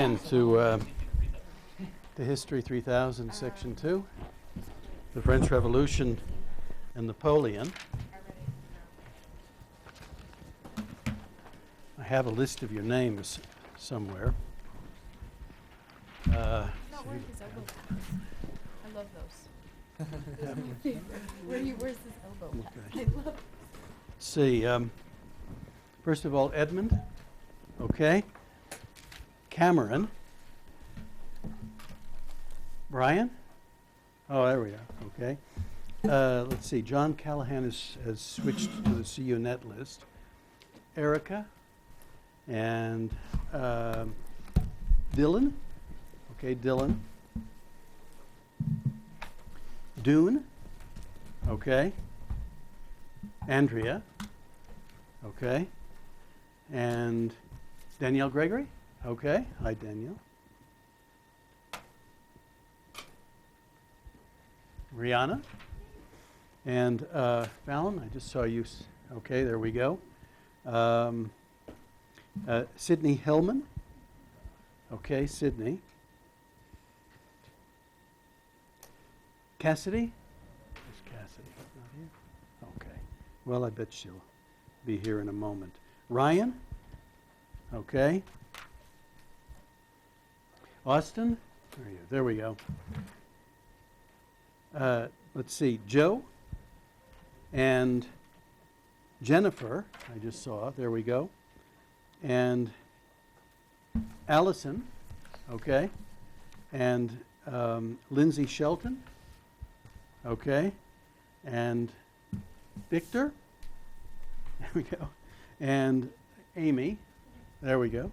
And to History 3000, Section 2, the French Revolution and Napoleon. I have a list of your names somewhere. Not wearing his elbow pads. I love those. Those are my favorite. Where he wears his elbow pads. Okay. I love those. Let's see. First of all, Edmund. Okay. Cameron. Brian? Oh, there we are. Okay. Let's see. John Callahan has switched to the CU Net list. Erica. And Dylan. Okay, Dylan. Dune. Okay. Andrea. Okay. And Danielle Gregory. Okay. Hi, Danielle. Rihanna. And Fallon, I just saw you. Okay, there we go. Sydney Hillman. Okay, Sydney. Cassidy? Where's Cassidy? Not here? Okay. Well, I bet she'll be here in a moment. Ryan? Okay. Austin? Where are you? There we go. Let's see. Joe and Jennifer, I just saw. There we go. And Allison, okay. And Lindsay Shelton, okay. And Victor, there we go. And Amy, there we go.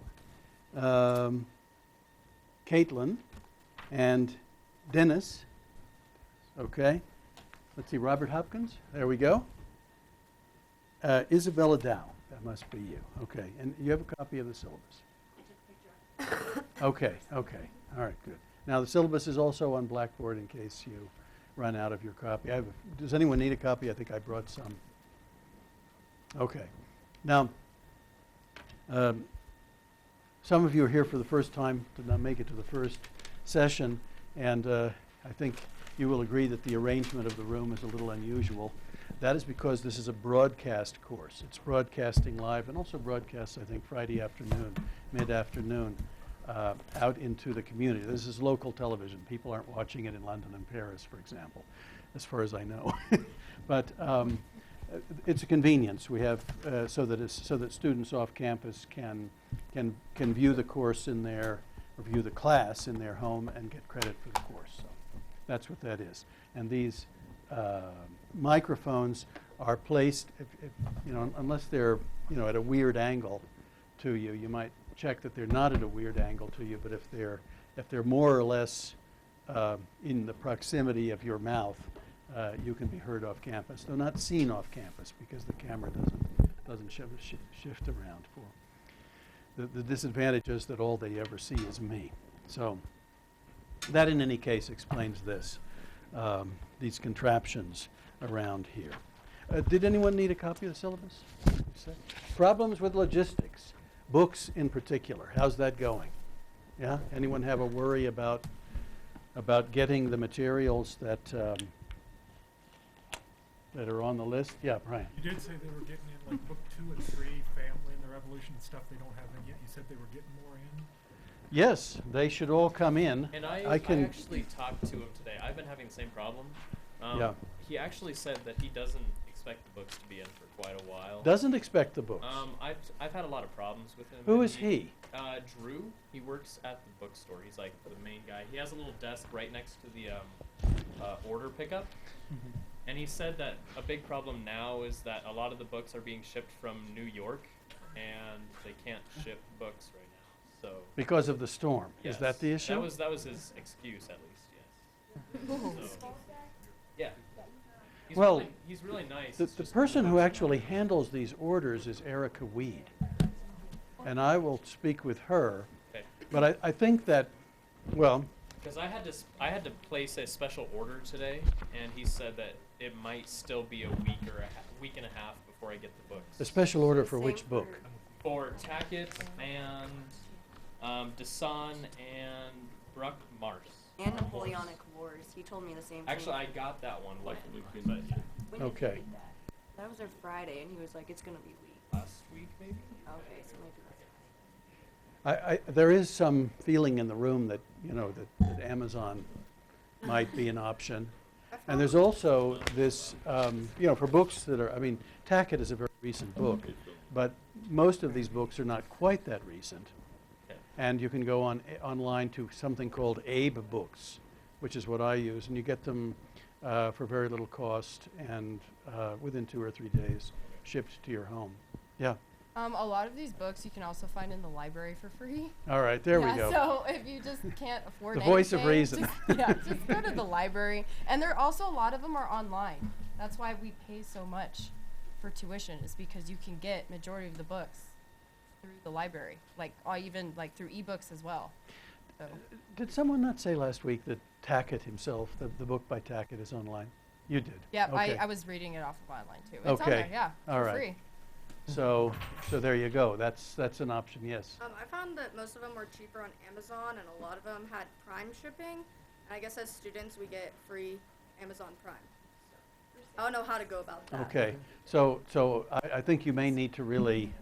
Caitlin and Dennis, okay. Let's see, Robert Hopkins, there we go. Isabella Dow, that must be you, okay. And you have a copy of the syllabus? Okay, okay, all right, good. Now the syllabus is also on Blackboard in case you run out of your copy. Does anyone need a copy? I think I brought some. Okay, now some of you are here for the first time, did not make it to the first session, and I think you will agree that the arrangement of the room is a little unusual. That is because this is a broadcast course. It's broadcasting live and also broadcasts, I think, Friday afternoon, mid-afternoon, out into the community. This is local television. People aren't watching it in London and Paris, for example, as far as I know. But it's a convenience. We have so that students off campus can view the course in their, or view the class in their home and get credit for the course. So that's what that is. And these microphones are placed, if unless they're at a weird angle to you. You might check that they're not at a weird angle to you. But if they're more or less in the proximity of your mouth, you can be heard off campus, though not seen off campus because the camera doesn't shift around. For the disadvantage is that all they ever see is me. So that, in any case, explains this. These contraptions around here. Did anyone need a copy of the syllabus? Problems with logistics, books in particular. How's that going? Yeah? Anyone have a worry about getting the materials that are on the list? Yeah, Brian. You did say they were getting in like book 2 and 3, family and the revolution and stuff. They don't have them yet. You said they were getting more in. Yes, they should all come in. And I actually talked to him today. I've been having the same problem. Yeah. He actually said that he doesn't expect the books to be in for quite a while. Doesn't expect the books. I've had a lot of problems with him. Who is he? Drew. He works at the bookstore. He's like the main guy. He has a little desk right next to the order pickup. Mm-hmm. And he said that a big problem now is that a lot of the books are being shipped from New York, and they can't ship books right now. So Because of the storm. yes, Is that the issue? That was his excuse, at least. Yes. So, yeah. Well, he's really nice. The person who actually handles these orders is Erica Weed. And I will speak with her. Okay. But I think that, well, because I had to place a special order today, and he said that it might still be a week and a half before I get the books. a special order for which book? For Tackett and Desan and Bruck Mars. And Napoleonic Wars. He told me the same thing. Actually, I got that one. But When did you Okay. get that? That was our Friday, and he was like, it's going to be weak. last week, maybe. Okay, so maybe that's There is some feeling in the room that, that Amazon might be an option. And there's also this, for books that are, Tackett is a very recent book, but most of these books are not quite that recent. Okay. And you can go online to something called Abe Books, which is what I use, and you get them for very little cost and within 2 or 3 days shipped to your home. Yeah. A lot of these books you can also find in the library for free. All right, there we go. So if you just can't afford The voice of anything, reason. just go to the library. And there also a lot of them are online. That's why we pay so much for tuition, is because you can get majority of the books through the library, even through ebooks as well. So. Did someone not say last week that Tackett himself, the book by Tackett, is online? You did. Yeah, Okay. I was reading it off of online too. It's on Okay. there, yeah, All for right. free. So there you go. That's an option. Yes. I found that most of them were cheaper on Amazon, and a lot of them had Prime shipping. And I guess as students, we get free Amazon Prime. I don't know how to go about that. Okay. So I think you may need to really,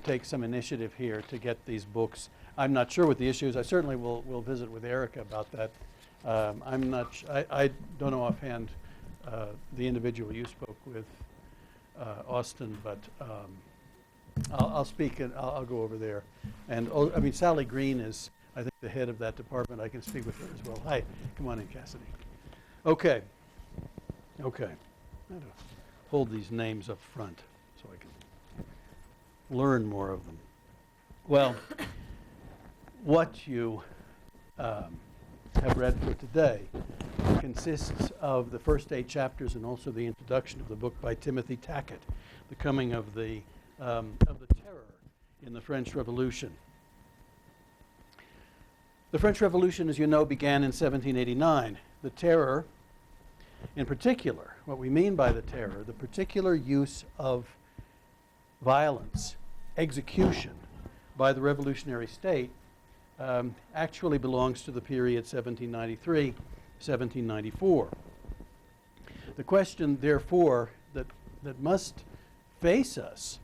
take some initiative here to get these books. I'm not sure what the issue is. I certainly will visit with Erica about that. I'm not. I don't know offhand the individual you spoke with. Austin, but I'll speak and I'll go over there. And Sally Green is, I think, the head of that department. I can speak with her as well. Hi, come on in, Cassidy. Okay. I have to hold these names up front so I can learn more of them. Well, what you have read for today consists of the first 8 chapters and also the introduction of the book by Timothy Tackett, The Coming of the Terror in the French Revolution. The French Revolution, as you know, began in 1789. The terror, in particular, what we mean by the terror, the particular use of violence, execution by the revolutionary state, actually belongs to the period 1793, 1794. The question, therefore, that must face us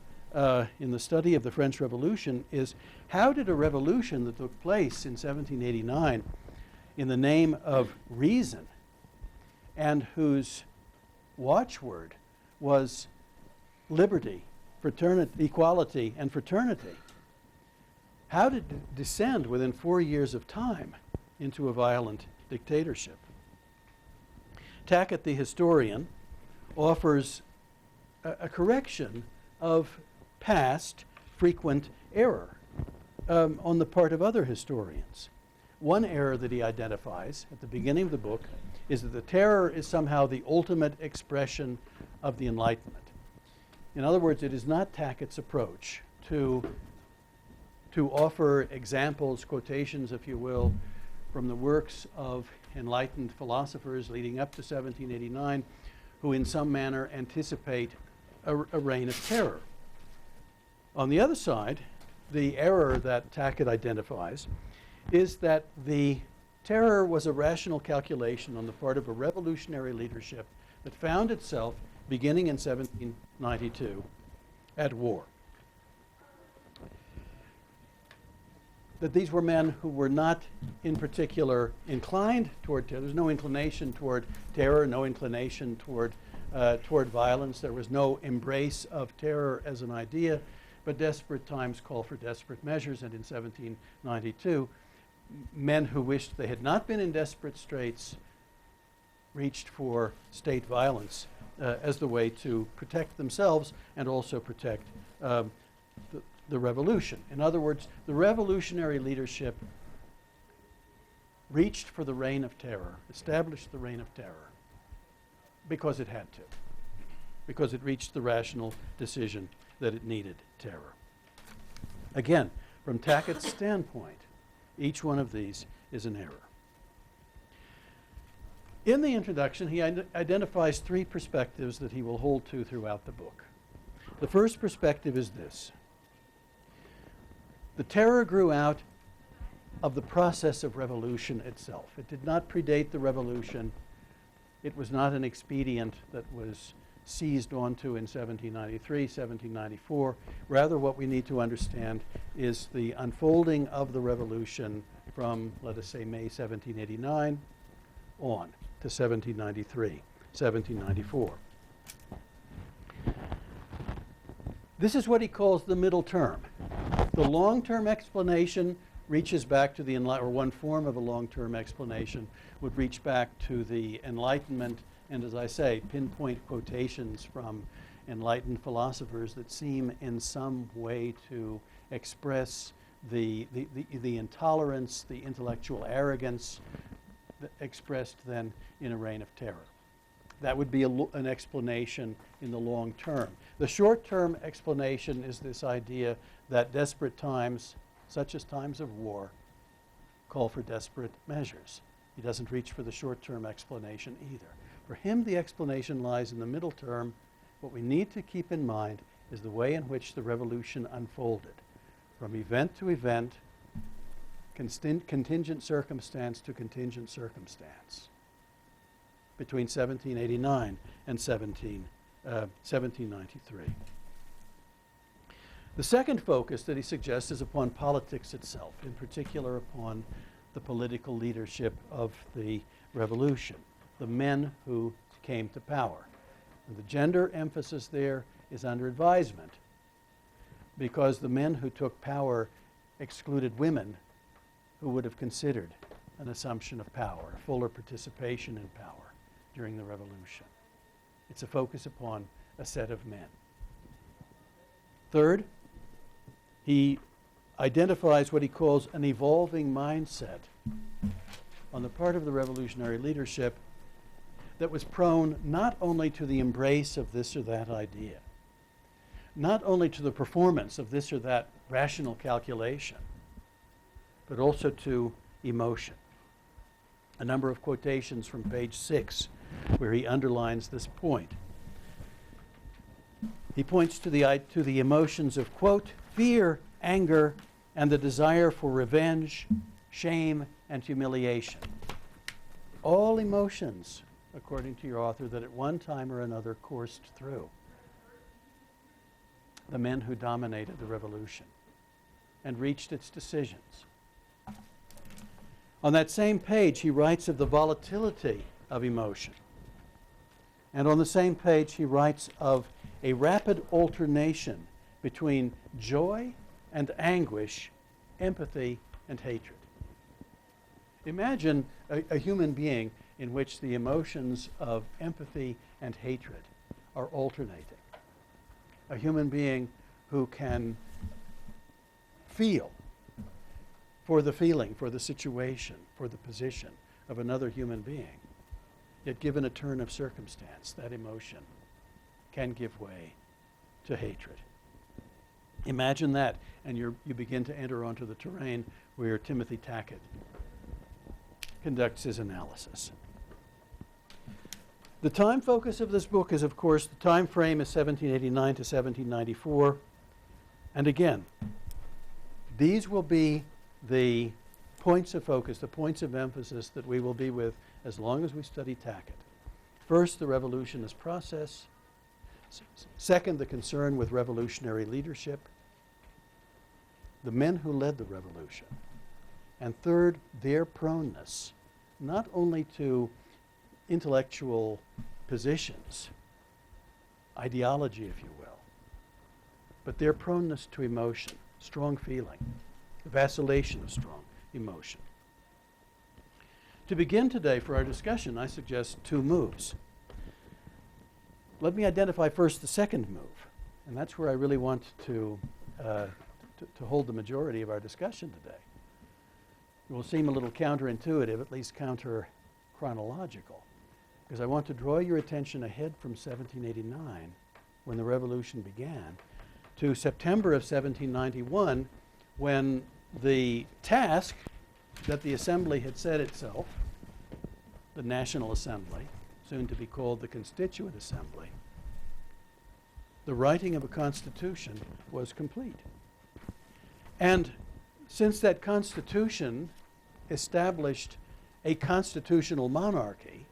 in the study of the French Revolution is, how did a revolution that took place in 1789 in the name of reason and whose watchword was liberty, fraternity, equality, and fraternity, how did it descend within 4 years of time into a violent dictatorship? Tackett, the historian, offers a correction of past frequent error on the part of other historians. One error that he identifies at the beginning of the book is that the terror is somehow the ultimate expression of the Enlightenment. In other words, it is not Tackett's approach to offer examples, quotations, if you will, from the works of enlightened philosophers leading up to 1789, who in some manner anticipate a reign of terror. On the other side, the error that Tackett identifies is that the terror was a rational calculation on the part of a revolutionary leadership that found itself, beginning in 1792, at war. That these were men who were not in particular inclined toward terror. There's no inclination toward terror, no inclination toward violence. There was no embrace of terror as an idea, but desperate times call for desperate measures, and in 1792, men who wished they had not been in desperate straits reached for state violence as the way to protect themselves and also protect the revolution. In other words, the revolutionary leadership reached for the reign of terror, established the reign of terror, because it had to, because it reached the rational decision that it needed terror. Again, from Tackett's standpoint, each one of these is an error. In the introduction, he identifies 3 perspectives that he will hold to throughout the book. The first perspective is this: The terror grew out of the process of revolution itself. It did not predate the revolution. It was not an expedient that was seized onto in 1793, 1794. Rather, what we need to understand is the unfolding of the revolution from, let us say, May 1789 on to 1793, 1794. This is what he calls the middle term. The long-term explanation reaches back to the or one form of a long-term explanation would reach back to the Enlightenment, and as I say, pinpoint quotations from enlightened philosophers that seem in some way to express the intolerance, the intellectual arrogance expressed then in a reign of terror. That would be an explanation in the long term. The short-term explanation is this idea that desperate times, such as times of war, call for desperate measures. He doesn't reach for the short-term explanation either. For him, the explanation lies in the middle term. What we need to keep in mind is the way in which the revolution unfolded, from event to event, contingent circumstance to contingent circumstance, between 1789 and 1793. The second focus that he suggests is upon politics itself, in particular upon the political leadership of the revolution, the men who came to power. And the gender emphasis there is under advisement, because the men who took power excluded women who would have considered an assumption of power, fuller participation in power during the revolution. It's a focus upon a set of men. Third, he identifies what he calls an evolving mindset on the part of the revolutionary leadership that was prone not only to the embrace of this or that idea, not only to the performance of this or that rational calculation, but also to emotion. A number of quotations from page 6 where he underlines this point. He points to the emotions of, quote, fear, anger, and the desire for revenge, shame, and humiliation. All emotions, according to your author, that at one time or another coursed through the men who dominated the revolution and reached its decisions. On that same page, he writes of the volatility of emotion. And on the same page, he writes of a rapid alternation between joy and anguish, empathy and hatred. Imagine a human being in which the emotions of empathy and hatred are alternating. A human being who can feel for the feeling, for the situation, for the position of another human being. Yet given a turn of circumstance, that emotion can give way to hatred. Imagine that, and you begin to enter onto the terrain where Timothy Tackett conducts his analysis. The time focus of this book is, of course, the time frame is 1789 to 1794. And again, these will be the points of focus, the points of emphasis that we will be with as long as we study Tackett. First, the revolution as process. Second, the concern with revolutionary leadership, the men who led the revolution. And third, their proneness, not only to intellectual positions, ideology, if you will, but their proneness to emotion, strong feeling, the vacillation of strong emotion. To begin today for our discussion, I suggest two moves. Let me identify first the second move, and that's where I really want to hold the majority of our discussion today. It will seem a little counterintuitive, at least counter-chronological, because I want to draw your attention ahead from 1789, when the revolution began, to September of 1791, when the task that the Assembly had set itself, the National Assembly, soon to be called the Constituent Assembly, the writing of a constitution was complete. And since that constitution established a constitutional monarchy,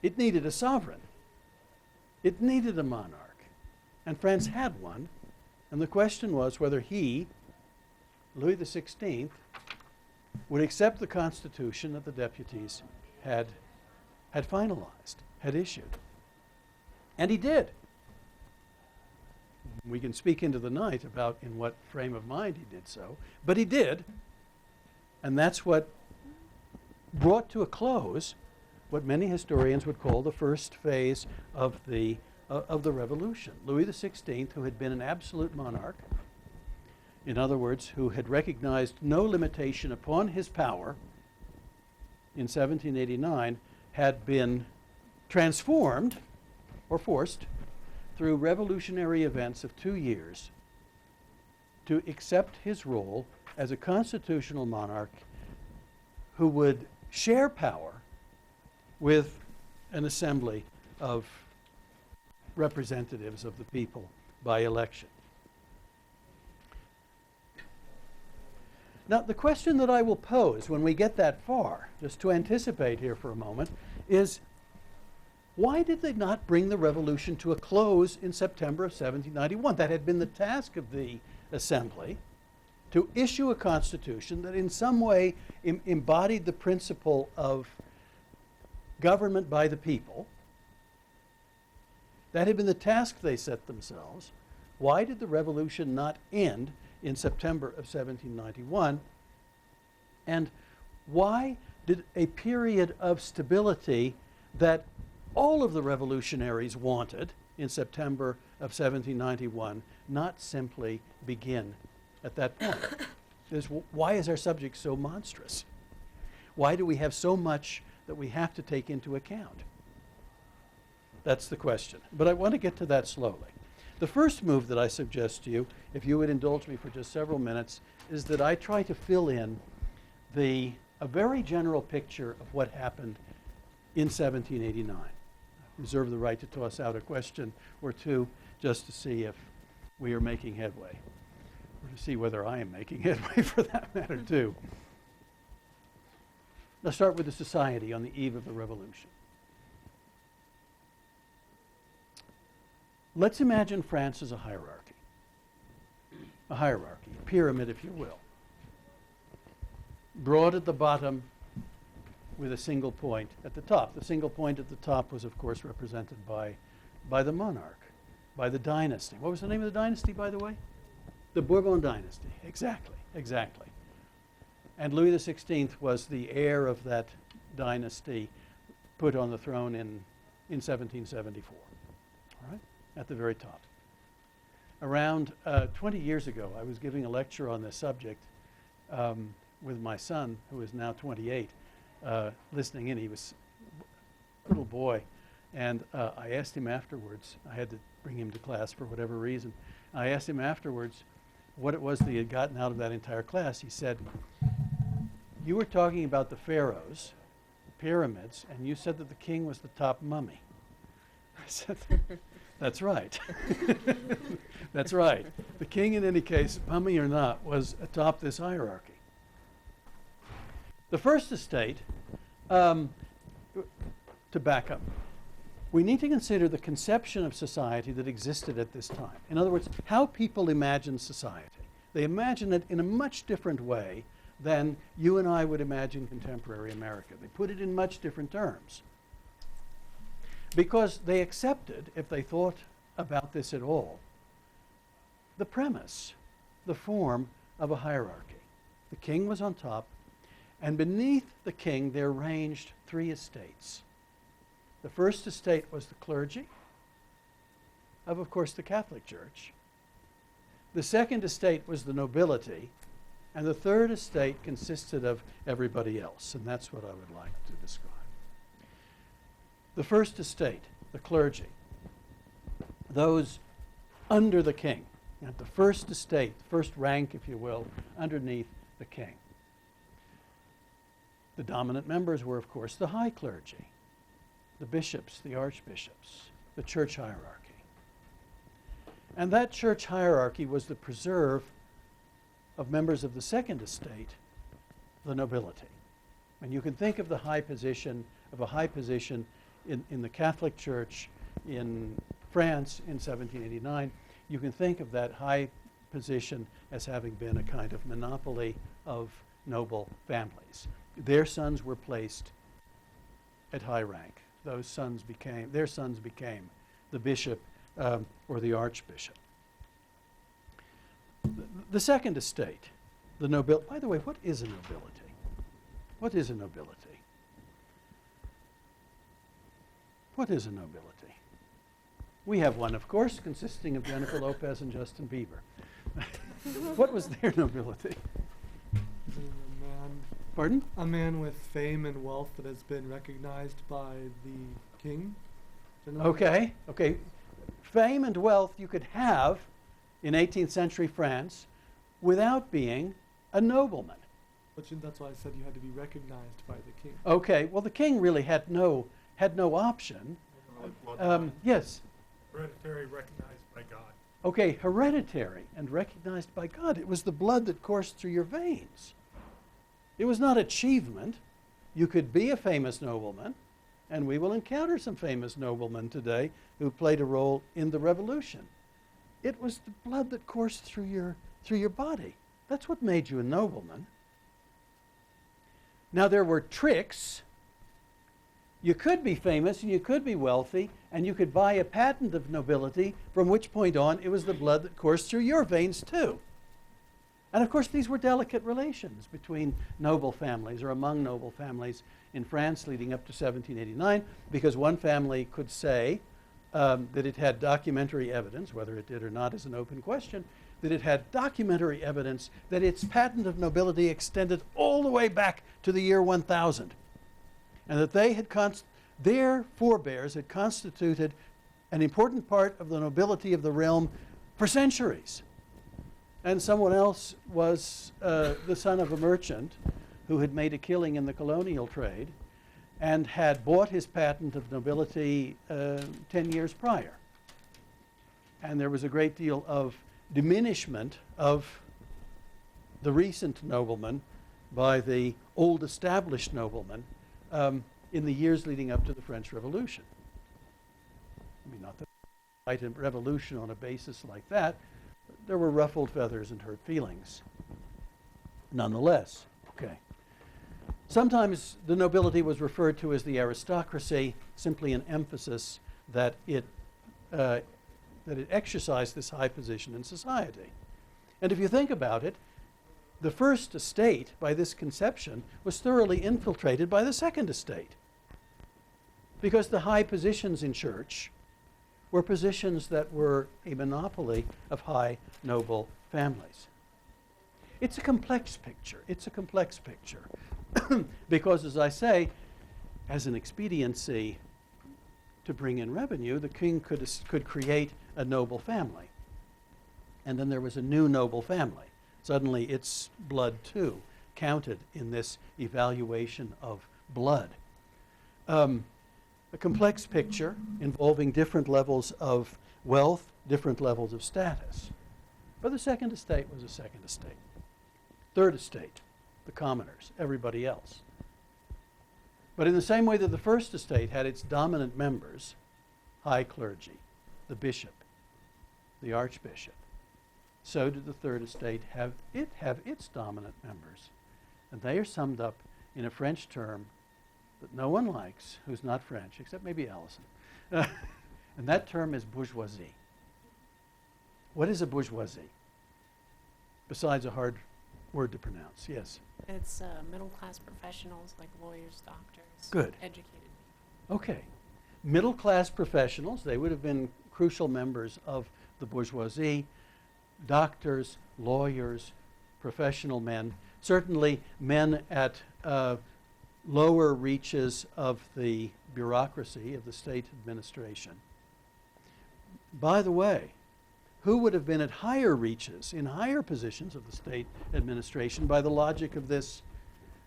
it needed a sovereign. It needed a monarch. And France had one. And the question was whether he, Louis XVI, would accept the constitution that the deputies had finalized, had issued. And he did. We can speak into the night about in what frame of mind he did so, but he did. And that's what brought to a close what many historians would call the first phase of the revolution. Louis XVI, who had been an absolute monarch, in other words, who had recognized no limitation upon his power in 1789, had been transformed or forced through revolutionary events of 2 years to accept his role as a constitutional monarch who would share power with an assembly of representatives of the people by election. Now, the question that I will pose when we get that far, just to anticipate here for a moment, is why did they not bring the revolution to a close in September of 1791? That had been the task of the assembly, to issue a constitution that in some way embodied the principle of government by the people. That had been the task they set themselves. Why did the revolution not end in September of 1791? And why did a period of stability that all of the revolutionaries wanted in September of 1791 not simply begin at that point? Why is our subject so monstrous? Why do we have so much that we have to take into account? That's the question. But I want to get to that slowly. The first move that I suggest to you, if you would indulge me for just several minutes, is that I try to fill in a very general picture of what happened in 1789. I reserve the right to toss out a question or two just to see if we are making headway, or to see whether I am making headway for that matter too. Let's start with the society on the eve of the revolution. Let's imagine France as a hierarchy, a pyramid, if you will. Broad at the bottom with a single point at the top. The single point at the top was, of course, represented by the monarch, by the dynasty. What was the name of the dynasty, by the way? The Bourbon dynasty. Exactly, exactly. And Louis XVI was the heir of that dynasty, put on the throne in 1774. All right? At the very top. Around 20 years ago, I was giving a lecture on this subject with my son, who is now 28, listening in. He was a little boy, and I asked him afterwards, I had to bring him to class for whatever reason. I asked him afterwards what it was that he had gotten out of that entire class. He said, "You were talking about the pharaohs, the pyramids, and you said that the king was the top mummy." I said, "That's right." That's right. The king, in any case, mummy or not, was atop this hierarchy. The first estate, to back up, we need to consider the conception of society that existed at this time. In other words, how people imagine society. They imagine it in a much different way than you and I would imagine contemporary America. They put it in much different terms. Because they accepted, if they thought about this at all, the premise, the form of a hierarchy. The king was on top, and beneath the king there ranged 3 estates. The first estate was the clergy of course, the Catholic Church. The second estate was the nobility, and the third estate consisted of everybody else, and that's what I would like to describe. The first estate, the clergy, those under the king, at the first estate, first rank, if you will, underneath the king. The dominant members were, of course, the high clergy, the bishops, the archbishops, the church hierarchy. And that church hierarchy was the preserve of members of the second estate the nobility. And you can think of a high position in the Catholic Church in France in 1789. You can think of that high position as having been a kind of monopoly of noble families. Their sons were placed at high rank. Their sons became the bishop or the archbishop. The second estate, the nobility. By the way, what is a nobility? What is a nobility? What is a nobility? We have one, of course, consisting of Jennifer Lopez and Justin Bieber. What was their nobility? Pardon? A man with fame and wealth that has been recognized by the king. Okay. Fame and wealth you could have in 18th century France without being a nobleman. But that's why I said you had to be recognized by the king. Okay. Well, the king really had no option. Yes. Hereditary, recognized by God. Okay, hereditary and recognized by God. It was the blood that coursed through your veins. It was not achievement. You could be a famous nobleman, and we will encounter some famous noblemen today who played a role in the revolution. It was the blood that coursed through your body. That's what made you a nobleman. Now, there were tricks. You could be famous and you could be wealthy, and you could buy a patent of nobility, from which point on it was the blood that coursed through your veins too. And of course, these were delicate relations between noble families or among noble families in France leading up to 1789, because one family could say that it had documentary evidence, whether it did or not is an open question, that it had documentary evidence that its patent of nobility extended all the way back to the year 1000, and that they had their forebears had constituted an important part of the nobility of the realm for centuries. And someone else was the son of a merchant who had made a killing in the colonial trade and had bought his patent of nobility 10 years prior. And there was a great deal of diminishment of the recent nobleman by the old established nobleman in the years leading up to the French Revolution. I mean, not that fight a revolution on a basis like that. There were ruffled feathers and hurt feelings. Nonetheless, okay. Sometimes the nobility was referred to as the aristocracy, simply an emphasis that it exercised this high position in society. And if you think about it, the first estate, by this conception, was thoroughly infiltrated by the second estate, because the high positions in church were positions that were a monopoly of high noble families. It's a complex picture. Because, as I say, as an expediency to bring in revenue, the king could create a noble family. And then there was a new noble family. Suddenly its blood, too, counted in this evaluation of blood. A complex picture involving different levels of wealth, different levels of status. But the second estate was a second estate. Third estate, the commoners, everybody else. But in the same way that the first estate had its dominant members, high clergy, the bishop, the archbishop, so did the third estate have its dominant members. And they are summed up in a French term that no one likes who's not French, except maybe Allison. And that term is bourgeoisie. What is a bourgeoisie? Besides a hard word to pronounce, yes. It's middle-class professionals like lawyers, doctors, Good. Educated. Okay. Middle-class professionals, they would have been crucial members of the bourgeoisie, doctors, lawyers, professional men, certainly men at lower reaches of the bureaucracy of the state administration. By the way, who would have been at higher reaches, in higher positions of the state administration by the logic of this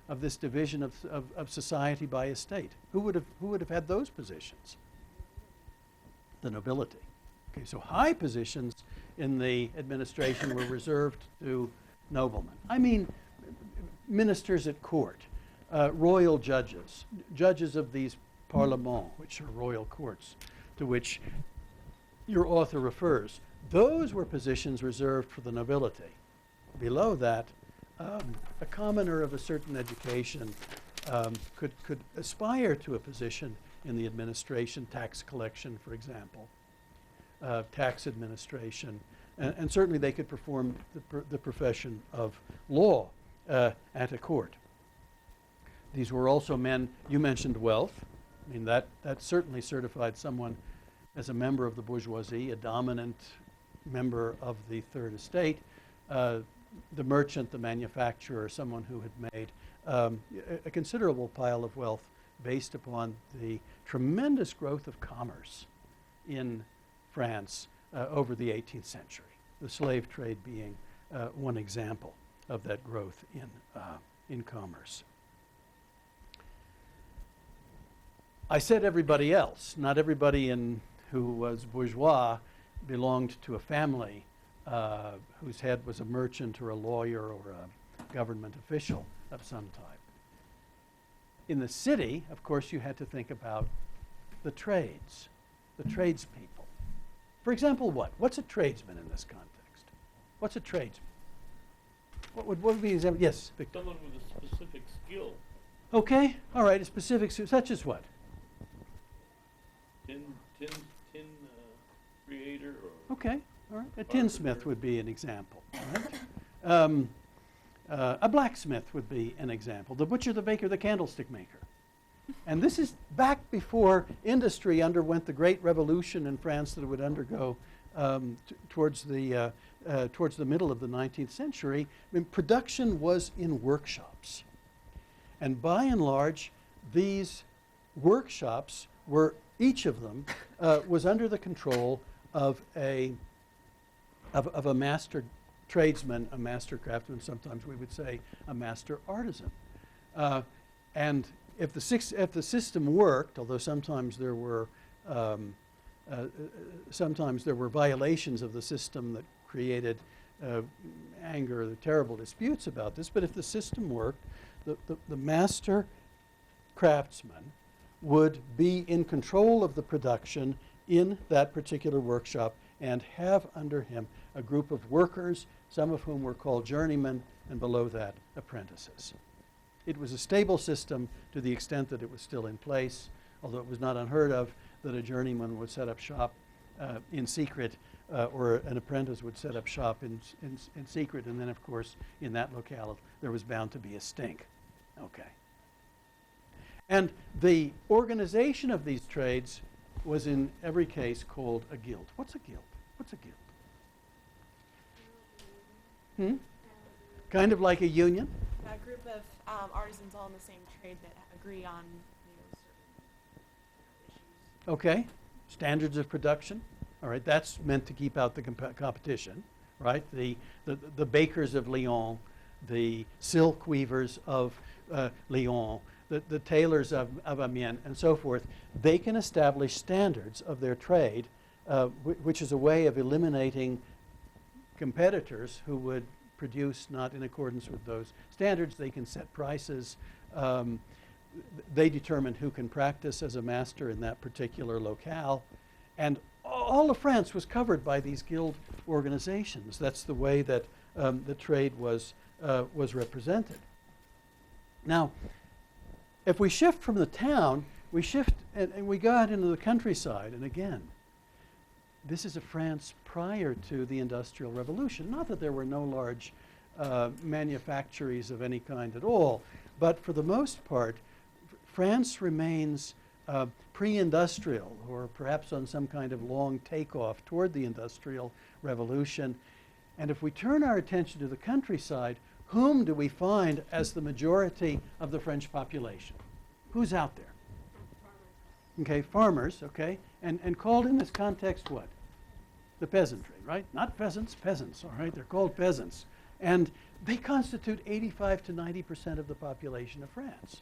division of society by estate? Who would have had those positions? The nobility. Okay, so high positions in the administration were reserved to noblemen. I mean ministers at court, royal judges, judges of these parlements, which are royal courts, to which your author refers. Those were positions reserved for the nobility. Below that, a commoner of a certain education could aspire to a position in the administration, tax collection, for example, tax administration, and certainly they could perform the profession of law at a court. These were also men, you mentioned wealth. I mean, that certainly certified someone as a member of the bourgeoisie, a dominant member of the third estate, the merchant, the manufacturer, someone who had made a considerable pile of wealth based upon the tremendous growth of commerce in France over the 18th century, the slave trade being one example of that growth in commerce. I said everybody else. Not everybody who was bourgeois belonged to a family whose head was a merchant or a lawyer or a government official of some type. In the city, of course, you had to think about the trades, the tradespeople. For example, what? What's a tradesman in this context? What's a tradesman? What would be an example? Yes, Victor. Someone with a specific skill. Okay, all right, a specific, such as what? Tin creator or... Okay, all right. A tinsmith would be an example. All right? A blacksmith would be an example. The butcher, the baker, the candlestick maker. And this is back before industry underwent the great revolution in France that it would undergo towards the middle of the 19th century. I mean, production was in workshops. And by and large, these workshops were, each of them was under the control of a master tradesman, a master craftsman, sometimes we would say a master artisan. And if the system worked, although sometimes there were violations of the system that created anger, the terrible disputes about this, but if the system worked, the master craftsman would be in control of the production in that particular workshop and have under him a group of workers, some of whom were called journeymen, and below that, apprentices. It was a stable system to the extent that it was still in place, although it was not unheard of that a journeyman would set up shop in secret, or an apprentice would set up shop in secret, and then, of course, in that locale, there was bound to be a stink. Okay. And the organization of these trades was in every case called a guild. What's a guild? What's a guild? Kind of like a union? A group of artisans all in the same trade that agree on certain issues. Okay. Standards of production. All right. That's meant to keep out the competition, right? The bakers of Lyon, the silk weavers of Lyon, the tailors of Amiens, and so forth, they can establish standards of their trade, which is a way of eliminating competitors who would produce not in accordance with those standards. They can set prices. They determine who can practice as a master in that particular locale. And all of France was covered by these guild organizations. That's the way that the trade was represented. Now, if we shift from the town, we shift and we go out into the countryside. And again, this is a France prior to the Industrial Revolution. Not that there were no large manufactories of any kind at all, but for the most part, France remains pre-industrial, or perhaps on some kind of long takeoff toward the Industrial Revolution. And if we turn our attention to the countryside, whom do we find as the majority of the French population? Who's out there? Okay, farmers, okay. And called in this context what? The peasantry, right? Not pheasants, peasants, all right? They're called peasants. And they constitute 85 to 90% of the population of France,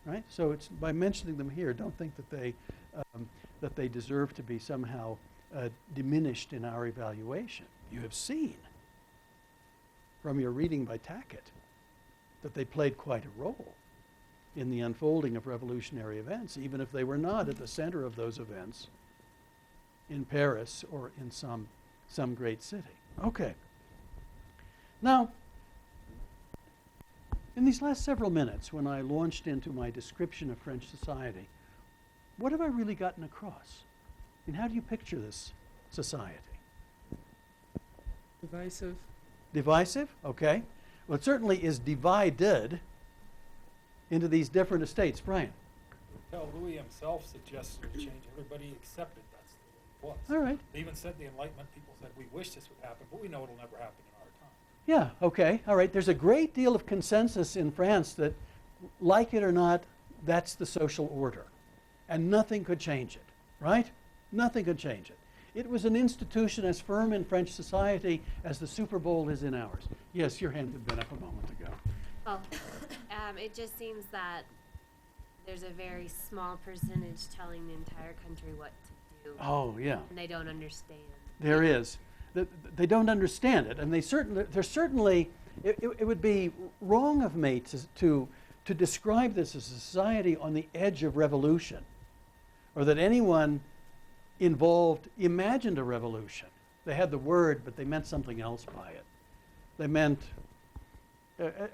right? So it's, by mentioning them here, don't think that they deserve to be somehow diminished in our evaluation. You have seen from your reading by Tackett that they played quite a role in the unfolding of revolutionary events, even if they were not at the center of those events in Paris or in some great city. Okay. Now, in these last several minutes, when I launched into my description of French society, what have I really gotten across? I mean, how do you picture this society? Divisive. Divisive? Okay. Well, it certainly is divided into these different estates. Brian? Well, Louis himself suggested to change. Everybody accepted that's the way it was. All right. They even said the Enlightenment people said, we wish this would happen, but we know it'll never happen in our time. Yeah, okay. All right. There's a great deal of consensus in France that, like it or not, that's the social order. And nothing could change it, right? Nothing could change it. It was an institution as firm in French society as the Super Bowl is in ours. Yes, your hand had been up a moment ago. Well, it just seems that there's a very small percentage telling the entire country what to do. Oh, yeah. And they don't understand. There is. They don't understand it, and it would be wrong of me to describe this as a society on the edge of revolution, or that anyone involved imagined a revolution. They had the word, but they meant something else by it. They meant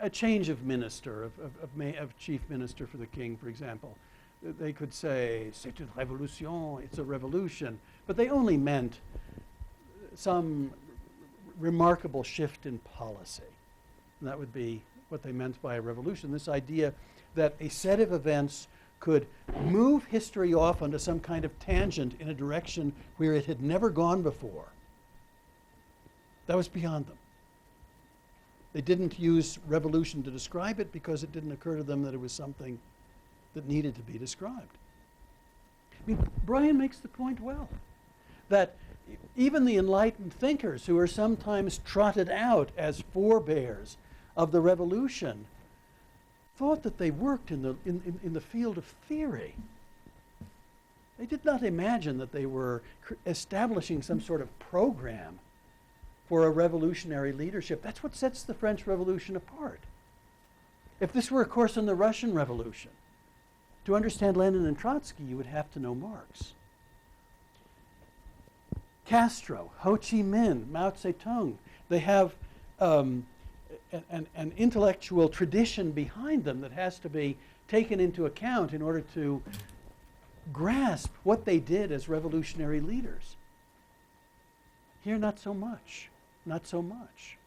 a change of minister, of chief minister for the king, for example. They could say, c'est une révolution, it's a revolution, but they only meant some remarkable shift in policy. And that would be what they meant by a revolution, this idea that a set of events could move history off onto some kind of tangent in a direction where it had never gone before. That was beyond them. They didn't use revolution to describe it because it didn't occur to them that it was something that needed to be described. I mean, Brian makes the point well, that even the enlightened thinkers who are sometimes trotted out as forebears of the revolution thought that they worked in the field of theory. They did not imagine that they were establishing some sort of program for a revolutionary leadership. That's what sets the French Revolution apart. If this were a course on the Russian Revolution, to understand Lenin and Trotsky, you would have to know Marx. Castro, Ho Chi Minh, Mao Zedong, they have an intellectual tradition behind them that has to be taken into account in order to grasp what they did as revolutionary leaders. Here, not so much. Not so much.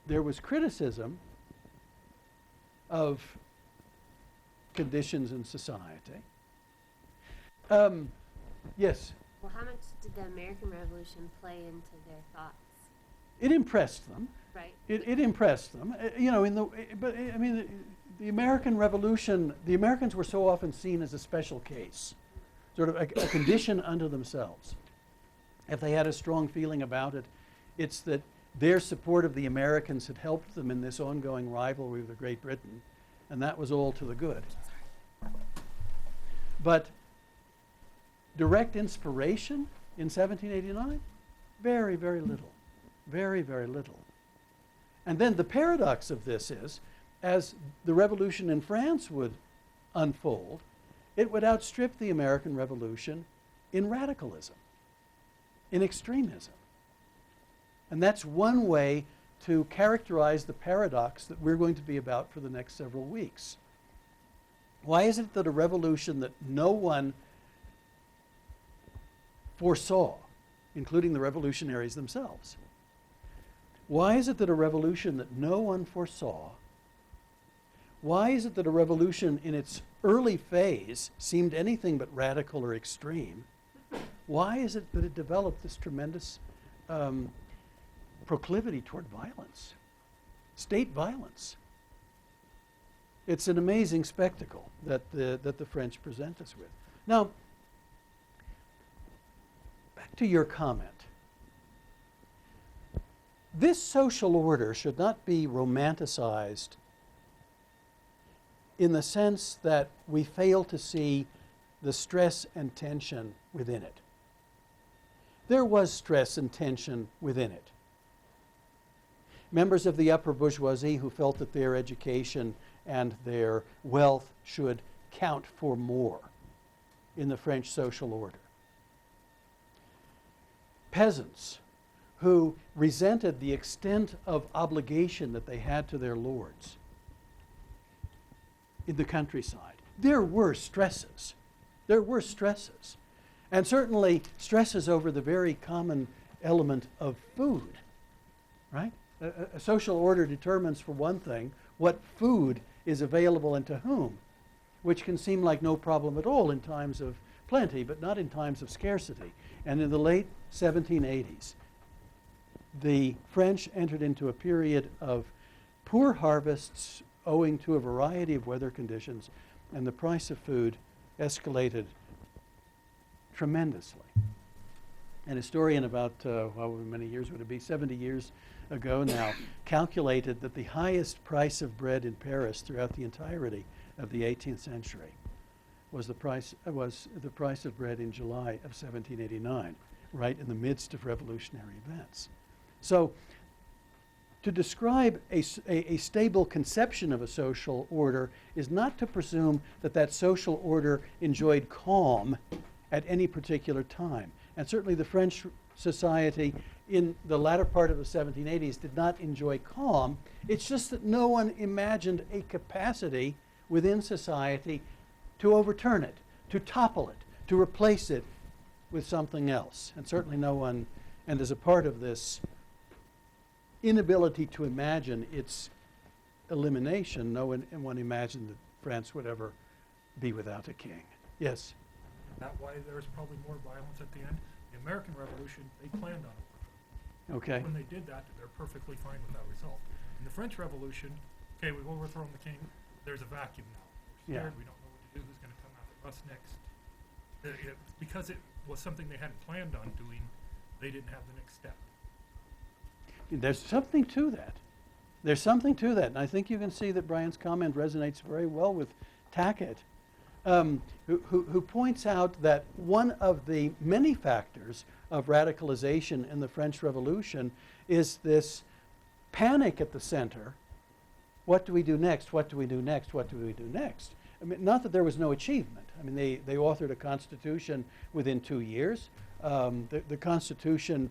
There was criticism of conditions in society. Yes? Well, how much did the American Revolution play into their thoughts? It impressed them. Right. It impressed them. The American Revolution, the Americans were so often seen as a special case, sort of a condition unto themselves. If they had a strong feeling about it, it's that their support of the Americans had helped them in this ongoing rivalry with Great Britain, and that was all to the good. But direct inspiration in 1789? Very, very little. Very, very little. And then the paradox of this is, as the revolution in France would unfold, it would outstrip the American Revolution in radicalism, in extremism. And that's one way to characterize the paradox that we're going to be about for the next several weeks. Why is it that a revolution that no one foresaw, including the revolutionaries themselves, why is it that a revolution that no one foresaw, why is it that a revolution in its early phase seemed anything but radical or extreme? Why is it that it developed this tremendous proclivity toward violence, state violence? It's an amazing spectacle that the French present us with. Now, back to your comment. This social order should not be romanticized in the sense that we fail to see the stress and tension within it. There was stress and tension within it. members of the upper bourgeoisie who felt that their education and their wealth should count for more in the French social order. Peasants who resented the extent of obligation that they had to their lords in the countryside. There were stresses. There were stresses. And certainly stresses over the very common element of food, right? A social order determines, for one thing, what food is available and to whom, which can seem like no problem at all in times of plenty, but not in times of scarcity. And in the late 1780s, the French entered into a period of poor harvests owing to a variety of weather conditions, and the price of food escalated tremendously. An historian about, how many years would it be, 70 years ago now, calculated that the highest price of bread in Paris throughout the entirety of the 18th century was the price of bread in July of 1789, right in the midst of revolutionary events. So to describe a stable conception of a social order is not to presume that that social order enjoyed calm at any particular time. And certainly the French society in the latter part of the 1780s did not enjoy calm. It's just that no one imagined a capacity within society to overturn it, to topple it, to replace it with something else. And certainly no one, and as a part of this inability to imagine its elimination, no one imagined that France would ever be without a king. Yes? That's why there's probably more violence at the end. The American Revolution, they planned on it. Okay. When they did that, they're perfectly fine with that result. In the French Revolution, okay, we've overthrown the king. There's a vacuum now. We're scared. Yeah. We don't know what to do. Who's going to come after us next? Because it was something they hadn't planned on doing, they didn't have the next step. There's something to that. There's something to that. And I think you can see that Brian's comment resonates very well with Tackett, who points out that one of the many factors of radicalization in the French Revolution is this panic at the center. What do we do next? What do we do next? What do we do next? I mean, not that there was no achievement. I mean, they authored a constitution within 2 years. The Constitution,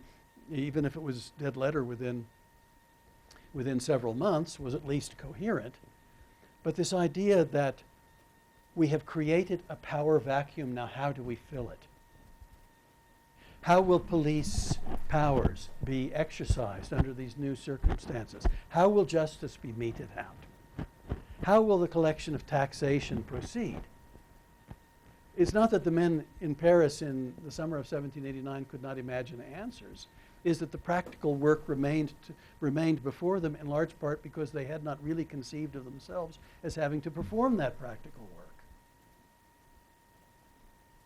even if it was dead letter within several months, was at least coherent. But this idea that we have created a power vacuum, now how do we fill it? How will police powers be exercised under these new circumstances? How will justice be meted out? How will the collection of taxation proceed? It's not that the men in Paris in the summer of 1789 could not imagine answers. Is that the practical work remained before them in large part because they had not really conceived of themselves as having to perform that practical work.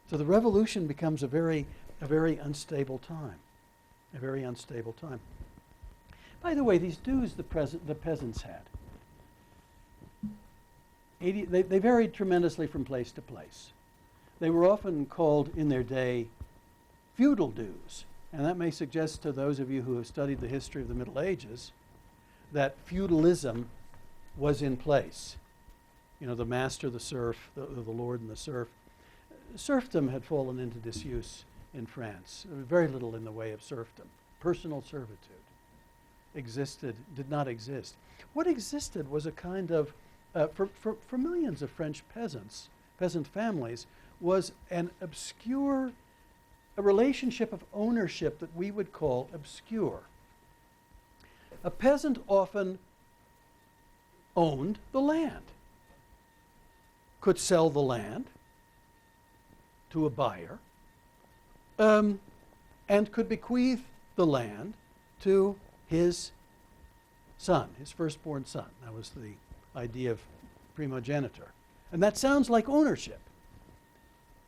So the revolution becomes a very unstable time, a very unstable time. By the way, these dues the peasants had, they varied tremendously from place to place. They were often called in their day feudal dues. And that may suggest to those of you who have studied the history of the Middle Ages that feudalism was in place. You know, the master, the serf, the lord and the serf. Serfdom had fallen into disuse in France. There was very little in the way of serfdom. Personal servitude did not exist. What existed was a kind of, for millions of French peasant families, was an obscure, a relationship of ownership that we would call obscure. A peasant often owned the land, could sell the land to a buyer, and could bequeath the land to his son, his firstborn son. That was the idea of primogeniture. And that sounds like ownership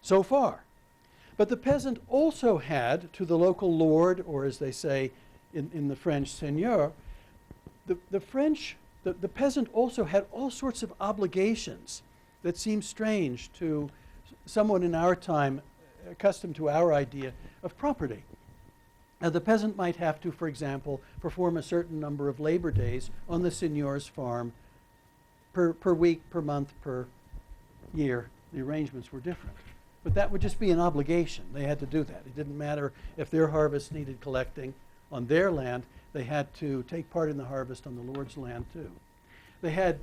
so far. But the peasant also had, to the local lord, or as they say in the French, seigneur, the peasant also had all sorts of obligations that seem strange to someone in our time accustomed to our idea of property. The peasant might have to, for example, perform a certain number of labor days on the seigneur's farm per week, per month, per year. The arrangements were different. But that would just be an obligation. They had to do that. It didn't matter if their harvest needed collecting on their land. They had to take part in the harvest on the Lord's land too. They had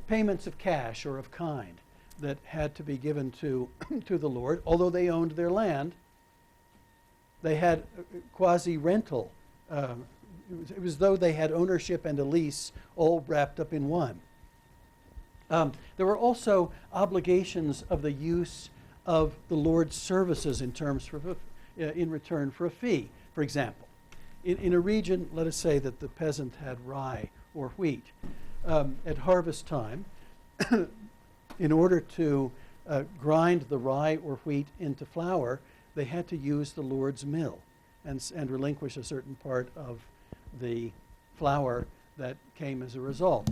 payments of cash or of kind that had to be given to the Lord, although they owned their land. They had quasi-rental. It was as though they had ownership and a lease all wrapped up in one. There were also obligations of the use of the Lord's services in return for a fee. For example, in a region, let us say that the peasant had rye or wheat. At harvest time, in order to grind the rye or wheat into flour, they had to use the Lord's mill and relinquish a certain part of the flour that came as a result.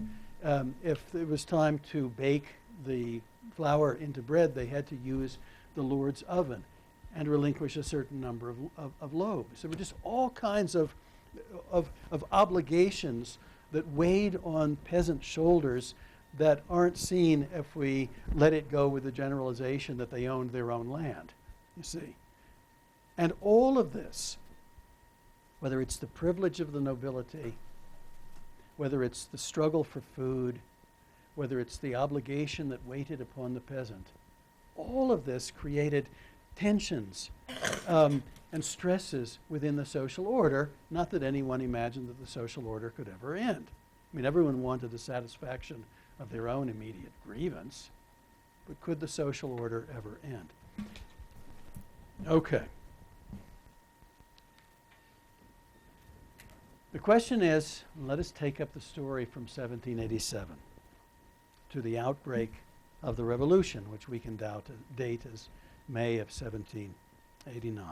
If it was time to bake the flour into bread, they had to use the Lord's oven and relinquish a certain number of loaves. There were just all kinds of obligations that weighed on peasant shoulders that aren't seen if we let it go with the generalization that they owned their own land, you see. And all of this, whether it's the privilege of the nobility, whether it's the struggle for food, whether it's the obligation that waited upon the peasant, all of this created tensions and stresses within the social order. Not that anyone imagined that the social order could ever end. I mean, everyone wanted the satisfaction of their own immediate grievance, but could the social order ever end? Okay. The question is, let us take up the story from 1787 to the outbreak of the revolution, which we can date as May of 1789.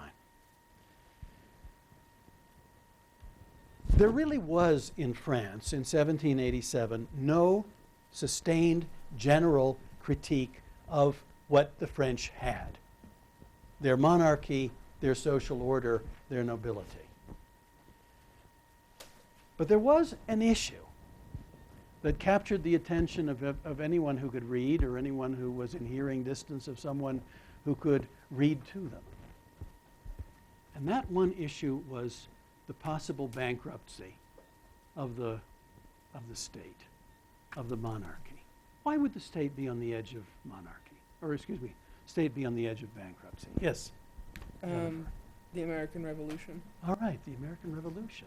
There really was in France in 1787 no sustained general critique of what the French had: their monarchy, their social order, their nobility. But there was an issue that captured the attention of anyone who could read, or anyone who was in hearing distance of someone who could read to them. And that one issue was the possible bankruptcy of the state, of the monarchy. Why would the state be on the edge of monarchy? Or, excuse me, state be on the edge of bankruptcy? Yes? The American Revolution. All right, the American Revolution.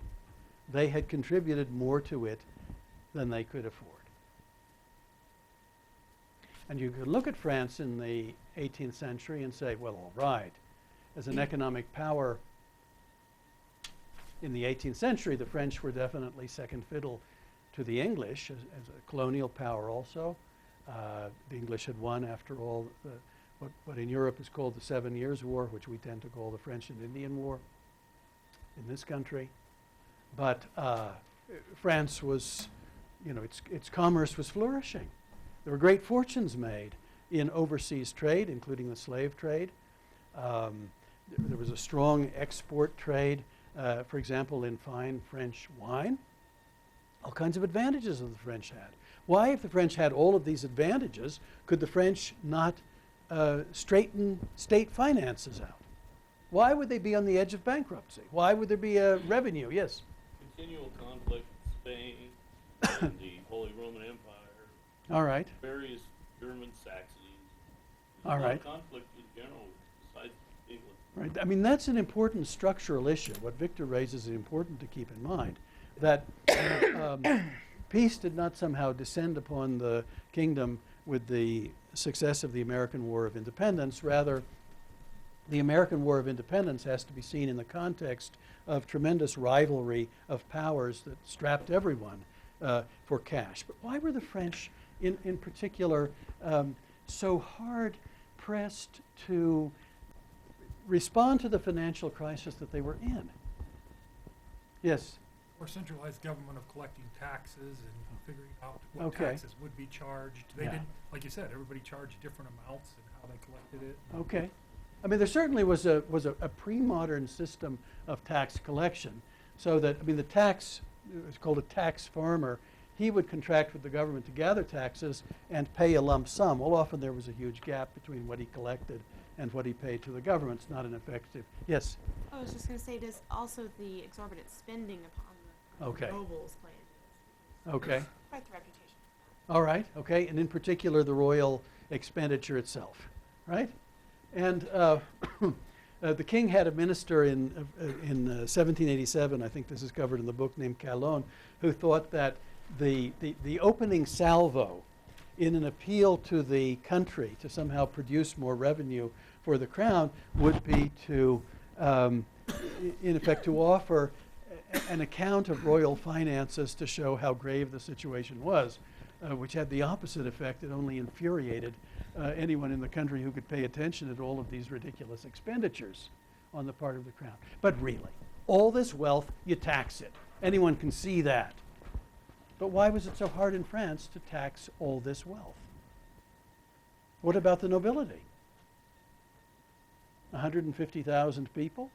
They had contributed more to it than they could afford. And you could look at France in the 18th century and say, well, all right, as an economic power in the 18th century, the French were definitely second fiddle to the English as a colonial power also. The English had won, after all, what in Europe is called the 7 Years' War, which we tend to call the French and Indian War in this country. But France was, its commerce was flourishing. There were great fortunes made in overseas trade, including the slave trade. There was a strong export trade, for example, in fine French wine. All kinds of advantages that the French had. Why, if the French had all of these advantages, could the French not straighten state finances out? Why would they be on the edge of bankruptcy? Why would there be a revenue? Yes? Continual conflict with Spain and the Holy Roman Empire. All right. Various German Saxonies. All right. Conflict in general besides England. Right. I mean, that's an important structural issue. What Victor raises is important to keep in mind, that peace did not somehow descend upon the kingdom with the success of the American War of Independence. Rather, the American War of Independence has to be seen in the context of tremendous rivalry of powers that strapped everyone for cash. But why were the French, in particular, so hard-pressed to respond to the financial crisis that they were in? Yes? Or centralized government of collecting taxes and figuring out what Okay. taxes would be charged. They Yeah. didn't, like you said, everybody charged different amounts and how they collected it. Okay. I mean, there certainly was a pre-modern system of tax collection, so that, I mean, it was called a tax farmer. He would contract with the government to gather taxes and pay a lump sum. Well, often there was a huge gap between what he collected and what he paid to the government. It's not an effective. Yes. I was just going to say, does also the exorbitant spending upon Okay. the nobles play into this? Okay. Quite the reputation. All right. Okay. And in particular, the royal expenditure itself, right? And the king had a minister in 1787. I think this is covered in the book, named Calonne, who thought that the opening salvo in an appeal to the country to somehow produce more revenue for the crown would be to, in effect, to offer an account of royal finances to show how grave the situation was, which had the opposite effect. It only infuriated anyone in the country who could pay attention to all of these ridiculous expenditures on the part of the crown. But really, all this wealth, you tax it. Anyone can see that. But why was it so hard in France to tax all this wealth? What about the nobility? 150,000 people?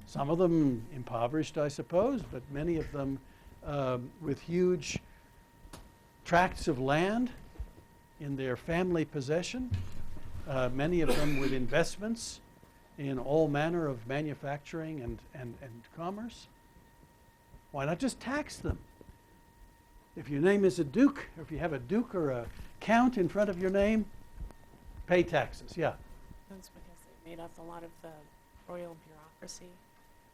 Some of them impoverished, I suppose, but many of them with huge tracts of land in their family possession, many of them with investments in all manner of manufacturing and commerce. Why not just tax them? If your name is a duke, or if you have a duke or a count in front of your name, pay taxes. Yeah. That's because they made up a lot of the royal bureaucracy.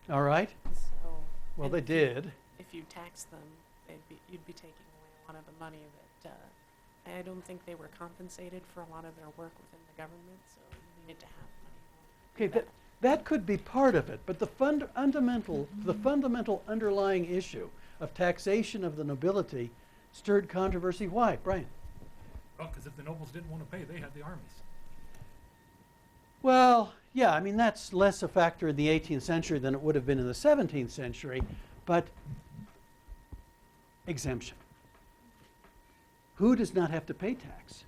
All right. So, Well, and they if did. If you tax them, you'd be taking away a lot of the money that I don't think they were compensated for a lot of their work within the government, so you needed to have money. Okay, that could be part of it, but the fundamental underlying issue of taxation of the nobility stirred controversy. Why, Brian? Well, because if the nobles didn't want to pay, they had the armies. Well, yeah, I mean, that's less a factor in the 18th century than it would have been in the 17th century, but exemption. Who does not have to pay tax?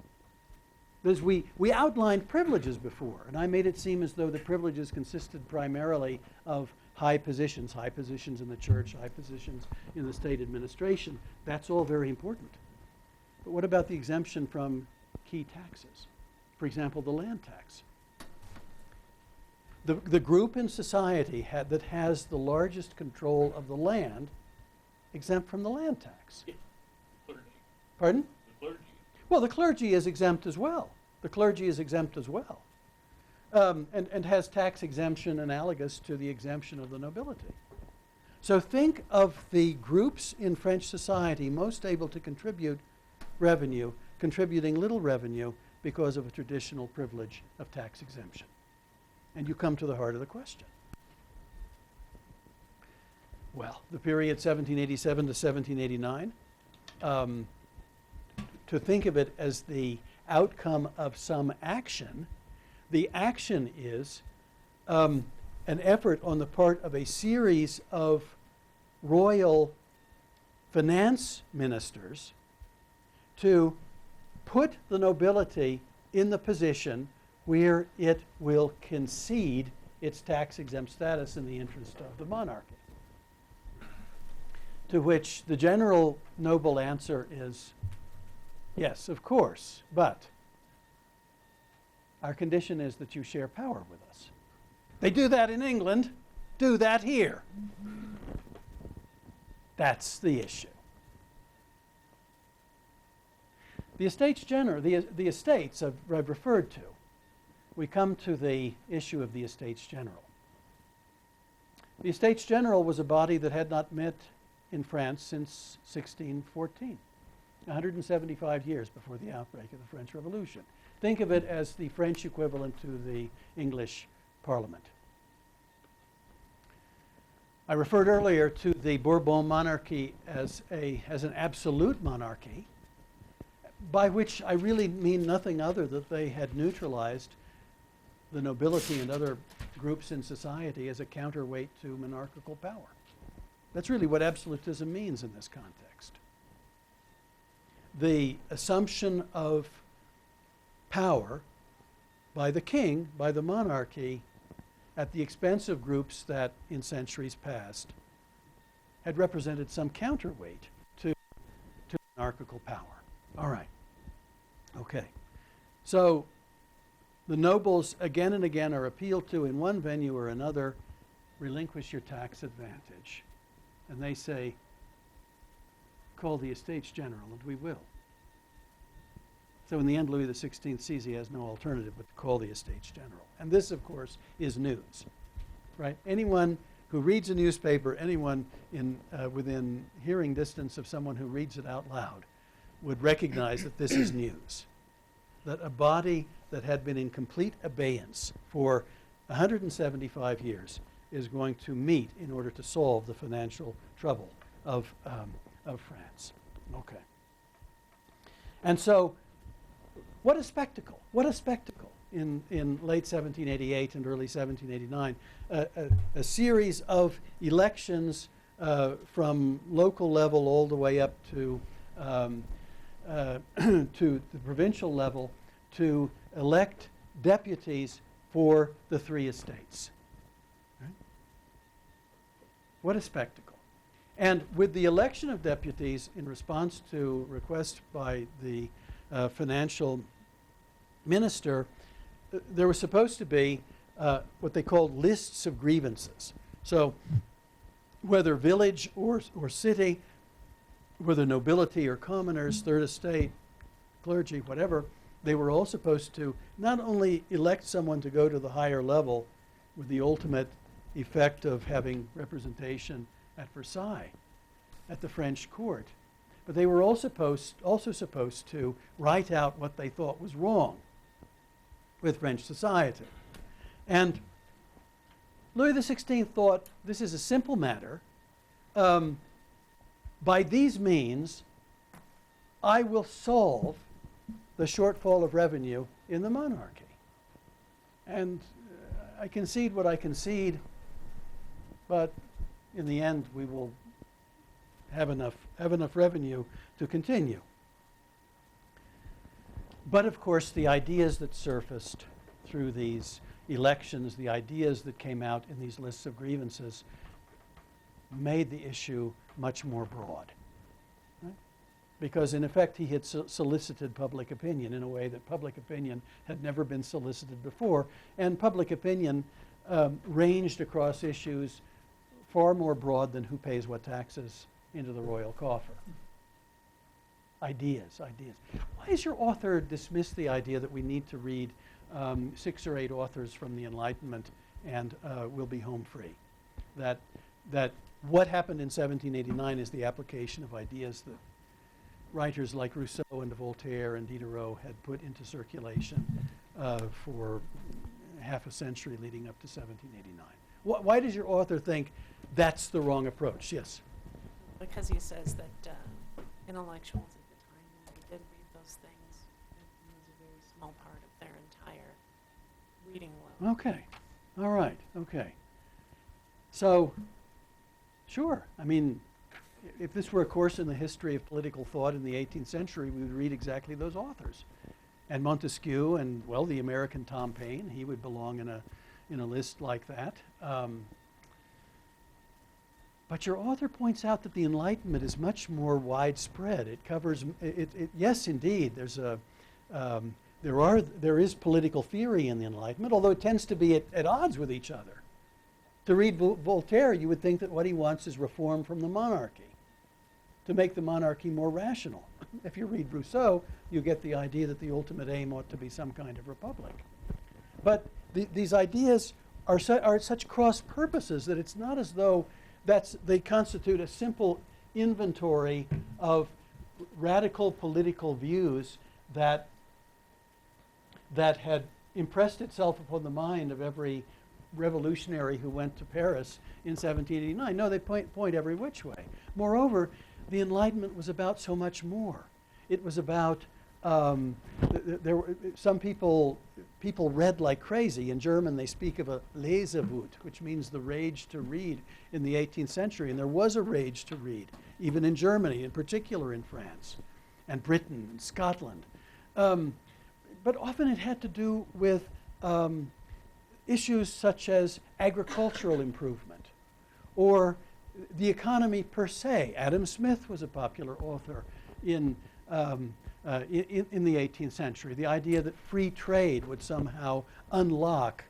Because we outlined privileges before, and I made it seem as though the privileges consisted primarily of high positions in the church, high positions in the state administration. That's all very important. But what about the exemption from key taxes? For example, the land tax. The group in society that has the largest control of the land exempt from the land tax. Clergy. Pardon? The clergy. Well, the clergy is exempt as well. The clergy is exempt as well. And has tax exemption analogous to the exemption of the nobility. So think of the groups in French society most able to contribute revenue, contributing little revenue because of a traditional privilege of tax exemption. And you come to the heart of the question. Well, the period 1787 to 1789, to think of it as the outcome of some action, the action is an effort on the part of a series of royal finance ministers to put the nobility in the position where it will concede its tax-exempt status in the interest of the monarchy. To which the general noble answer is, yes, of course, but our condition is that you share power with us. They do that in England, do that here. That's the issue. The Estates General, the estates I've referred to, we come to the issue of the Estates General. The Estates General was a body that had not met in France since 1614, 175 years before the outbreak of the French Revolution. Think of it as the French equivalent to the English Parliament. I referred earlier to the Bourbon monarchy as an absolute monarchy, by which I really mean nothing other than they had neutralized the nobility and other groups in society as a counterweight to monarchical power. That's really what absolutism means in this context. The assumption of power by the king, by the monarchy, at the expense of groups that in centuries past had represented some counterweight to monarchical power. All right. Okay. So the nobles again and again are appealed to in one venue or another, relinquish your tax advantage. And they say, call the Estates General, and we will. So in the end, Louis XVI sees he has no alternative but to call the Estates General. And this, of course, is news, right? Anyone who reads a newspaper, anyone within hearing distance of someone who reads it out loud would recognize that this is news. That a body that had been in complete abeyance for 175 years is going to meet in order to solve the financial trouble of France. Okay. And so, what a spectacle. What a spectacle in late 1788 and early 1789. A series of elections from local level all the way up to the provincial level to elect deputies for the three estates. Right? What a spectacle. And with the election of deputies in response to requests by the financial minister, there was supposed to be what they called lists of grievances. So whether village or city, whether nobility or commoners, third estate, clergy, whatever, they were all supposed to not only elect someone to go to the higher level with the ultimate effect of having representation at Versailles, at the French court, but they were also supposed to write out what they thought was wrong with French society. And Louis XVI thought this is a simple matter. By these means, I will solve the shortfall of revenue in the monarchy. And I concede what I concede, but in the end, we will have enough revenue to continue. But of course, the ideas that surfaced through these elections, the ideas that came out in these lists of grievances, made the issue much more broad. Right? Because in effect, he had solicited public opinion in a way that public opinion had never been solicited before. And public opinion ranged across issues far more broad than who pays what taxes into the royal coffer. Ideas. Why has your author dismissed the idea that we need to read 6 or 8 authors from the Enlightenment and we'll be home free? That what happened in 1789 is the application of ideas that writers like Rousseau and Voltaire and Diderot had put into circulation for half a century leading up to 1789. Why does your author think that's the wrong approach? Yes? Because he says that intellectuals at the time, when they did read those things, it was a very small part of their entire reading load. Okay. All right. Okay. So, sure. I mean, if this were a course in the history of political thought in the 18th century, we would read exactly those authors. And Montesquieu and, well, the American Tom Paine, he would belong in a list like that. But your author points out that the Enlightenment is much more widespread. It covers, yes, indeed, there is political theory in the Enlightenment, although it tends to be at odds with each other. To read Voltaire, you would think that what he wants is reform from the monarchy, to make the monarchy more rational. If you read Rousseau, you get the idea that the ultimate aim ought to be some kind of republic. But these ideas are such cross purposes that it's not as though they constitute a simple inventory of radical political views that had impressed itself upon the mind of every revolutionary who went to Paris in 1789. No, they point every which way. Moreover, the Enlightenment was about so much more. It was about there were some people read like crazy. In German, they speak of a Lesewut, which means the rage to read in the 18th century. And there was a rage to read, even in Germany, in particular in France, and Britain, and Scotland. But often it had to do with issues such as agricultural improvement or the economy per se. Adam Smith was a popular author in the 18th century. The idea that free trade would somehow unlock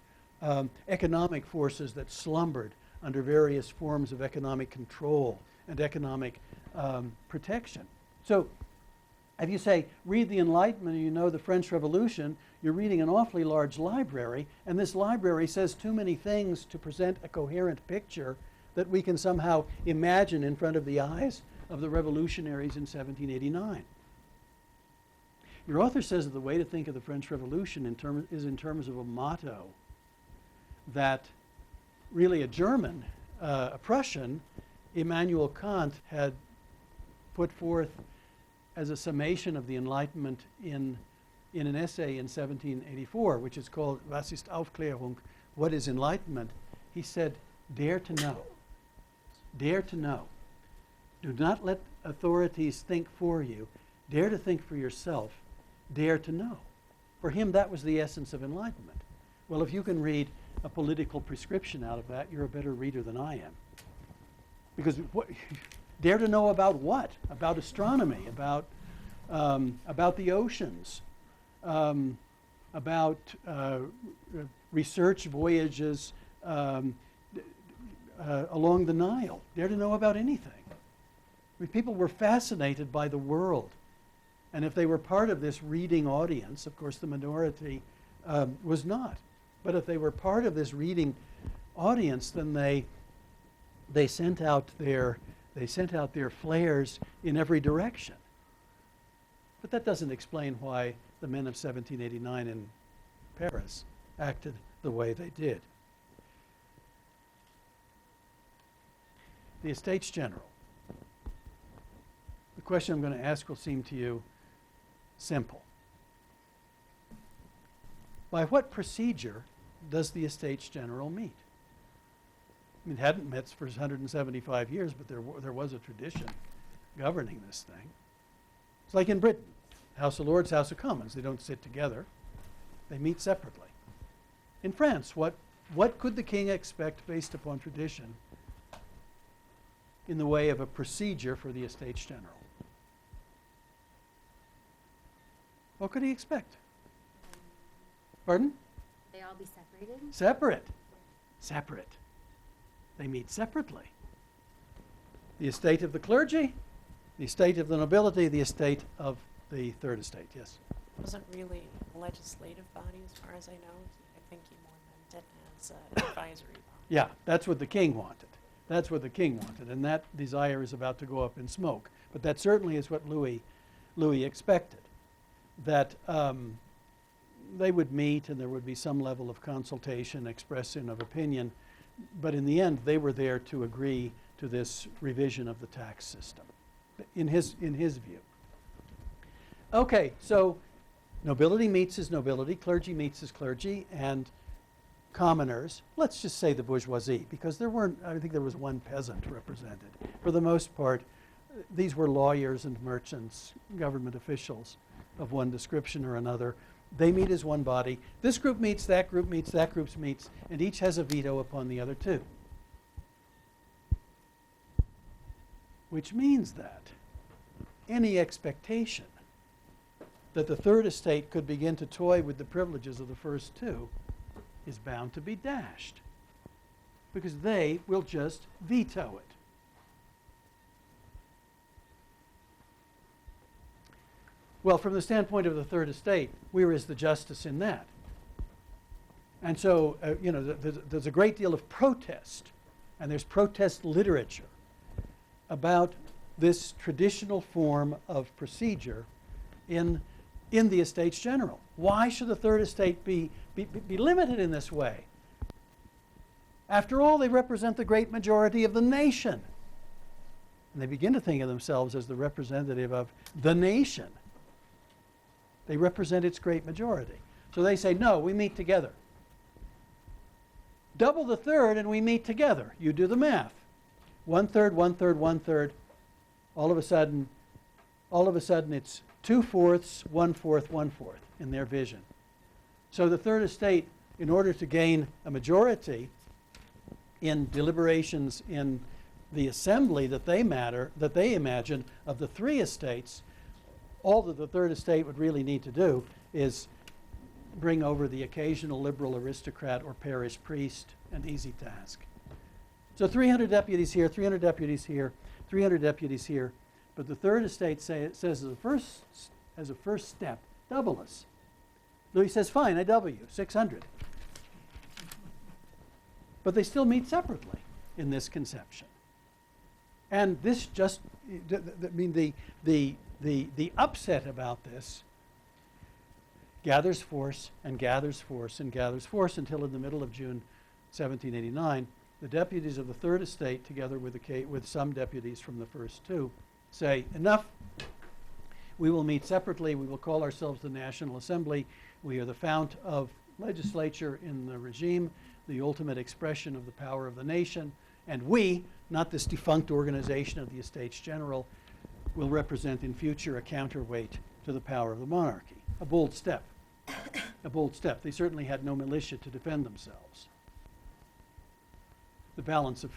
economic forces that slumbered under various forms of economic control and economic protection. So if you say, read the Enlightenment and you know the French Revolution, you're reading an awfully large library, and this library says too many things to present a coherent picture that we can somehow imagine in front of the eyes of the revolutionaries in 1789. Your author says that the way to think of the French Revolution is in terms of a motto that really a German, a Prussian, Immanuel Kant, had put forth as a summation of the Enlightenment in an essay in 1784, which is called Was ist Aufklärung? What is Enlightenment? He said, dare to know. Dare to know. Do not let authorities think for you. Dare to think for yourself. Dare to know. For him, that was the essence of enlightenment. Well, if you can read a political prescription out of that, you're a better reader than I am. Because dare to know about what? About astronomy, about the oceans, about research voyages along the Nile. Dare to know about anything. I mean, people were fascinated by the world. And if they were part of this reading audience, of course the minority was not. But if they were part of this reading audience, then they sent out their flares in every direction. But that doesn't explain why the men of 1789 in Paris acted the way they did. The Estates General. The question I'm going to ask will seem to you simple. By what procedure does the Estates General meet? I mean, it hadn't met for 175 years, but there was a tradition governing this thing. It's like in Britain, House of Lords, House of Commons. They don't sit together. They meet separately. In France, what could the king expect based upon tradition in the way of a procedure for the Estates General? What could he expect? Pardon? They all be separated? Separate. Separate. They meet separately. The estate of the clergy, the estate of the nobility, the estate of the third estate. Yes? It wasn't really a legislative body as far as I know. I think he more meant it as an advisory body. Yeah, that's what the king wanted. That's what the king wanted, and that desire is about to go up in smoke. But that certainly is what Louis expected, that they would meet and there would be some level of consultation, expression of opinion, but in the end, they were there to agree to this revision of the tax system, in his view. Okay, so nobility meets as nobility, clergy meets as clergy, and commoners, let's just say the bourgeoisie, because I think there was one peasant represented. For the most part, these were lawyers and merchants, government officials of one description or another. They meet as one body. This group meets, that group meets, that group meets, and each has a veto upon the other two. Which means that any expectation that the third estate could begin to toy with the privileges of the first two is bound to be dashed, because they will just veto it. Well, from the standpoint of the third estate, where is the justice in that? And so, there's a great deal of protest, and there's protest literature about this traditional form of procedure in the Estates General. Why should the third estate be limited in this way? After all, they represent the great majority of the nation. And they begin to think of themselves as the representative of the nation. They represent its great majority. So they say, no, we meet together. Double the third and we meet together. You do the math. 1/3, 1/3, 1/3. All of a sudden it's 2/4, 1/4, 1/4 in their vision. So the third estate in order to gain a majority in deliberations in the assembly that they imagine of the three estates, all that the third estate would really need to do is bring over the occasional liberal aristocrat or parish priest, an easy task. So 300 deputies here, 300 deputies here, 300 deputies here. But the third estate says as a first step, double us. Louis says, fine, I double you, 600. But they still meet separately in this conception. And this just, I mean, the upset about this gathers force and gathers force and gathers force until in the middle of June 1789, the deputies of the Third Estate, together with some deputies from the first two, say, enough, we will meet separately, we will call ourselves the National Assembly, we are the fount of legislature in the regime, the ultimate expression of the power of the nation, and we, not this defunct organization of the Estates General, will represent in future a counterweight to the power of the monarchy. A bold step. A bold step. They certainly had no militia to defend themselves. The balance of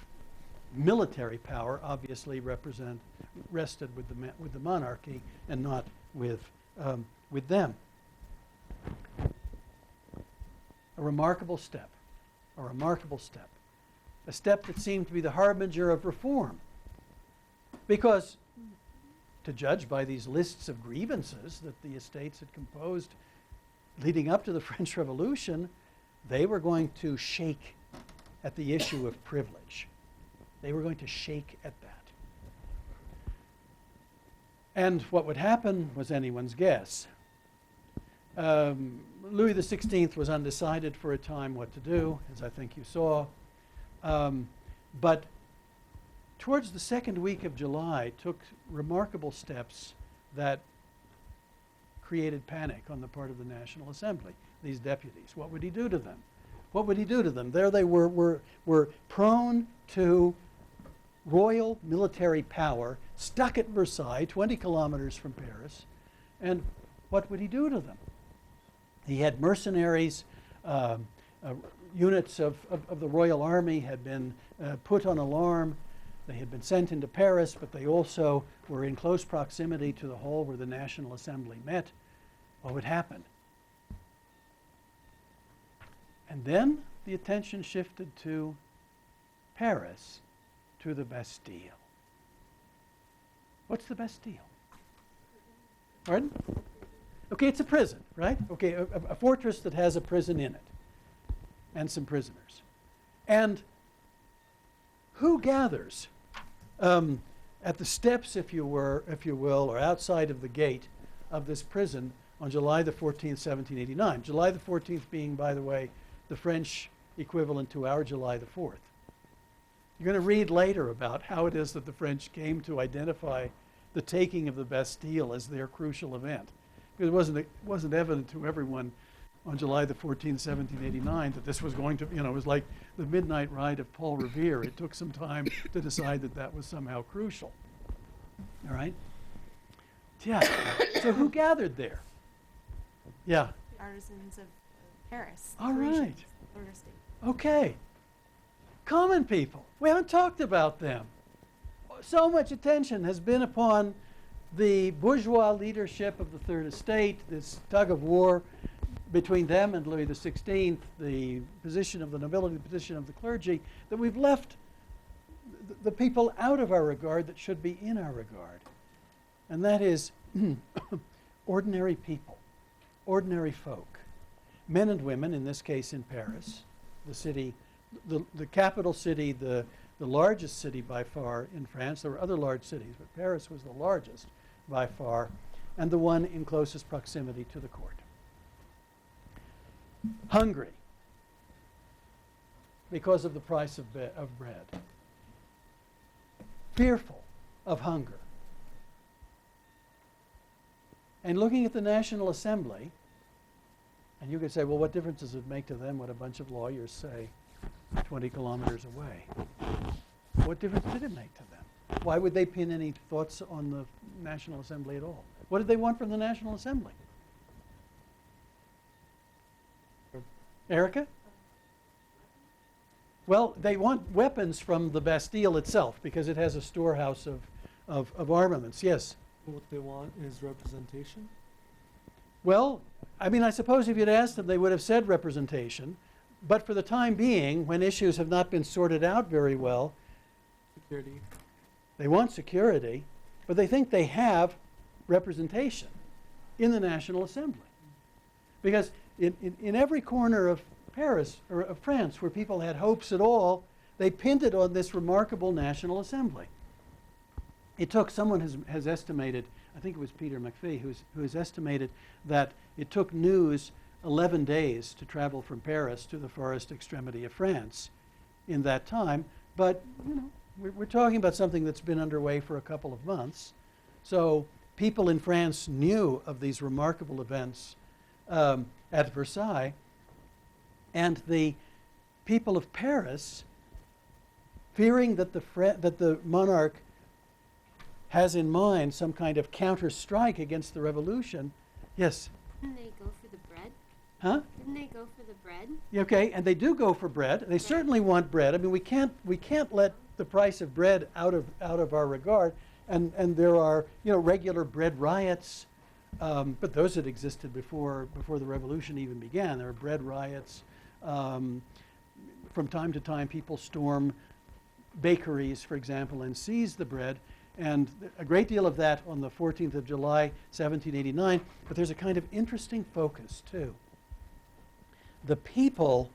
military power obviously rested with the monarchy and not with them. A remarkable step. A remarkable step. A step that seemed to be the harbinger of reform. Because, to judge by these lists of grievances that the estates had composed leading up to the French Revolution, they were going to shake at the issue of privilege. They were going to shake at that. And what would happen was anyone's guess. Louis XVI was undecided for a time what to do, as I think you saw. But towards the second week of July, took remarkable steps that created panic on the part of the National Assembly, these deputies. What would he do to them? What would he do to them? There they were prone to royal military power, stuck at Versailles, 20 kilometers from Paris. And what would he do to them? He had mercenaries, units of the Royal Army had been put on alarm. They had been sent into Paris, but they also were in close proximity to the hall where the National Assembly met. What would happen? And then the attention shifted to Paris, to the Bastille. What's the Bastille? Pardon? Okay, it's a prison, right? Okay, a fortress that has a prison in it and some prisoners. And who gathers at the steps, if you will, or outside of the gate of this prison on July the 14th, 1789? July the 14th being, by the way, the French equivalent to our July the 4th. You're going to read later about how it is that the French came to identify the taking of the Bastille as their crucial event. Because it wasn't evident to everyone on July the 14th, 1789, that this was going to, it was like the midnight ride of Paul Revere. It took some time to decide that that was somehow crucial. All right? Yeah. So who gathered there? Yeah. The artisans of Paris. All right. Third Estate. Okay. Common people. We haven't talked about them. So much attention has been upon the bourgeois leadership of the Third Estate, this tug of war between them and Louis XVI, the position of the nobility, the position of the clergy, that we've left the people out of our regard that should be in our regard. And that is ordinary people, ordinary folk, men and women, in this case in Paris, the city, the capital city, the largest city by far in France. There were other large cities, but Paris was the largest by far, and the one in closest proximity to the court. Hungry because of the price of bread. Fearful of hunger. And looking at the National Assembly, and you could say, well, what difference does it make to them what a bunch of lawyers say 20 kilometers away? What difference did it make to them? Why would they pin any thoughts on the National Assembly at all? What did they want from the National Assembly? Erica? Well, they want weapons from the Bastille itself because it has a storehouse of armaments. Yes? What they want is representation. Well, I mean, I suppose if you'd asked them, they would have said representation. But for the time being, when issues have not been sorted out very well, Security. they want security, but they think they have representation in the National Assembly. Because in every corner of Paris or of France where people had hopes at all, they pinned it on this remarkable National Assembly. It took, someone has estimated, I think it was Peter McPhee, who has estimated that it took news 11 days to travel from Paris to the farthest extremity of France in that time. But, you know, we're talking about something that's been underway for a couple of months. So people in France knew of these remarkable events at Versailles. And the people of Paris, fearing that the monarch has in mind some kind of counter-strike against the revolution. Yes? Didn't they go for the bread? Huh? Didn't they go for the bread? Okay, and they do go for bread. They certainly want bread. I mean, we can't let the price of bread out of our regard. And there are, you know, regular bread riots, but those had existed before the revolution even began. There are bread riots. From time to time, people storm bakeries, for example, and seize the bread. And a great deal of that on the 14th of July, 1789. But there's a kind of interesting focus, too. The people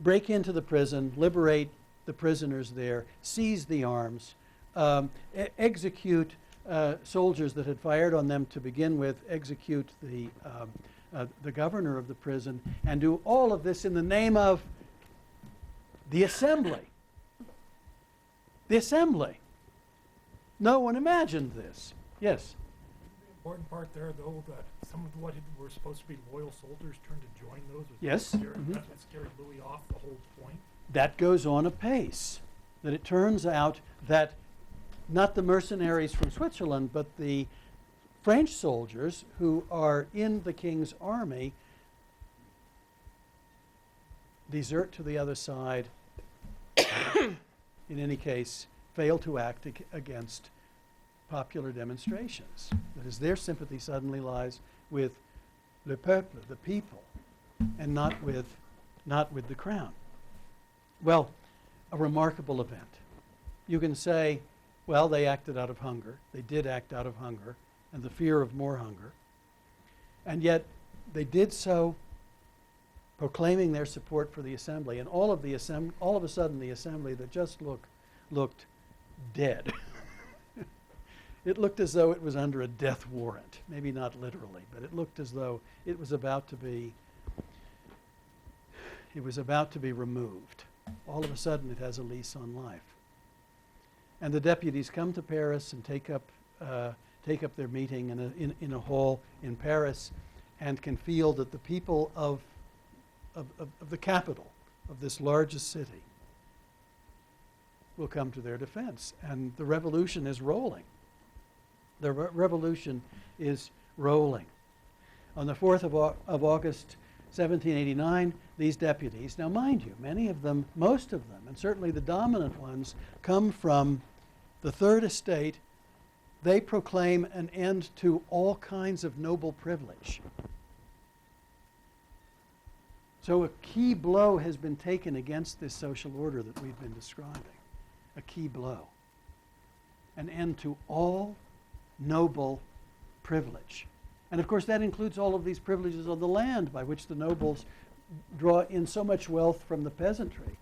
break into the prison, liberate the prisoners there, seize the arms, execute soldiers that had fired on them to begin with, execute the governor of the prison, and do all of this in the name of the assembly. The assembly. No one imagined this. Yes? The important part there, though, that some of what were supposed to be loyal soldiers turned to join those. Yes. That's what scared Louis off the whole point. That goes on apace. That it turns out that not the mercenaries from Switzerland, but the French soldiers who are in the king's army desert to the other side, in any case, fail to act against popular demonstrations. That is, their sympathy suddenly lies with le peuple, the people, and not with the crown. Well, a remarkable event. You can say, well, they acted out of hunger. They did act out of hunger and the fear of more hunger. And yet they did so proclaiming their support for the assembly. And all of a sudden the assembly that just looked dead. It looked as though it was under a death warrant. Maybe not literally, but it looked as though it was about to be removed. All of a sudden it has a lease on life. And the deputies come to Paris and take up their meeting in a hall in Paris, and can feel that the people of the capital of this largest city will come to their defense. And the revolution is rolling. The revolution is rolling. On the 4th of August, 1789, these deputies, now mind you, many of them, most of them, and certainly the dominant ones, come from the Third Estate. They proclaim an end to all kinds of noble privilege. So a key blow has been taken against this social order that we've been describing. A key blow. An end to all noble privilege. And of course that includes all of these privileges on the land by which the nobles draw in so much wealth from the peasantry,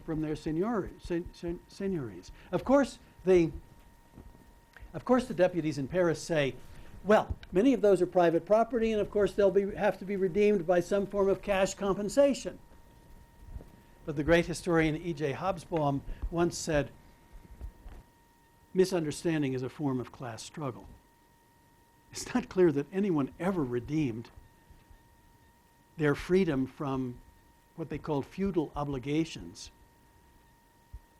from their seigneuries. Of course the deputies in Paris say, well, many of those are private property, and of course they'll have to be redeemed by some form of cash compensation. But the great historian E.J. Hobsbawm once said, misunderstanding is a form of class struggle. It's not clear that anyone ever redeemed their freedom from what they called feudal obligations,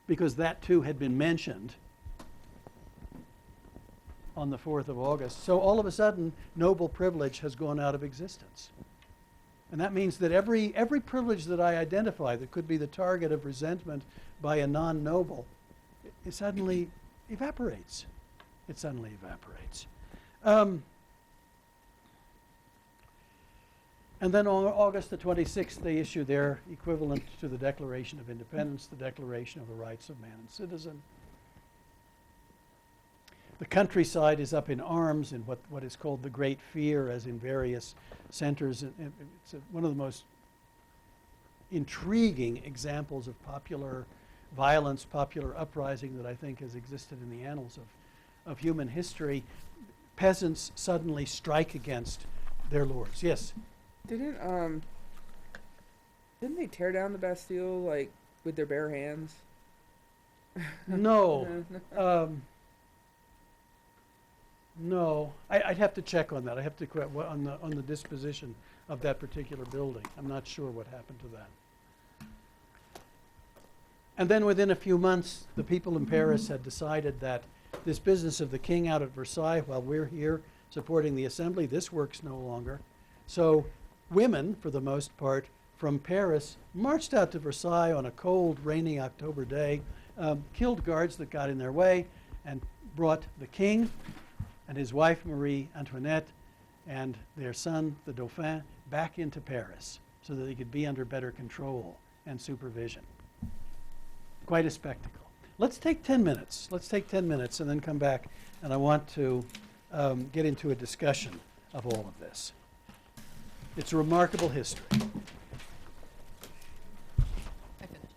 because that too had been mentioned on the 4th of August. So all of a sudden, noble privilege has gone out of existence. And that means that every privilege that I identify that could be the target of resentment by a non-noble, it suddenly evaporates. It suddenly evaporates. And then on August the 26th, they issue their equivalent to the Declaration of Independence, the Declaration of the Rights of Man and Citizen. The countryside is up in arms in what is called the Great Fear, as in various centers. It's one of the most intriguing examples of popular violence, popular uprising that I think has existed in the annals of human history. Peasants suddenly strike against their lords. Yes? Didn't they tear down the Bastille like with their bare hands? No. No, I'd have to check on that. I have to on the disposition of that particular building. I'm not sure what happened to that. And then within a few months, the people in Paris had decided that this business of the king out at Versailles, while we're here supporting the assembly, this works no longer. So women, for the most part, from Paris, marched out to Versailles on a cold, rainy October day, killed guards that got in their way, and brought the king and his wife Marie Antoinette and their son, the Dauphin, back into Paris so that they could be under better control and supervision. Quite a spectacle. Let's take 10 minutes. Let's take 10 minutes and then come back, and I want to get into a discussion of all of this. It's a remarkable history. I finished.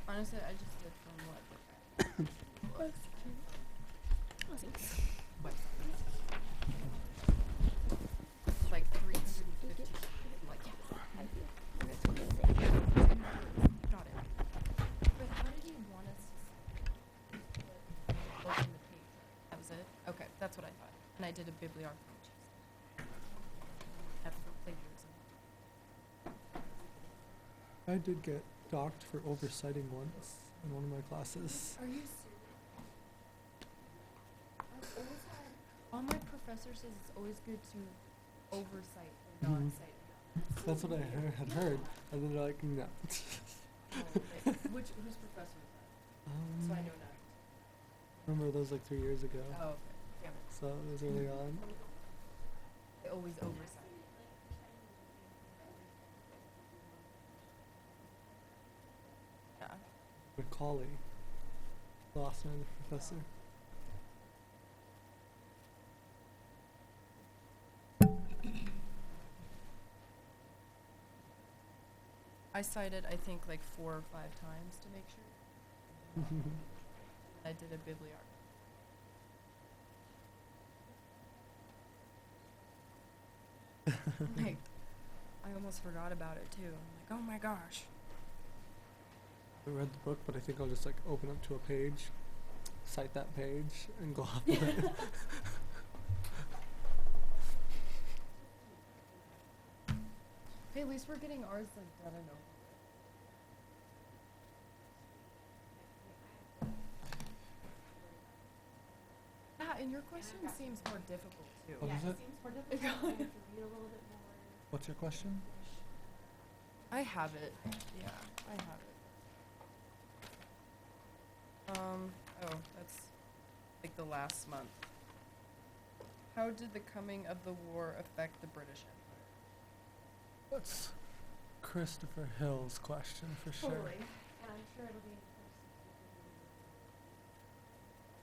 Honestly, I just did from what? Like 350. Like, got it. But how did you want us to look in the page? That was it? Okay, that's what I thought. And I did a bibliography. That's for plagiarism. I did get docked for oversighting once in one of my classes. Are you serious? All my professor says it's always good to oversight and non-cite. That's what I had heard. And then they're like, no. Whose professor is that? So I know now. Remember those like 3 years ago? Oh, okay. Damn it. So it was early on. They always oversight. Yeah. Macaulay. The last name of the professor. I cited, I think, like 4 or 5 times to make sure. I did a bibliography. Like, I almost forgot about it too. I'm like, oh my gosh. I read the book, but I think I'll just like open up to a page, cite that page, and go off of it. Hey, at least we're getting ours like done and over. Yeah, and your question seems more difficult too. What is it? Seems more difficult. I have to read a little bit more. What's your question? I have it. Yeah, I have it. Oh, that's like the last month. How did the coming of the war affect the British Empire? That's Christopher Hill's question for sure. Totally. And I'm sure it'll be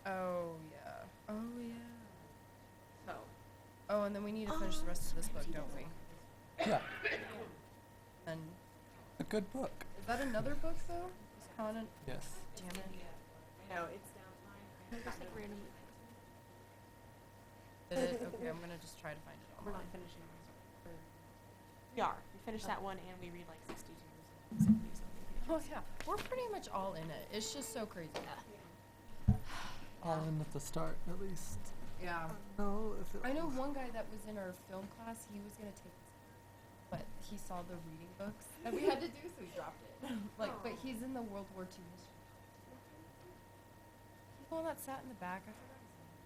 in Oh, yeah. Oh, yeah. So. Oh, and then we need to finish the rest of this book, don't we? Yeah, And a good book. is that another book, though? Is Conan? Yes. Damn it. No, it's down mine. Just like random. Did it? Okay, I'm gonna just try to find it We're not online. finishing these. We are. We finished that one and we read like 62 and 70 something. Oh, yeah. We're pretty much all in it. It's just so crazy. All in at the start, at least. Yeah. No, if it I know was- one guy that was in our film class, he was gonna take this, but he saw the reading books that we had to do, so he dropped it. Like, but he's in the World War II history. The one that sat in the back, I forgot his name.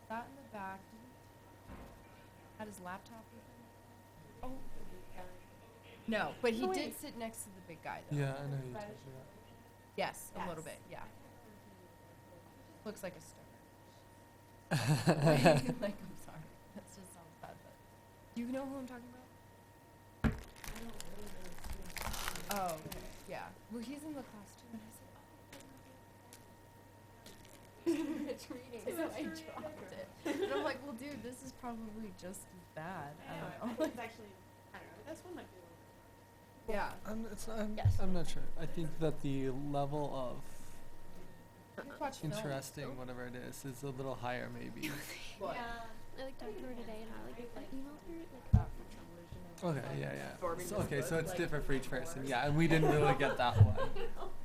Sat in the back, had his laptop with him. Oh. No, but he did sit next to the big guy though. Yeah, I know who you're talking about. Yes, a little bit, yeah. Looks like a stoner. Like, I'm sorry. That just sounds bad, but. Do you know who I'm talking about? Oh, okay, yeah. Well, he's in the class too, and I said, oh. It's reading, so I dropped it. And I'm like, well, dude, this is probably just as bad. I don't know. It's actually, I don't know, this one might be a little bit. Yeah. I'm not sure. I think that the level of Watch film. interesting, whatever it is a little higher maybe. What? I like talked to her today and I emailed her Okay, yeah. So it's different for each person. Yeah, and we didn't really get that one.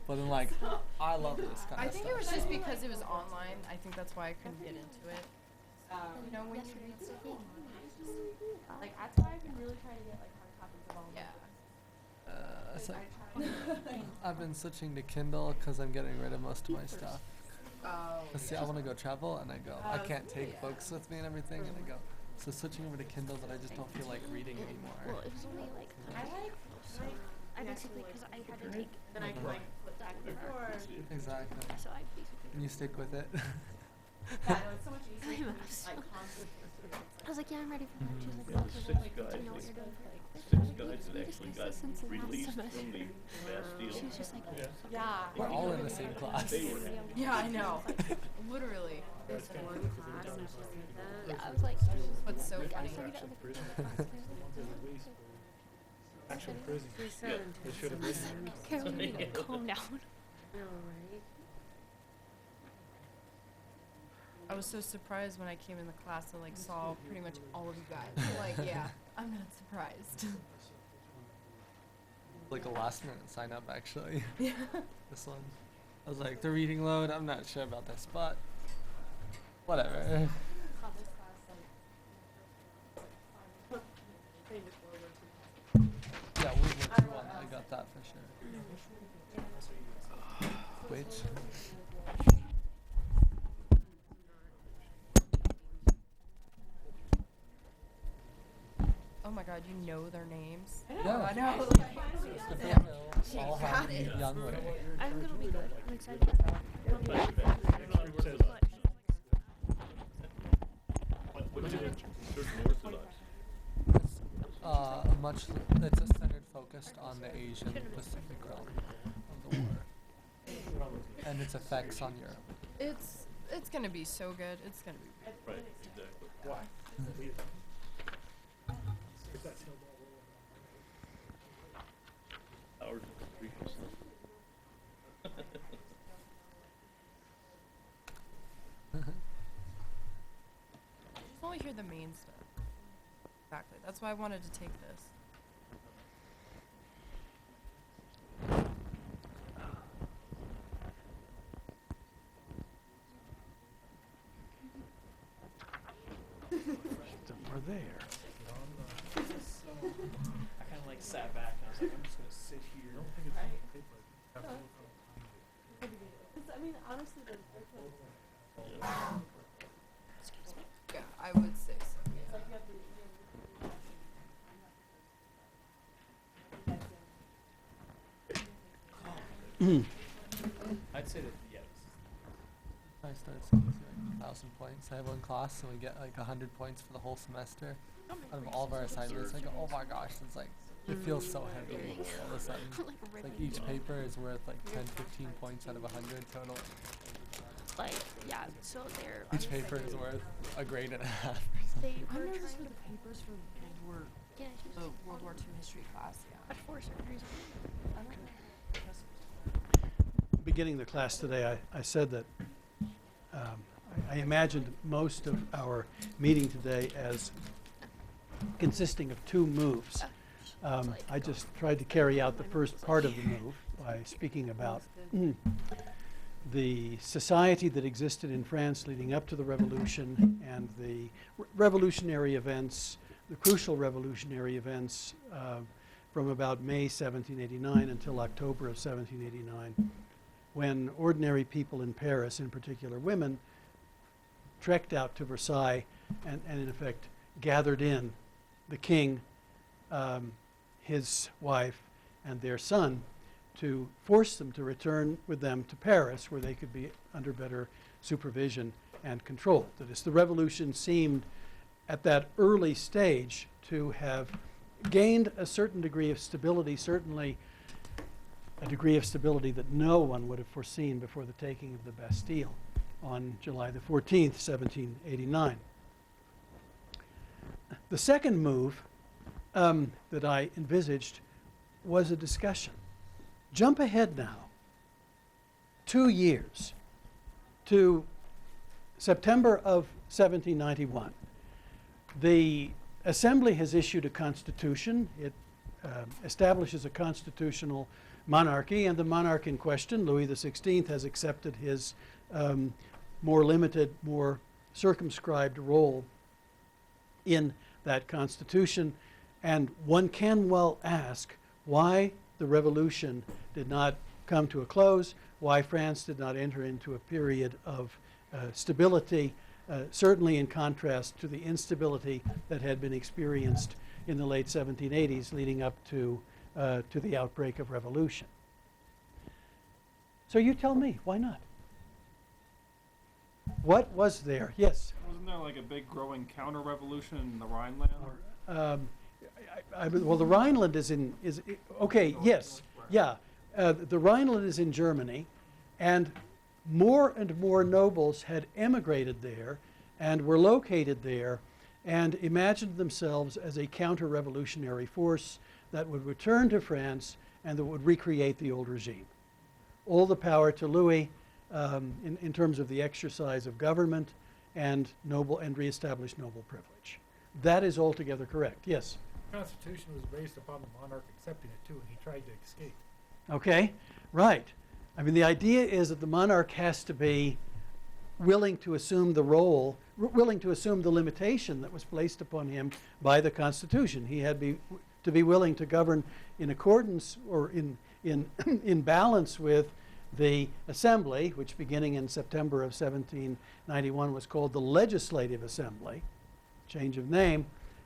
But then like, I love this kind I of think stuff. it was just because it was online. I think that's why I couldn't get into it. You know, when you read stuff online. Like, that's why I've been really trying to get, like, hard copies of all my Yeah. books. So I try. I've been switching to Kindle because I'm getting rid of most of my stuff. Oh. 'Cause see, I want to go travel, and I go, I can't take books with me and everything, and I go. So switching over to Kindle, that I just don't feel like reading Well, anymore. it was only like I like, I basically because I had to take then I can, like, flip back and forth. Exactly. so I basically And you stick with it. Yeah, no, it's so much easier I'm to just, like, constantly I was like, yeah, I'm ready for that. She was like, Yeah, okay, six well, like, guys, do you know what like, you're doing for like Six like, guys we that actually discussed got this since last released semester. from the Bastille. She was just like, Yeah. We're all in the same class. They were Yeah, I know. Literally. this one class and she said that. Yeah, I was like, What's so like, I funny? was talking to other people in the class. Actual prison. They should have been. Carol, you need to calm down. No, right? I was so surprised when I came in the class and like saw pretty much all of you guys. Like, yeah, I'm not surprised. Like a last minute sign up, actually. Yeah. This one. I was like, the reading load, I'm not sure about this, but whatever. Saw this class, like, putting it forward to. Yeah, World War II one, I got that for sure. Which? Oh my god, you know their names? Yeah. I know. All have young way. I think it'll be good. I'm excited. It'll be It's a centered focused on the Asian Pacific realm of the war and its effects on Europe. It's gonna be so good. It's gonna be Right, exactly. Ours is freaking slow. just only hear the main stuff. Exactly. That's why I wanted to take this. We're there. I kind of like sat back and I was like, I'm just gonna sit here. I mean, honestly, the Yeah, I would say so. it's like you have the, I'd say that yes. I started saying it's like 1,000 points. I have one class and we get like 100 points for the whole semester. Out of all of our assignments, I go, oh my gosh, it's like, it feels so heavy all of a sudden. It's like each paper is worth like 10, 15 points out of 100 total. Like, yeah, so they're. Each paper is worth a grade and a half. They I'm were nervous trying for to. the papers for Yeah, the World War II history class. Yeah. but for certain reason. I don't know. Beginning the class today, I said that I imagined most of our meeting today as consisting of two moves. I just tried to carry out the first part of the move by speaking about the society that existed in France leading up to the revolution and the revolutionary events, the crucial revolutionary events from about May 1789 until October of 1789, when ordinary people in Paris, in particular women, trekked out to Versailles and in effect gathered in the king, his wife, and their son to force them to return with them to Paris, where they could be under better supervision and control. That is, the revolution seemed at that early stage to have gained a certain degree of stability, certainly a degree of stability that no one would have foreseen before the taking of the Bastille on July the 14th, 1789. The second move that I envisaged was a discussion. Jump ahead now 2 years to September of 1791. The Assembly has issued a constitution. It establishes a constitutional monarchy, and the monarch in question, Louis XVI, has accepted his more limited, more circumscribed role in that constitution. And one can well ask why the revolution did not come to a close, why France did not enter into a period of stability, certainly in contrast to the instability that had been experienced in the late 1780s leading up to the outbreak of revolution. So you tell me, why not? What was there? Yes? Wasn't there like a big growing counter-revolution in the Rhineland? Well, the Rhineland is okay, yes, yeah. The Rhineland is in Germany, and more nobles had emigrated there and were located there and imagined themselves as a counter-revolutionary force that would return to France and that would recreate the old regime. All the power to Louis in terms of the exercise of government and reestablish noble privilege. That is altogether correct, yes? The Constitution was based upon the monarch accepting it too, and he tried to escape. Okay, right. I mean, the idea is that the monarch has to be willing to assume the role, willing to assume the limitation that was placed upon him by the Constitution. He had to be willing to govern in accordance or in balance with the Assembly, which beginning in September of 1791 was called the Legislative Assembly, change of name.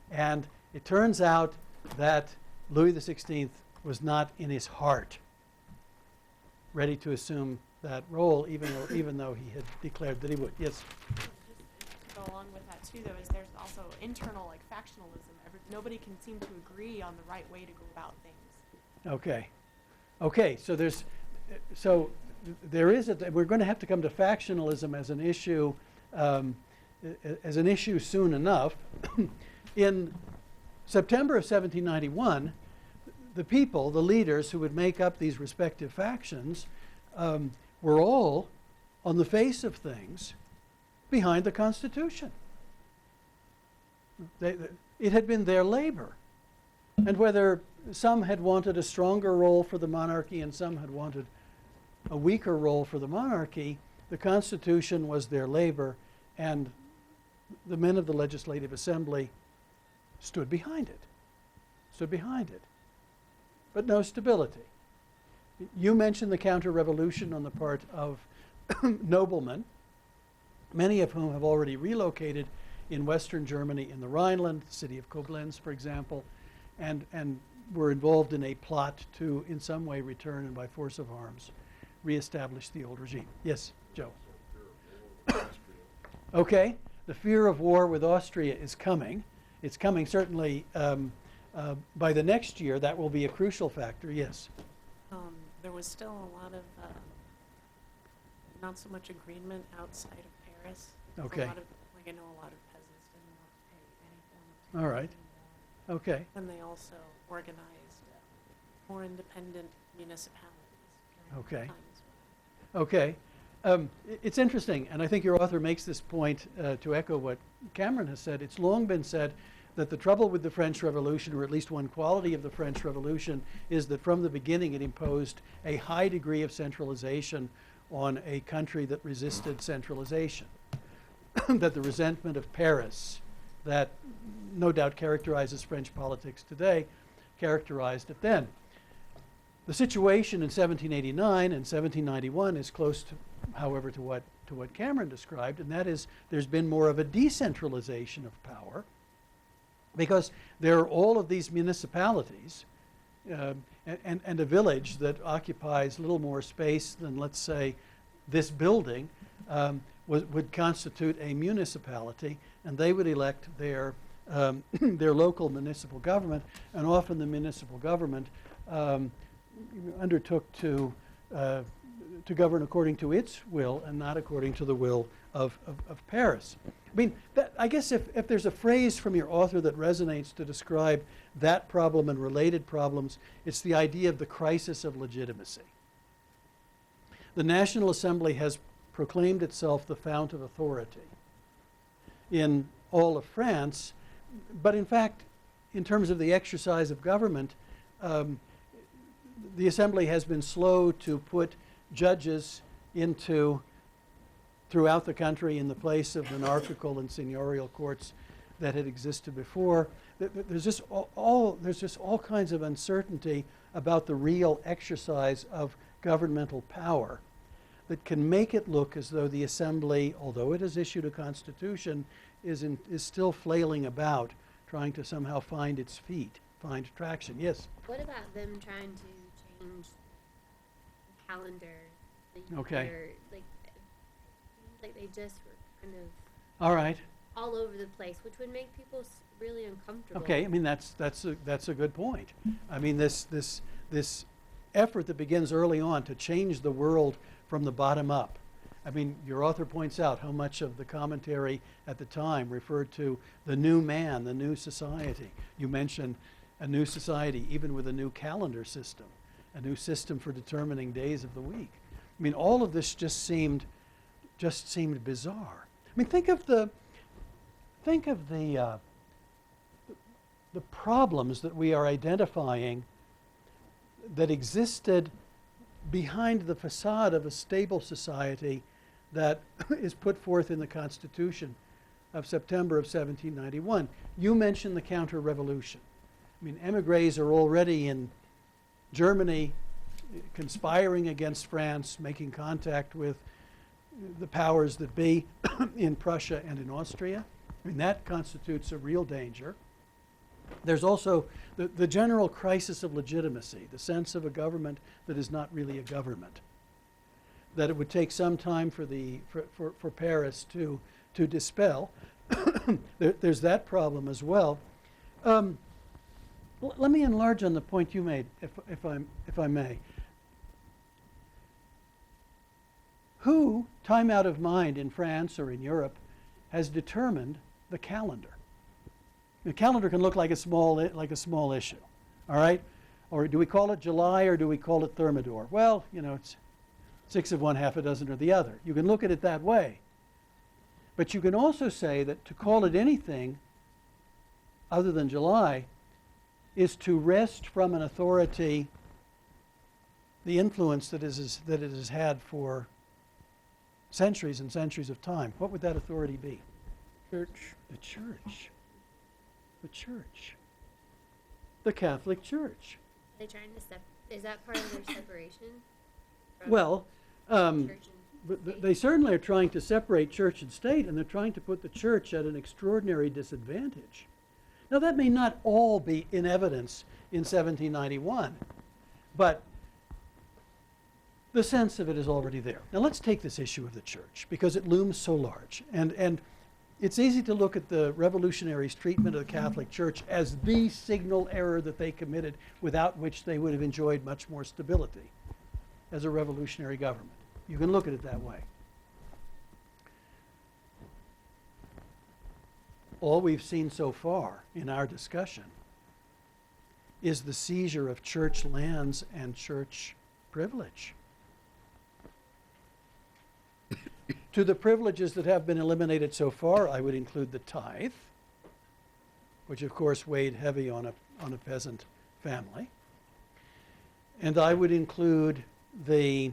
And it turns out that Louis XVI was not in his heart ready to assume that role, even though he had declared that he would. Yes? Just to go along with that too, though, is there's also internal like factionalism. Nobody can seem to agree on the right way to go about things. Okay. Okay, so there is we're going to have to come to factionalism as an issue soon enough. In September of 1791, the people, the leaders who would make up these respective factions, were all, on the face of things, behind the Constitution. It had been their labor. And whether some had wanted a stronger role for the monarchy and some had wanted a weaker role for the monarchy, the Constitution was their labor, and the men of the Legislative Assembly stood behind it. But no stability. You mentioned the counter-revolution on the part of noblemen, many of whom have already relocated in Western Germany in the Rhineland, the city of Koblenz, for example, and were involved in a plot to, in some way, return and by force of arms, reestablish the old regime. Yes, Joe? Okay, the fear of war with Austria is coming. It's coming certainly by the next year. That will be a crucial factor, yes. There was still a lot of not so much agreement outside of Paris. Okay. I know a lot of peasants didn't want to pay any form of All right. Okay. And they also organized more independent municipalities. Okay. Okay. It's interesting, and I think your author makes this point to echo what Cameron has said. It's long been said that the trouble with the French Revolution, or at least one quality of the French Revolution, is that from the beginning it imposed a high degree of centralization on a country that resisted centralization. That the resentment of Paris, that no doubt characterizes French politics today, characterized it then. The situation in 1789 and 1791 is close to, however, to what Cameron described, and that is there's been more of a decentralization of power, because there are all of these municipalities and a village that occupies little more space than, let's say, this building would constitute a municipality, and they would elect their their local municipal government, and often the municipal government undertook to govern according to its will and not according to the will of Paris. I mean, I guess if there's a phrase from your author that resonates to describe that problem and related problems, it's the idea of the crisis of legitimacy. The National Assembly has proclaimed itself the fount of authority in all of France, but in fact, in terms of the exercise of government, the Assembly has been slow to put judges throughout the country in the place of monarchical and seigneurial courts that had existed before. There's just all kinds of uncertainty about the real exercise of governmental power that can make it look as though the Assembly, although it has issued a constitution, is still flailing about, trying to somehow find its feet, find traction. Yes? What about them trying to change the calendar? Okay. Like they just were kind of All right. all over the place, which would make people really uncomfortable. Okay, I mean that's a good point. I mean this effort that begins early on to change the world from the bottom up. I mean, your author points out how much of the commentary at the time referred to the new man, the new society. You mentioned a new society, even with a new calendar system, a new system for determining days of the week. I mean, all of this just seemed bizarre. I mean, think of the problems that we are identifying that existed behind the facade of a stable society that is put forth in the Constitution of September of 1791. You mentioned the counter-revolution. I mean, émigrés are already in Germany conspiring against France, making contact with the powers that be in Prussia and in Austria. I mean, that constitutes a real danger. There's also the general crisis of legitimacy, the sense of a government that is not really a government, that it would take some time for Paris to dispel. There's that problem as well. Let me enlarge on the point you made, if I may. Who, time out of mind in France or in Europe, has determined the calendar? The calendar can look like a small issue, all right? Or do we call it July or do we call it Thermidor? Well, you know, it's 6 of one, half a dozen of the other. You can look at it that way. But you can also say that to call it anything other than July is to wrest from an authority the influence that it has had for centuries and centuries of time. What would that authority be? Church. The church. The church. The Catholic Church. Are they trying to is that part of their separation? Well, church and they certainly are trying to separate church and state, and they're trying to put the church at an extraordinary disadvantage. Now, that may not all be in evidence in 1791, but the sense of it is already there. Now, let's take this issue of the church, because it looms so large. And it's easy to look at the revolutionaries' treatment of the Catholic Church as the signal error that they committed, without which they would have enjoyed much more stability as a revolutionary government. You can look at it that way. All we've seen so far in our discussion is the seizure of church lands and church privilege. To the privileges that have been eliminated so far, I would include the tithe, which of course weighed heavy on a peasant family. And I would include the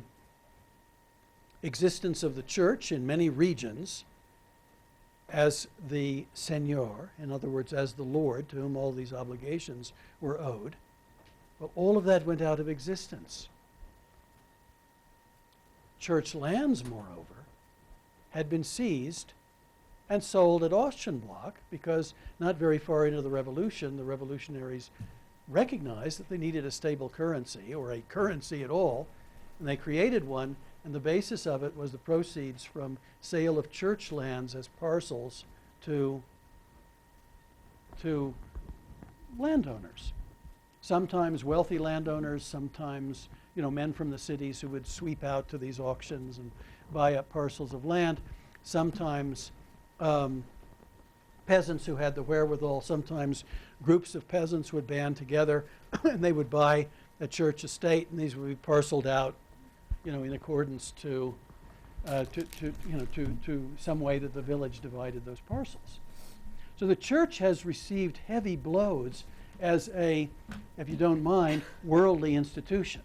existence of the church in many regions as the seigneur, in other words, as the lord to whom all these obligations were owed. Well, all of that went out of existence. Church lands, moreover, had been seized and sold at auction block because not very far into the revolution, the revolutionaries recognized that they needed a stable currency or a currency at all, and they created one, and the basis of it was the proceeds from sale of church lands as parcels to landowners. Sometimes wealthy landowners, sometimes men from the cities who would sweep out to these auctions and buy up parcels of land. Sometimes peasants who had the wherewithal, sometimes groups of peasants would band together and they would buy a church estate, and these would be parceled out, in accordance to some way that the village divided those parcels. So the church has received heavy blows as a, if you don't mind, worldly institution.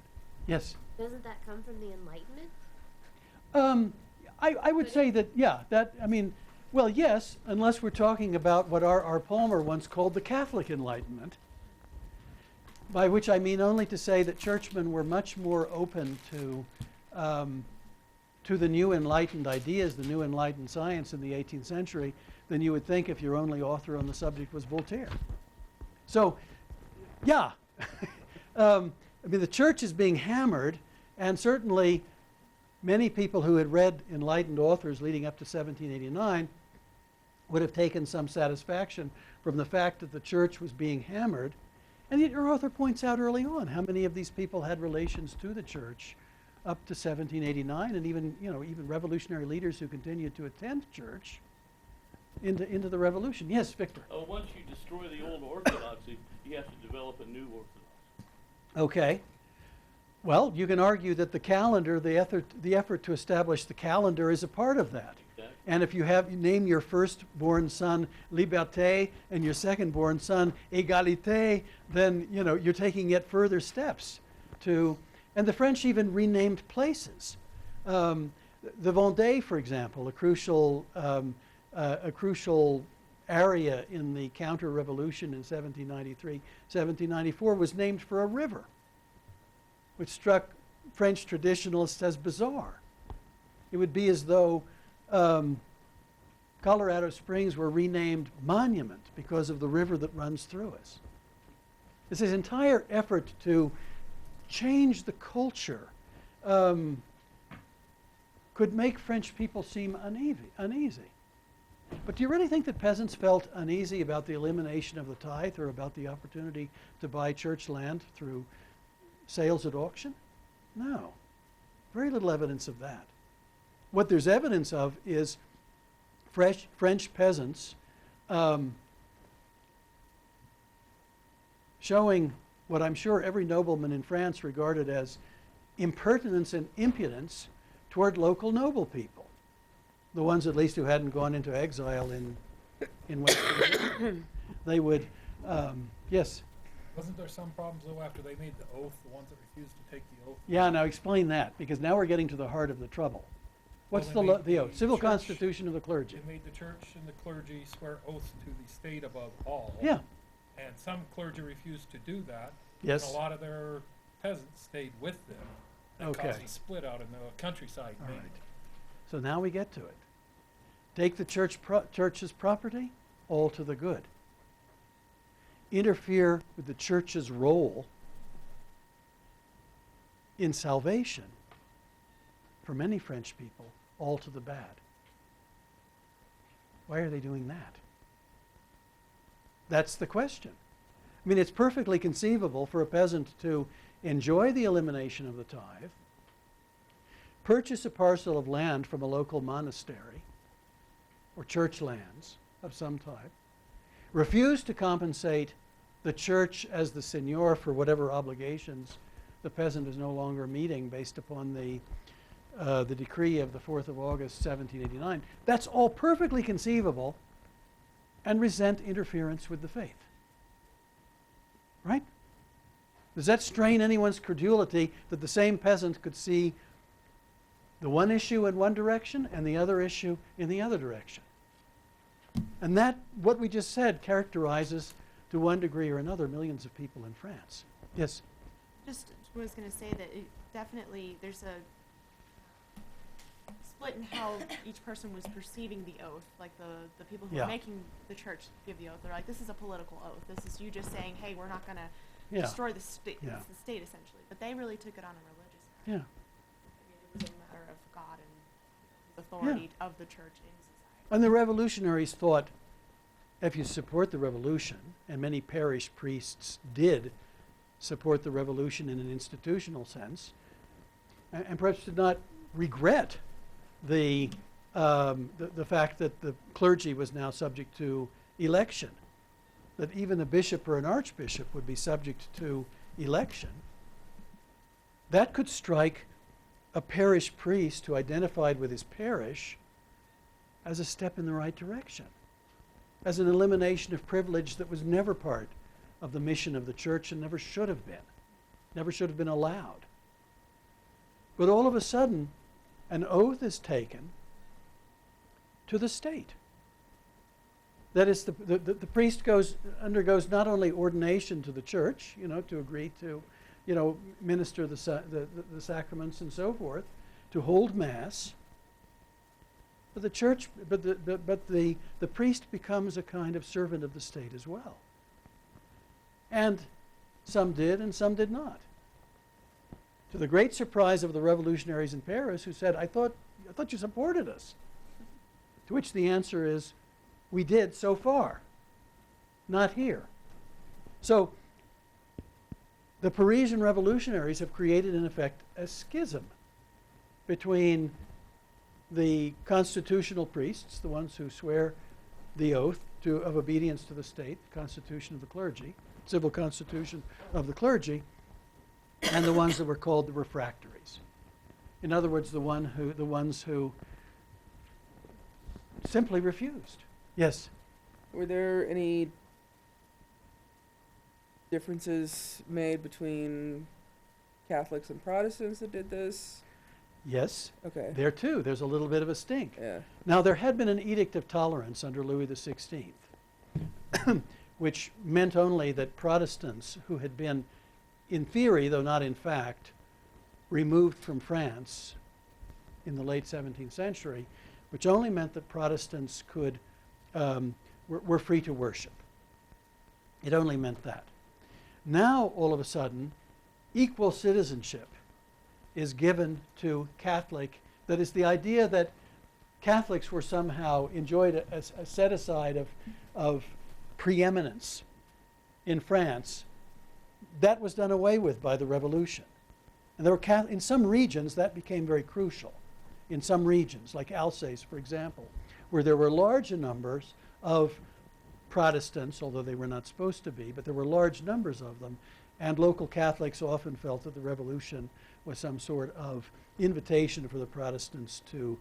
Yes? Doesn't that come from the Enlightenment? I would say that, well, yes, unless we're talking about what R. Palmer once called the Catholic Enlightenment, by which I mean only to say that churchmen were much more open to the new enlightened ideas, the new enlightened science in the 18th century, than you would think if your only author on the subject was Voltaire. So, yeah, the church is being hammered, and certainly many people who had read enlightened authors leading up to 1789 would have taken some satisfaction from the fact that the church was being hammered. And yet your author points out early on how many of these people had relations to the church up to 1789, and even revolutionary leaders who continued to attend church into the revolution. Yes, Victor. Once you destroy the old orthodoxy, you have to develop a new orthodoxy. Okay. Well, you can argue that the calendar, the effort to establish the calendar is a part of that. Exactly. And if you name your firstborn son Liberté and your secondborn son Égalité, then you're taking yet further steps to. And the French even renamed places. The Vendée, for example, a crucial area in the counter-revolution in 1793, 1794, was named for a river, which struck French traditionalists as bizarre. It would be as though Colorado Springs were renamed Monument because of the river that runs through us. It's this entire effort to change the culture could make French people seem uneasy. But do you really think that peasants felt uneasy about the elimination of the tithe or about the opportunity to buy church land through sales at auction? No. Very little evidence of that. What there's evidence of is French peasants showing what I'm sure every nobleman in France regarded as impertinence and impudence toward local noble people. The ones at least who hadn't gone into exile in Western Europe. They would, yes? Wasn't there some problems though after they made the oath, the ones that refused to take the oath? Yeah, now explain that, because now we're getting to the heart of the trouble. What's Well, the oath? Civil church- Constitution of the clergy. They made the church and the clergy swear oaths to the state above all. Yeah. And some clergy refused to do that. Yes. And a lot of their peasants stayed with them. That Okay. caused a split out in the countryside. All mainly. right. So now we get to it. Take the church's property, all to the good. Interfere with the church's role in salvation, for many French people, all to the bad. Why are they doing that? That's the question. I mean, it's perfectly conceivable for a peasant to enjoy the elimination of the tithe, purchase a parcel of land from a local monastery or church lands of some type, refuse to compensate the church as the seigneur for whatever obligations the peasant is no longer meeting based upon the decree of the 4th of August, 1789. That's all perfectly conceivable, and resent interference with the faith. Right? Does that strain anyone's credulity that the same peasant could see the one issue in one direction and the other issue in the other direction? And that, what we just said, characterizes, to one degree or another, millions of people in France. Yes? Just was going to say that it definitely there's a split in how each person was perceiving the oath. Like the people who Yeah. are making the church give the oath, they're like, this is a political oath. This is you just saying, hey, we're not going to Yeah. destroy the state. Yeah. It's the state essentially. But they really took it on a religious Yeah. matter. I mean, it was a matter of God and the authority of the church in society. And the revolutionaries thought, if you support the revolution, and many parish priests did support the revolution in an institutional sense, and perhaps did not regret the fact that the clergy was now subject to election, that even a bishop or an archbishop would be subject to election, that could strike a parish priest who identified with his parish as a step in the right direction, as an elimination of privilege that was never part of the mission of the church and never should have been allowed. But all of a sudden, an oath is taken to the state. That is, the priest undergoes not only ordination to the church, to agree to, minister the sacraments and so forth, to hold mass. But the priest becomes a kind of servant of the state as well. And some did and some did not. To the great surprise of the revolutionaries in Paris, who said, I thought you supported us. To which the answer is, we did so far, not here. So the Parisian revolutionaries have created, in effect, a schism between the constitutional priests, the ones who swear the oath of obedience to the state, constitution of the clergy, civil constitution of the clergy, and the ones that were called the refractories. In other words, the ones who simply refused. Yes? Were there any differences made between Catholics and Protestants that did this? Yes. Okay. There too, there's a little bit of a stink. Yeah. Now, there had been an edict of tolerance under Louis XVI, which meant only that Protestants who had been, in theory, though not in fact, removed from France in the late 17th century, which only meant that Protestants were free to worship. It only meant that. Now, all of a sudden, equal citizenship is given to Catholic. That is, the idea that Catholics were somehow enjoyed a set aside of preeminence in France. That was done away with by the revolution. And there were in some regions that became very crucial. In some regions, like Alsace, for example, where there were large numbers of Protestants, although they were not supposed to be, but there were large numbers of them, and local Catholics often felt that the revolution was some sort of invitation for the Protestants to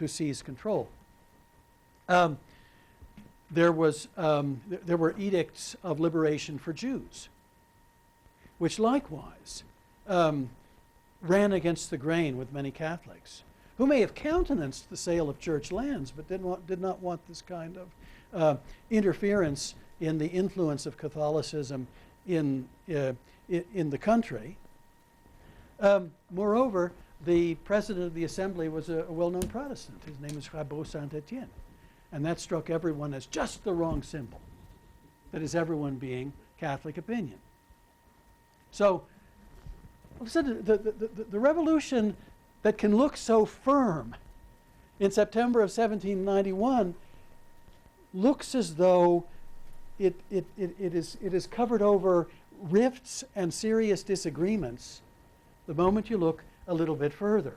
seize control. There were edicts of liberation for Jews, which likewise ran against the grain with many Catholics, who may have countenanced the sale of church lands, but did not want this kind of interference in the influence of Catholicism in the country. Moreover, the president of the assembly was a well-known Protestant. His name is Rabot Saint-Étienne. And that struck everyone as just the wrong symbol. That is, everyone being Catholic opinion. So, all of a sudden, the revolution that can look so firm in September of 1791 looks as though it is covered over rifts and serious disagreements the moment you look a little bit further.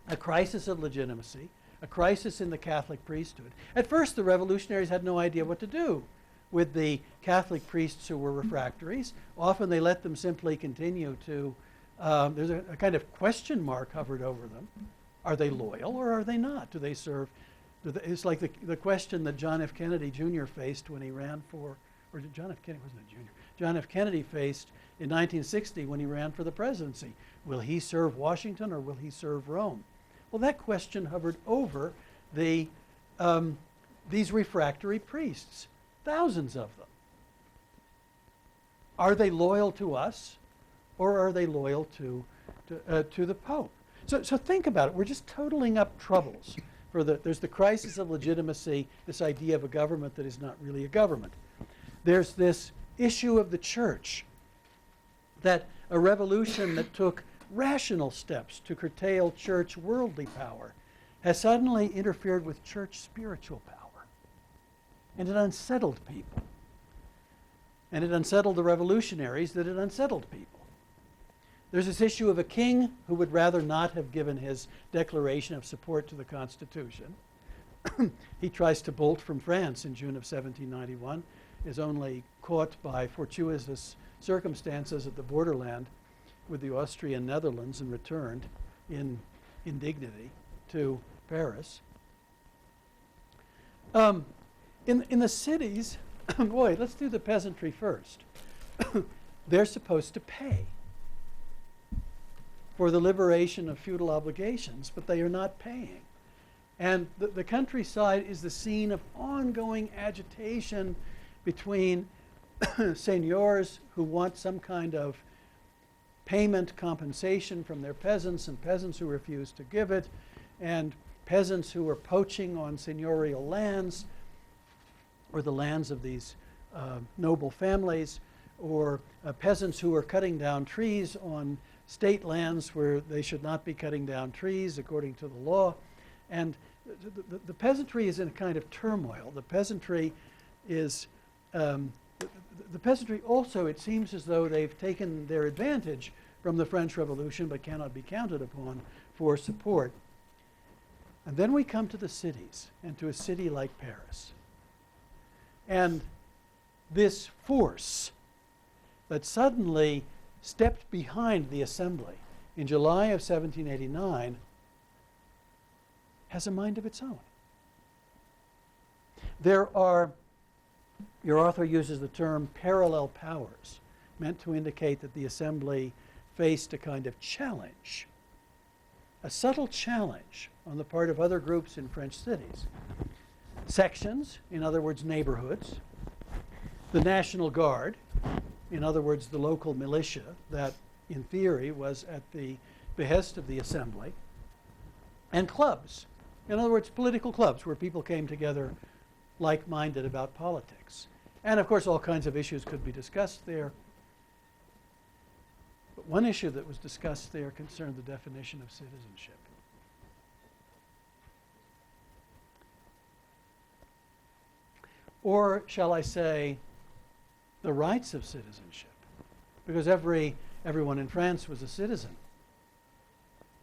A crisis of legitimacy, a crisis in the Catholic priesthood. At first, the revolutionaries had no idea what to do with the Catholic priests who were refractories. Often they let them simply continue to, there's a kind of question mark hovered over them. Are they loyal or are they not? Do they serve? It's like the question that John F. Kennedy Jr. faced when he ran for, or John F. Kennedy wasn't a junior. John F. Kennedy faced in 1960 when he ran for the presidency. Will he serve Washington or will he serve Rome? Well, that question hovered over these refractory priests, thousands of them. Are they loyal to us or are they loyal to the Pope? So think about it. We're just totaling up troubles. There's the crisis of legitimacy, this idea of a government that is not really a government. There's this issue of the church, that a revolution that took rational steps to curtail church worldly power has suddenly interfered with church spiritual power. And it unsettled people. And it unsettled the revolutionaries that it unsettled people. There's this issue of a king who would rather not have given his declaration of support to the Constitution. He tries to bolt from France in June of 1791, is only caught by fortuitous circumstances at the borderland with the Austrian Netherlands and returned in dignity to Paris. In the cities, boy, let's do the peasantry first. They're supposed to pay for the liberation of feudal obligations, but they are not paying. And the countryside is the scene of ongoing agitation between seigneurs who want some kind of payment compensation from their peasants, and peasants who refuse to give it, and peasants who are poaching on seigneurial lands, or the lands of these noble families, or peasants who are cutting down trees on state lands where they should not be cutting down trees according to the law. And the peasantry is in a kind of turmoil. The peasantry is, the peasantry also, it seems as though they've taken their advantage from the French Revolution but cannot be counted upon for support. And then we come to the cities, and to a city like Paris. And this force that suddenly stepped behind the assembly in July of 1789 has a mind of its own. There are, your author uses the term parallel powers, meant to indicate that the assembly faced a kind of challenge, a subtle challenge on the part of other groups in French cities. Sections, in other words, neighborhoods, the National Guard, in other words, the local militia that, in theory, was at the behest of the assembly, and clubs, in other words, political clubs where people came together like-minded about politics. And, of course, all kinds of issues could be discussed there. But one issue that was discussed there concerned the definition of citizenship. Or, shall I say, the rights of citizenship, because everyone in France was a citizen.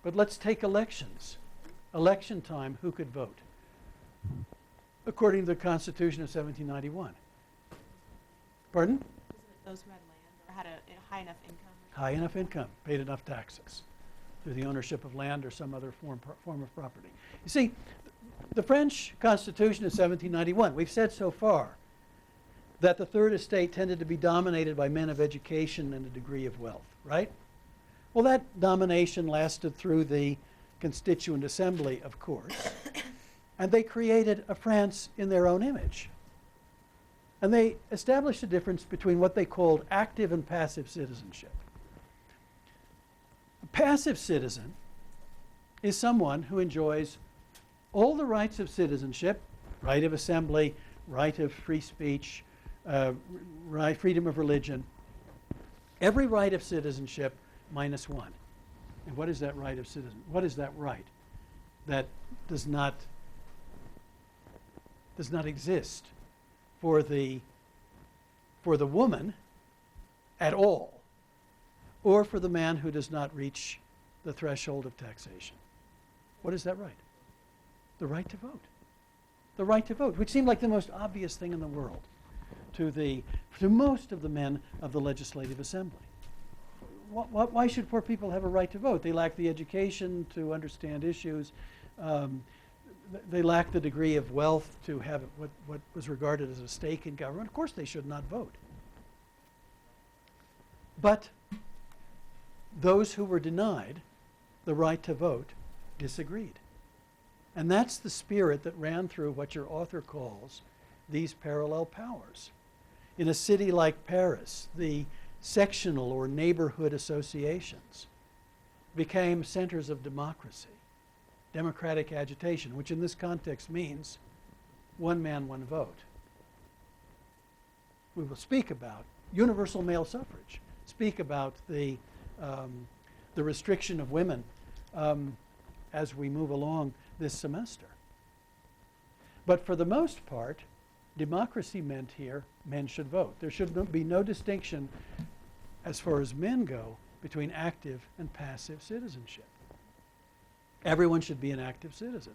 But let's take elections. Election time, who could vote? According to the Constitution of 1791. Pardon? Was it those who had land or had a high enough income? High enough income, paid enough taxes through the ownership of land or some other form of property. You see, the French Constitution of 1791, we've said so far that the Third Estate tended to be dominated by men of education and a degree of wealth, right? Well, that domination lasted through the Constituent Assembly, of course, and they created a France in their own image. And they established a difference between what they called active and passive citizenship. A passive citizen is someone who enjoys all the rights of citizenship, right of assembly, right of free speech, right, freedom of religion, every right of citizenship minus one. And what is that right of citizen? What is that right that does not exist for the woman at all, or for the man who does not reach the threshold of taxation? What is that right? The right to vote. The right to vote, which seemed like the most obvious thing in the world to most of the men of the Legislative Assembly. Why should poor people have a right to vote? They lack the education to understand issues. They lack the degree of wealth to have what was regarded as a stake in government. Of course, they should not vote. But those who were denied the right to vote disagreed. And that's the spirit that ran through what your author calls these parallel powers. In a city like Paris, the sectional or neighborhood associations became centers of democracy, democratic agitation, which in this context means one man, one vote. We will speak about universal male suffrage, speak about the restriction of women as we move along this semester. But for the most part, democracy meant here men should vote. There should be no distinction as far as men go between active and passive citizenship. Everyone should be an active citizen.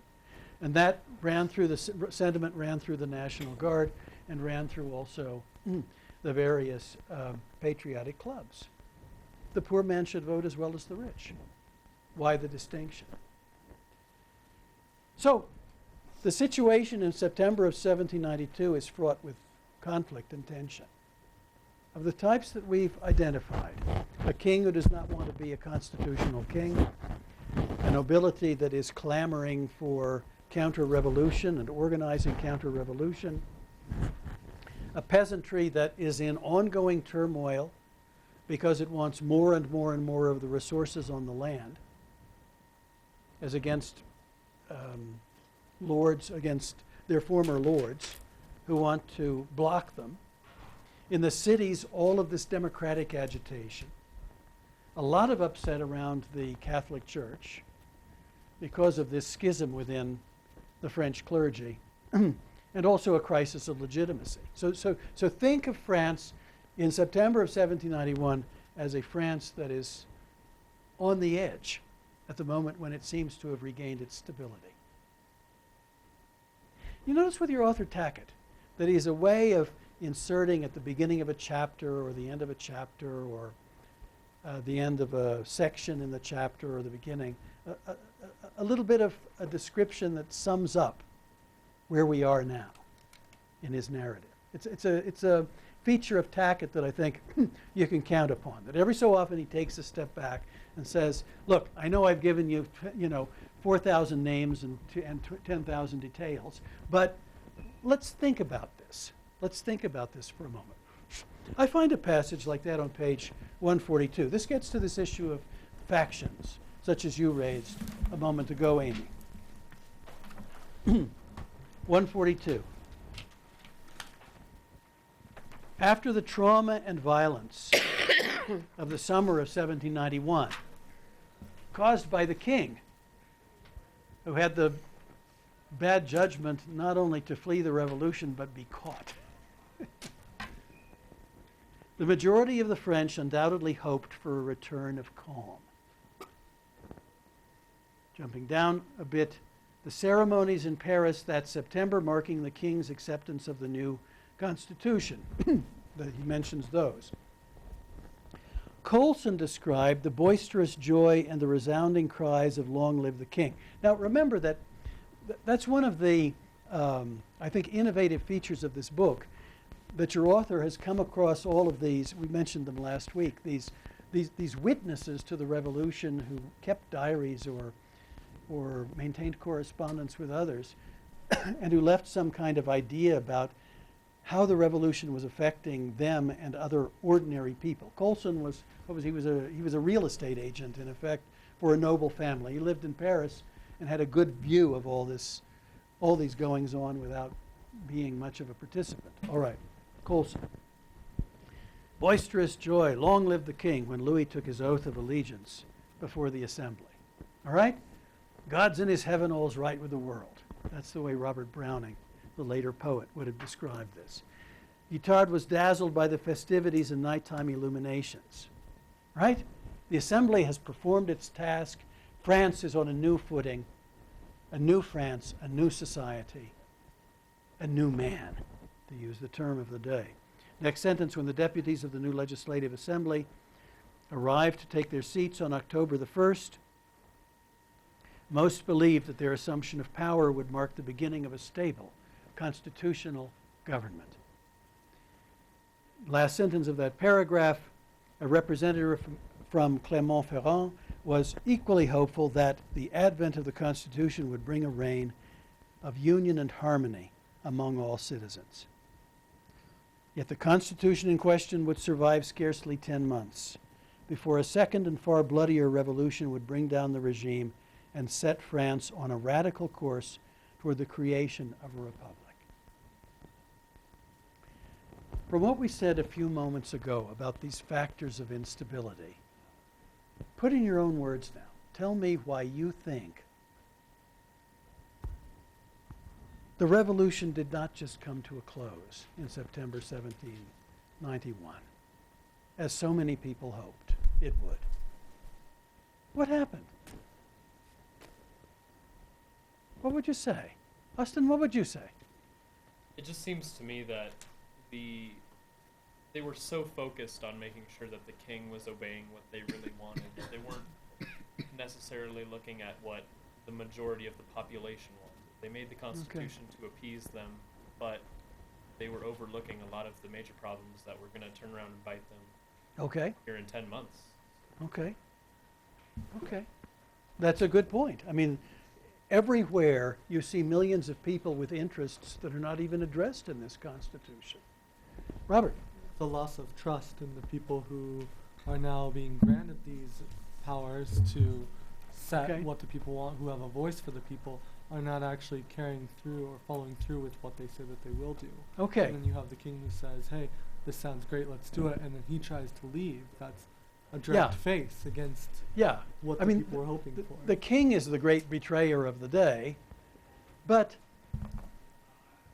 And that ran through the sentiment ran through the National Guard and ran through also the various patriotic clubs. The poor man should vote as well as the rich. Why the distinction? So, the situation in September of 1792 is fraught with conflict and tension of the types that we've identified. A king who does not want to be a constitutional king, a nobility that is clamoring for counter-revolution and organizing counter-revolution, a peasantry that is in ongoing turmoil because it wants more and more and more of the resources on the land, as against lords, against their former lords who want to block them. In the cities, all of this democratic agitation, a lot of upset around the Catholic Church because of this schism within the French clergy, and also a crisis of legitimacy. So think of France in September of 1791 as a France that is on the edge at the moment when it seems to have regained its stability. You notice with your author Tackett that he has a way of inserting at the beginning of a chapter or the end of a chapter or the end of a section in the chapter or the beginning, a little bit of a description that sums up where we are now in his narrative. It's a feature of Tackett that I think you can count upon, that every so often he takes a step back and says, look, I know I've given you, 4,000 names and 10,000 details, but let's think about this. Let's think about this for a moment. I find a passage like that on page 142. This gets to this issue of factions, such as you raised a moment ago, Amy. 142. After the trauma and violence of the summer of 1791, caused by the king, who had the bad judgment not only to flee the revolution but be caught, the majority of the French undoubtedly hoped for a return of calm. Jumping down a bit, the ceremonies in Paris that September marking the king's acceptance of the new constitution. That he mentions those. Coulson described the boisterous joy and the resounding cries of "Long live the king." Now remember that that's one of the, I think, innovative features of this book, that your author has come across all of these, we mentioned them last week, these witnesses to the revolution who kept diaries or maintained correspondence with others and who left some kind of idea about how the revolution was affecting them and other ordinary people. Coulson was he was a real estate agent, in effect, for a noble family. He lived in Paris and had a good view of all these goings on without being much of a participant. All right, Coulson. Boisterous joy, long live the king, when Louis took his oath of allegiance before the assembly. All right? God's in his heaven, all's right with the world. That's the way Robert Browning, the later poet, would have described this. Guitard was dazzled by the festivities and nighttime illuminations. Right? The assembly has performed its task. France is on a new footing, a new France, a new society, a new man, to use the term of the day. Next sentence, when the deputies of the new Legislative Assembly arrived to take their seats on October the 1st, most believed that their assumption of power would mark the beginning of a stable, constitutional government. Last sentence of that paragraph, a representative from Clermont-Ferrand was equally hopeful that the advent of the Constitution would bring a reign of union and harmony among all citizens. Yet the Constitution in question would survive scarcely 10 months before a second and far bloodier revolution would bring down the regime and set France on a radical course toward the creation of a republic. From what we said a few moments ago about these factors of instability, put in your own words now. Tell me why you think the revolution did not just come to a close in September 1791, as so many people hoped it would. What happened? What would you say? Austin, what would you say? It just seems to me that they were so focused on making sure that the king was obeying what they really wanted that they weren't necessarily looking at what the majority of the population wanted. They made the Constitution to appease them, but they were overlooking a lot of the major problems that were going to turn around and bite them Okay. here in 10 months. Okay. Okay. That's a good point. I mean, everywhere you see millions of people with interests that are not even addressed in this Constitution. Robert. The loss of trust in the people who are now being granted these powers to set what the people want, who have a voice for the people, are not actually carrying through or following through with what they say that they will do. Okay. And then you have the king who says, hey, this sounds great, let's do it, and then he tries to leave. That's a direct face against what the people were hoping for. The king is the great betrayer of the day, but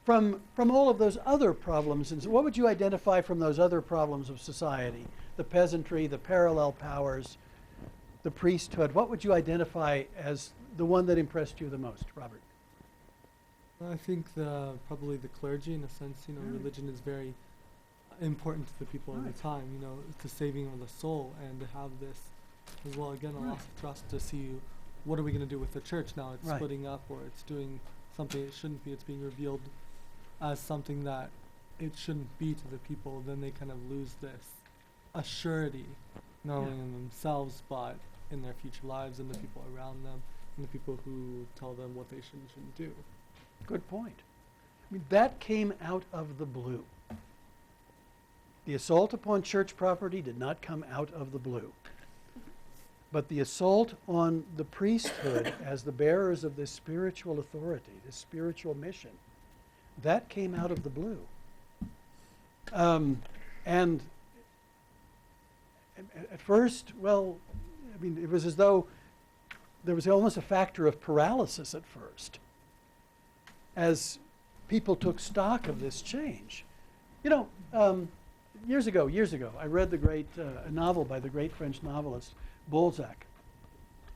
from all of those other problems, and so what would you identify from those other problems of society? The peasantry, the parallel powers, the priesthood. What would you identify as the one that impressed you the most, Robert? I think probably the clergy, in a sense. Religion is very important to the people at the time. It's the saving of the soul, and to have this as well, again, a loss of trust to see what are we going to do with the church now. It's splitting up, or it's doing something it shouldn't be. It's being revealed as something that it shouldn't be to the people. Then they kind of lose this assurity, not only in themselves, but in their future lives and the people around them and the people who tell them what they should and shouldn't do. Good point. I mean, that came out of the blue. The assault upon church property did not come out of the blue. But the assault on the priesthood as the bearers of this spiritual authority, this spiritual mission, that came out of the blue. And at first, it was as though there was almost a factor of paralysis at first as people took stock of this change. Years ago, I read a novel by the great French novelist Balzac.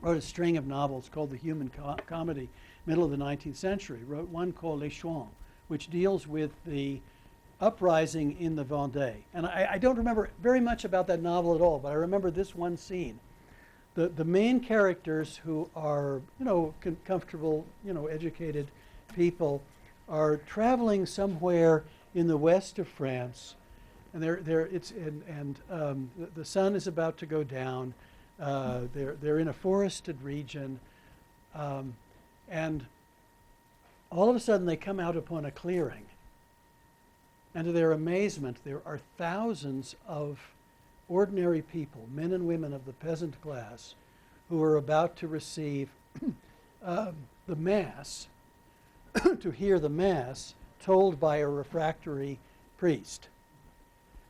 Wrote a string of novels called the Human Comedy, middle of the 19th century. Wrote one called Les Chouans, which deals with the uprising in the Vendée. And I don't remember very much about that novel at all, but I remember this one scene. The main characters, who are comfortable, educated people, are traveling somewhere in the west of France, and the sun is about to go down. They're in a forested region, and all of a sudden they come out upon a clearing. And to their amazement, there are thousands of ordinary people, men and women of the peasant class, who are about to receive the Mass, to hear the Mass told by a refractory priest.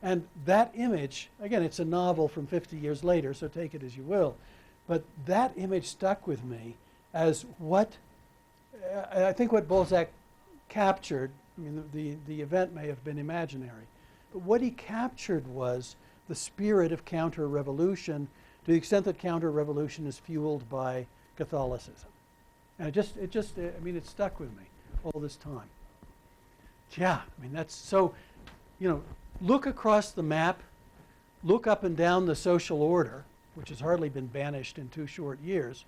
And that image, again, it's a novel from 50 years later, so take it as you will, but that image stuck with me as I think what Balzac captured. I mean, the event may have been imaginary, but what he captured was the spirit of counter-revolution, to the extent that counter-revolution is fueled by Catholicism. And it stuck with me all this time. Yeah, I mean, that's so, look across the map, look up and down the social order, which has hardly been banished in 2 short years,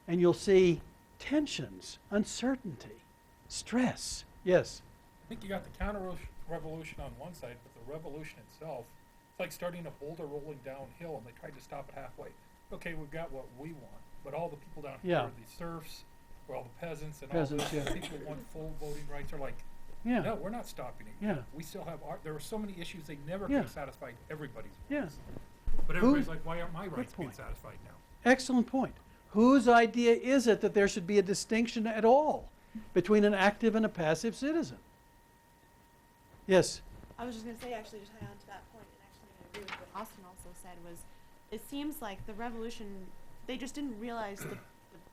and you'll see tensions, uncertainty, stress. Yes? I think you got the counter-revolution on one side, but the revolution itself, it's like starting a boulder rolling downhill, and they tried to stop it halfway. Okay, we've got what we want, but all the people down here, the serfs, or all the peasants, and all this, people want full voting rights, are like, Yeah. No, we're not stopping it. Yeah. We still have there are so many issues they never Yeah. could have satisfied everybody's Yeah. wants. But Who- everybody's like, why aren't my rights being point. satisfied now? Excellent point. Whose idea is it that there should be a distinction at all between an active and a passive citizen? Yes. I was just going to say, actually, just add on to that point, and actually I agree with what Austin also said, was it seems like the revolution, they just didn't realize the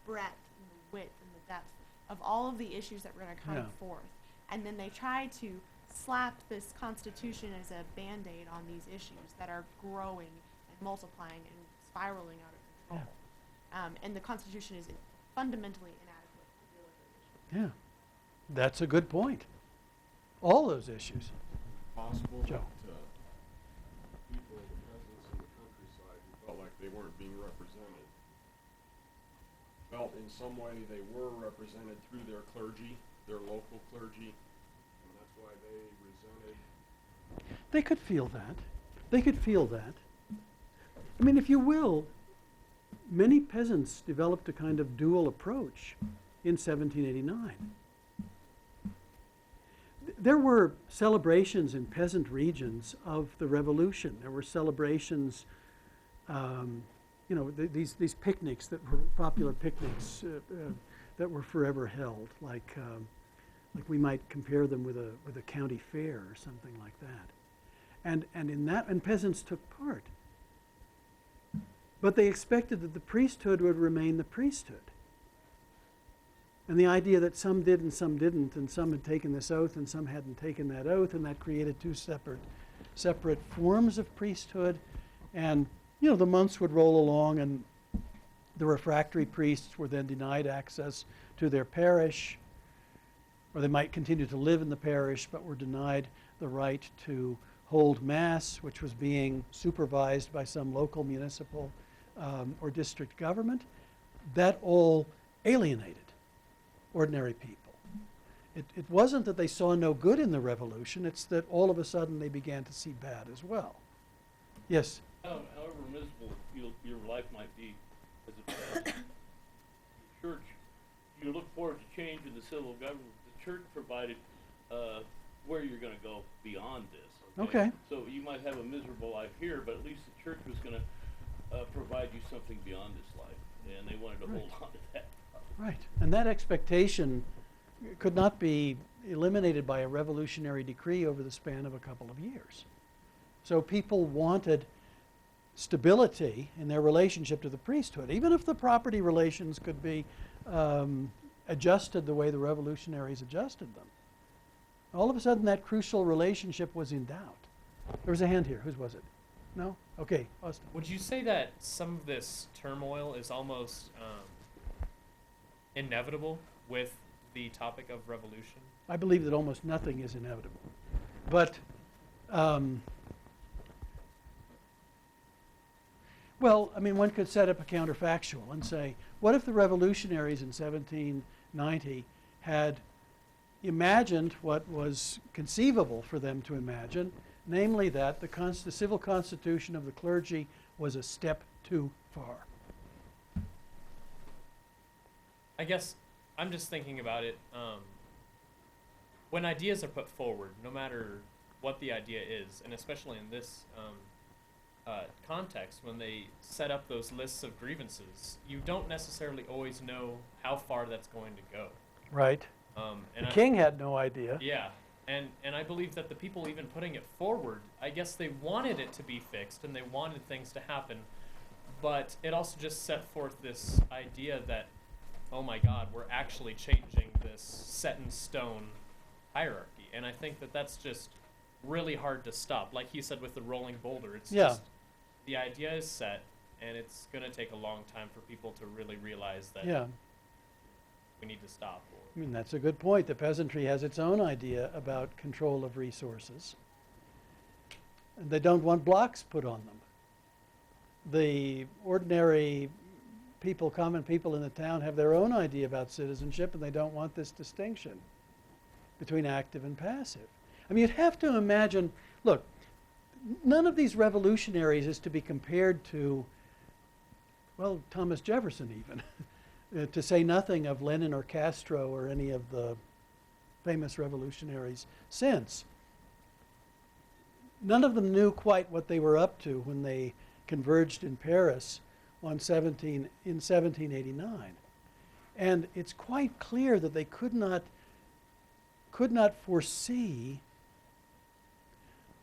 breadth and the width and the depth of all of the issues that were going to come Yeah. forth. And then they tried to slap this constitution as a band-aid on these issues that are growing and multiplying and spiraling out of control. And the constitution is fundamentally inadequate to deal with those issues. Yeah. That's a good point. All those issues. Possible Joe. that people, the peasants in the countryside who felt like they weren't being represented, felt in some way they were represented through their clergy, their local clergy, and that's why they resented. They could feel that. They could feel that. I mean, if you will, many peasants developed a kind of dual approach in 1789. There were celebrations in peasant regions of the revolution. There were celebrations, these picnics that were popular picnics that were forever held, like we might compare them with a county fair or something like that. And peasants took part. But they expected that the priesthood would remain the priesthood. And the idea that some did and some didn't, and some had taken this oath and some hadn't taken that oath, and that created two separate forms of priesthood. And, the months would roll along, and the refractory priests were then denied access to their parish, or they might continue to live in the parish, but were denied the right to hold Mass, which was being supervised by some local municipal or district government. That all alienated ordinary people. It wasn't that they saw no good in the revolution, it's that all of a sudden they began to see bad as well. Yes? However miserable your life might be as a pastor, the church, you look forward to change in the civil government. The church provided where you're going to go beyond this. Okay. So you might have a miserable life here, but at least the church was going to provide you something beyond this life, and they wanted to hold on to that. Right. And that expectation could not be eliminated by a revolutionary decree over the span of a couple of years. So people wanted stability in their relationship to the priesthood, even if the property relations could be adjusted the way the revolutionaries adjusted them. All of a sudden, that crucial relationship was in doubt. There was a hand here. Whose was it? No? Okay, Austin. Would you say that some of this turmoil is almost inevitable with the topic of revolution? I believe that almost nothing is inevitable. But, one could set up a counterfactual and say, what if the revolutionaries in 1790 had imagined what was conceivable for them to imagine, namely that the civil constitution of the clergy was a step too far? I guess I'm just thinking about it. When ideas are put forward, no matter what the idea is, and especially in this context, when they set up those lists of grievances, you don't necessarily always know how far that's going to go. Right. And the king had no idea. Yeah, and I believe that the people even putting it forward, I guess they wanted it to be fixed and they wanted things to happen, but it also just set forth this idea that, oh my God, we're actually changing this set in stone hierarchy, and I think that that's just really hard to stop. Like he said with the rolling boulder, it's just the idea is set, and it's going to take a long time for people to really realize that we need to stop. That's a good point. The peasantry has its own idea about control of resources. And they don't want blocks put on them. The ordinary people, common people in the town, have their own idea about citizenship, and they don't want this distinction between active and passive. You'd have to imagine, look, none of these revolutionaries is to be compared to, Thomas Jefferson even. To say nothing of Lenin or Castro or any of the famous revolutionaries since. None of them knew quite what they were up to when they converged in Paris in 1789. And it's quite clear that they could not foresee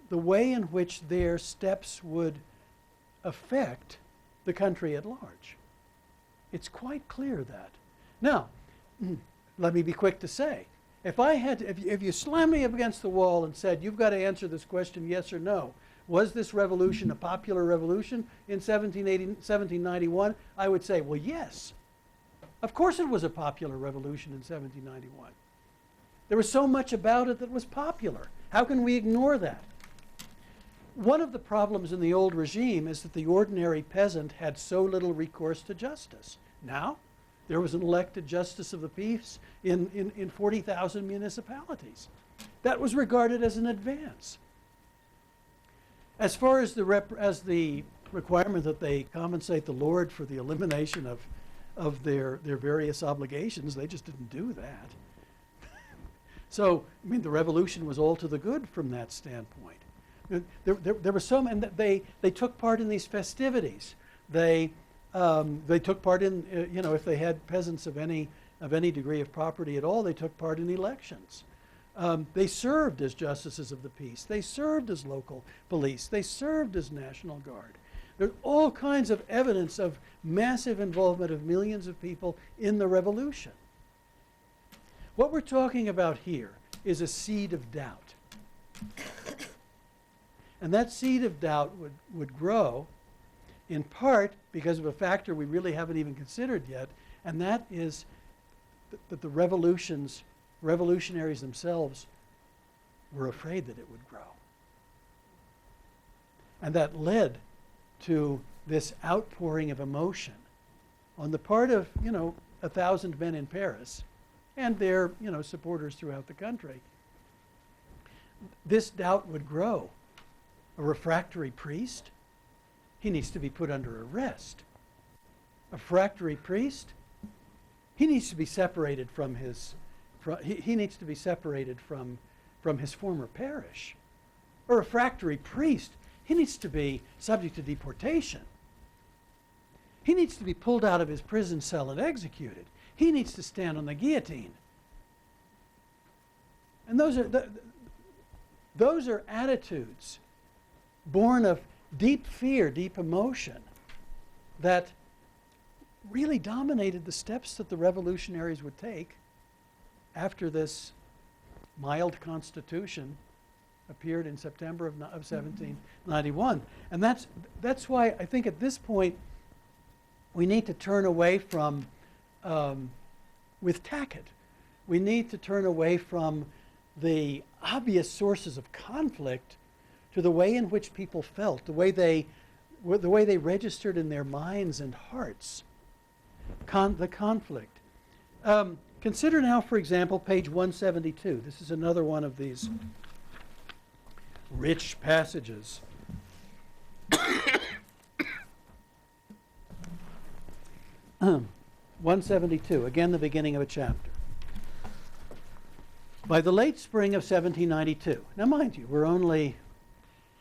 the way in which their steps would affect the country at large. It's quite clear that. Now, let me be quick to say, if you slammed me up against the wall and said, you've got to answer this question, yes or no, was this revolution a popular revolution in 1791? I would say, well, yes. Of course it was a popular revolution in 1791. There was so much about it that was popular. How can we ignore that? One of the problems in the old regime is that the ordinary peasant had so little recourse to justice. Now, there was an elected justice of the peace in 40,000 municipalities. That was regarded as an advance. As far as the requirement that they compensate the Lord for the elimination of their various obligations, they just didn't do that. So, I mean, the revolution was all to the good from that standpoint. There were so many, and they took part in these festivities. They took part in, if they had peasants of any degree of property at all, they took part in elections. They served as justices of the peace. They served as local police. They served as National Guard. There's all kinds of evidence of massive involvement of millions of people in the revolution. What we're talking about here is a seed of doubt. And that seed of doubt would grow in part because of a factor we really haven't even considered yet, and that is that the revolutionaries themselves were afraid that it would grow. And that led to this outpouring of emotion on the part of, 1,000 men in Paris and their, supporters throughout the country. This doubt would grow. A refractory priest, he needs to be put under arrest. A refractory priest, he needs to be separated from his former parish. A refractory priest, he needs to be subject to deportation. He needs to be pulled out of his prison cell and executed. He needs to stand on the guillotine. And those are attitudes born of deep fear, deep emotion, that really dominated the steps that the revolutionaries would take after this mild constitution appeared in September of 1791. And that's why I think at this point we need to turn away from, with Tackett, we need to turn away from the obvious sources of conflict to the way in which people felt, the way they registered in their minds and hearts, the conflict. Consider now, for example, page 172. This is another one of these rich passages. 172, again the beginning of a chapter. By the late spring of 1792, now mind you, we're only,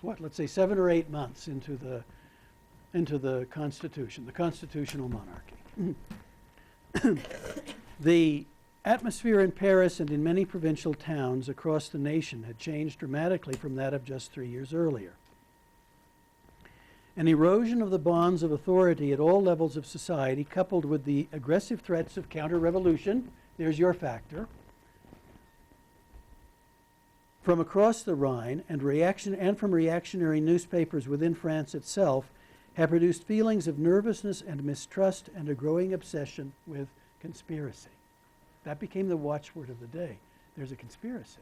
let's say 7 or 8 months into the Constitution, the constitutional monarchy. The atmosphere in Paris and in many provincial towns across the nation had changed dramatically from that of just 3 years earlier. An erosion of the bonds of authority at all levels of society, coupled with the aggressive threats of counter-revolution, there's your factor, from across the Rhine and from reactionary newspapers within France itself, have produced feelings of nervousness and mistrust and a growing obsession with conspiracy. That became the watchword of the day. There's a conspiracy.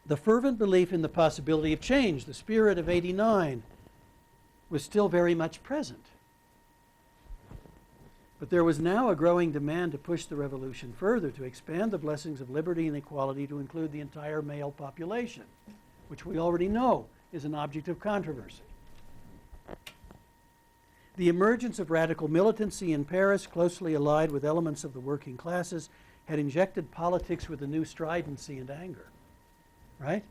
The fervent belief in the possibility of change, the spirit of '89, was still very much present. But there was now a growing demand to push the revolution further, to expand the blessings of liberty and equality to include the entire male population, which we already know is an object of controversy. The emergence of radical militancy in Paris, closely allied with elements of the working classes, had injected politics with a new stridency and anger, right?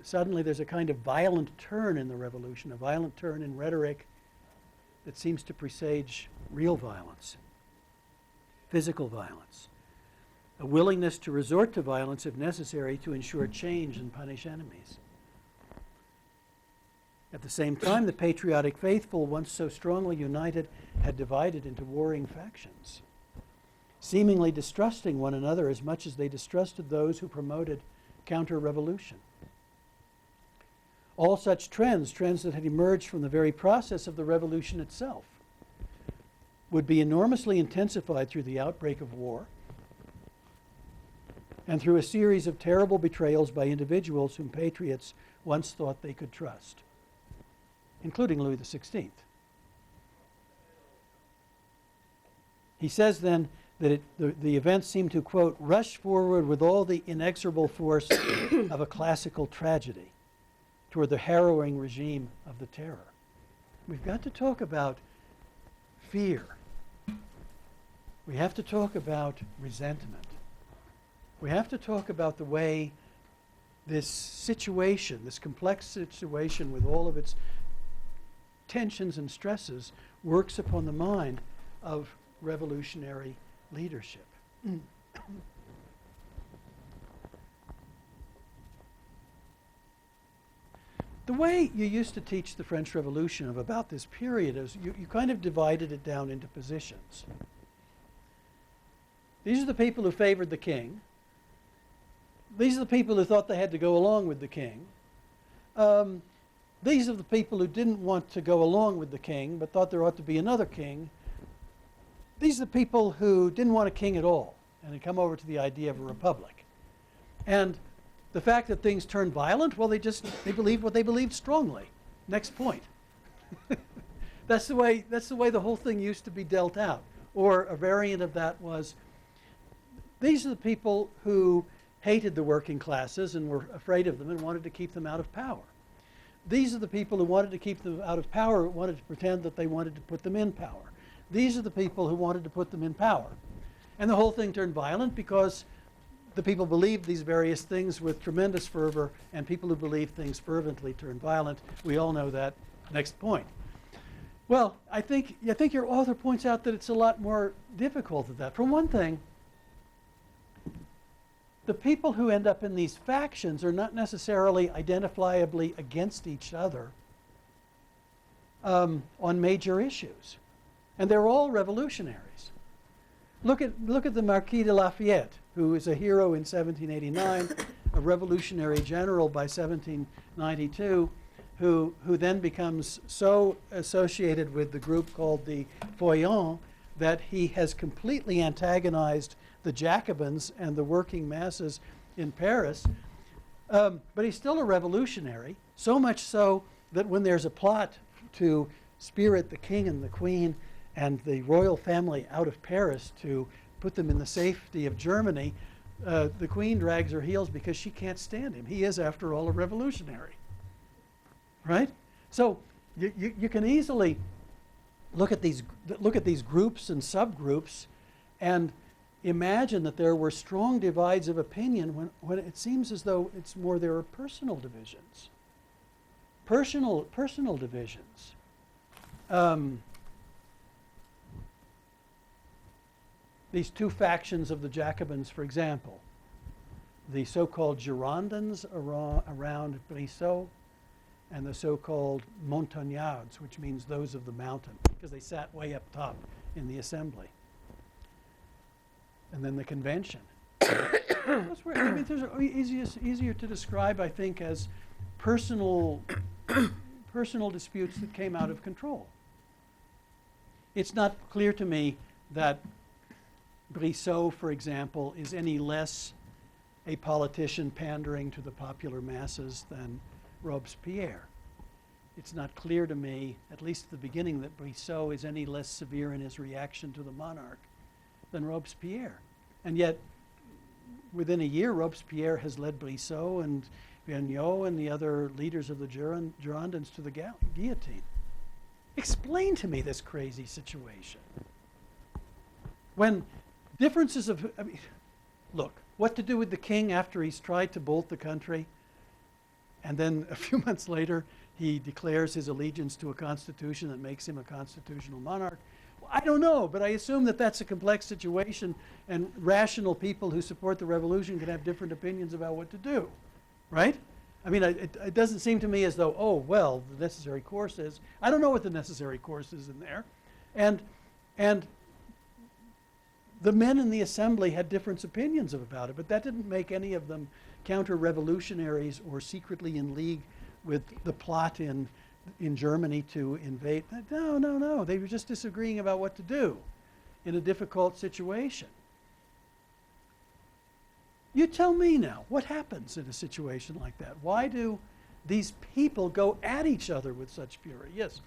Suddenly there's a kind of violent turn in the revolution, a violent turn in rhetoric that seems to presage real violence, physical violence, a willingness to resort to violence if necessary to ensure change and punish enemies. At the same time, the patriotic faithful, once so strongly united, had divided into warring factions, seemingly distrusting one another as much as they distrusted those who promoted counter-revolution. All such trends that had emerged from the very process of the revolution itself, would be enormously intensified through the outbreak of war and through a series of terrible betrayals by individuals whom patriots once thought they could trust, including Louis XVI. He says then that the events seem to, quote, rush forward with all the inexorable force of a classical tragedy toward the harrowing regime of the terror. We've got to talk about fear. We have to talk about resentment. We have to talk about the way this situation, this complex situation with all of its tensions and stresses, works upon the mind of revolutionary leadership. The way you used to teach the French Revolution of about this period is you kind of divided it down into positions. These are the people who favored the king. These are the people who thought they had to go along with the king. These are the people who didn't want to go along with the king but thought there ought to be another king. These are the people who didn't want a king at all and had come over to the idea of a republic. And the fact that things turned violent, well, they believed what they believed strongly. Next point. That's the way the whole thing used to be dealt out. Or a variant of that was, these are the people who hated the working classes and were afraid of them and wanted to keep them out of power. These are the people who wanted to keep them out of power, who wanted to pretend that they wanted to put them in power. These are the people who wanted to put them in power. And the whole thing turned violent because the people believed these various things with tremendous fervor, and people who believe things fervently turn violent. We all know that. Next point. Well, I think your author points out that it's a lot more difficult than that. For one thing, the people who end up in these factions are not necessarily identifiably against each other on major issues. And they're all revolutionaries. Look at the Marquis de Lafayette, who is a hero in 1789, a revolutionary general by 1792, who then becomes so associated with the group called the Feuillants that he has completely antagonized the Jacobins and the working masses in Paris. But he's still a revolutionary, so much so that when there's a plot to spirit the king and the queen and the royal family out of Paris to put them in the safety of Germany, the queen drags her heels because she can't stand him. He is, after all, a revolutionary. Right? So you can easily look at these groups and subgroups and imagine that there were strong divides of opinion when it seems as though it's more there are personal divisions. Personal divisions. These two factions of the Jacobins, for example, the so-called Girondins around Brissot, and the so-called Montagnards, which means those of the mountain, because they sat way up top in the assembly. And then the convention. That's where, I mean, those are easier to describe, I think, as personal disputes that came out of control. It's not clear to me that Brissot, for example, is any less a politician pandering to the popular masses than Robespierre. It's not clear to me, at least at the beginning, that Brissot is any less severe in his reaction to the monarch than Robespierre. And yet, within a year, Robespierre has led Brissot and Vergniaud and the other leaders of the Girondins to the guillotine. Explain to me this crazy situation. When differences of, I mean, look, what to do with the king after he's tried to bolt the country, and then a few months later he declares his allegiance to a constitution that makes him a constitutional monarch. Well, I don't know, but I assume that that's a complex situation, and rational people who support the revolution can have different opinions about what to do, right? I mean, it doesn't seem to me as though, oh, well, the necessary course is. I don't know what the necessary course is in there. And the men in the assembly had different opinions about it, but that didn't make any of them counter-revolutionaries or secretly in league with the plot in Germany to invade. No, no, no. They were just disagreeing about what to do in a difficult situation. You tell me now, what happens in a situation like that? Why do these people go at each other with such fury? Yes?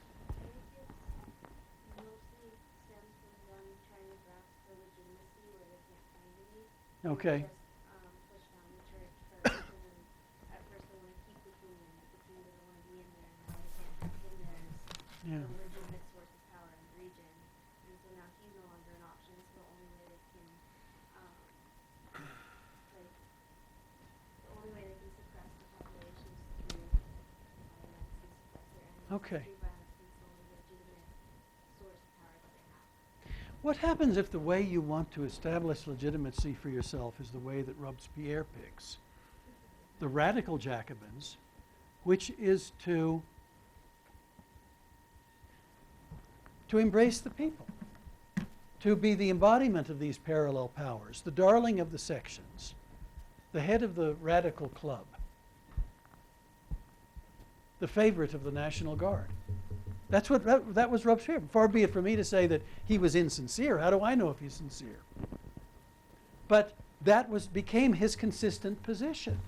Okay. Yeah. Okay. What happens if the way you want to establish legitimacy for yourself is the way that Robespierre picks? The radical Jacobins, which is to embrace the people, to be the embodiment of these parallel powers, the darling of the sections, the head of the radical club, the favorite of the National Guard. That was Robespierre. Far be it from me to say that he was insincere. How do I know if he's sincere? But that became his consistent position.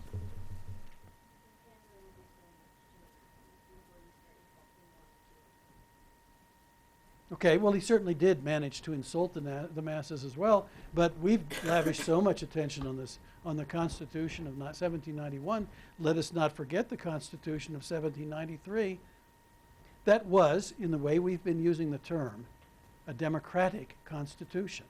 Okay, well, he certainly did manage to insult the masses as well, but we've lavished so much attention on the Constitution of 1791. Let us not forget the Constitution of 1793. That was, in the way we've been using the term, a democratic constitution.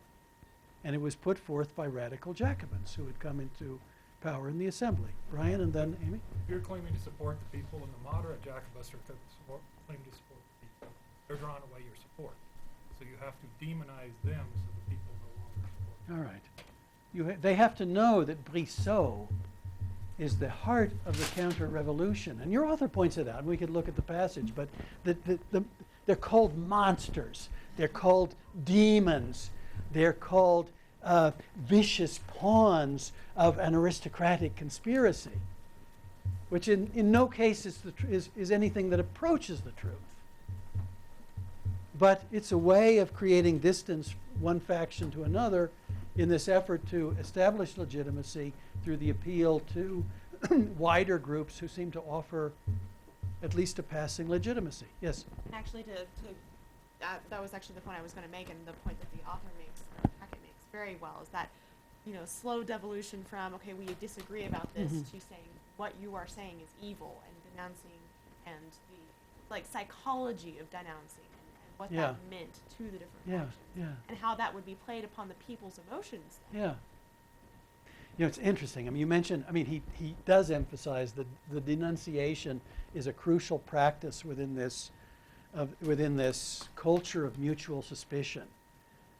And it was put forth by radical Jacobins who had come into power in the assembly. Brian and then Amy? If you're claiming to support the people, and the moderate Jacobists are claiming to support the people, they're drawing away your support. So you have to demonize them so the people no longer support them. All right. They have to know that Brissot is the heart of the counter-revolution. And your author points it out, and we could look at the passage, but they're called monsters. They're called demons. They're called vicious pawns of an aristocratic conspiracy, which in no case is anything that approaches the truth. But it's a way of creating distance one faction to another in this effort to establish legitimacy through the appeal to wider groups who seem to offer at least a passing legitimacy. Yes? Actually, that was actually the point I was going to make, and the point that the author makes, Hackett makes very well, is that, slow devolution from, okay, we disagree about this, to saying what you are saying is evil, and denouncing, and the psychology of denouncing, and what that meant to the different factions, and how that would be played upon the people's emotions. Yeah. It's interesting. I mean, you mentioned, he does emphasize that the denunciation is a crucial practice within this culture of mutual suspicion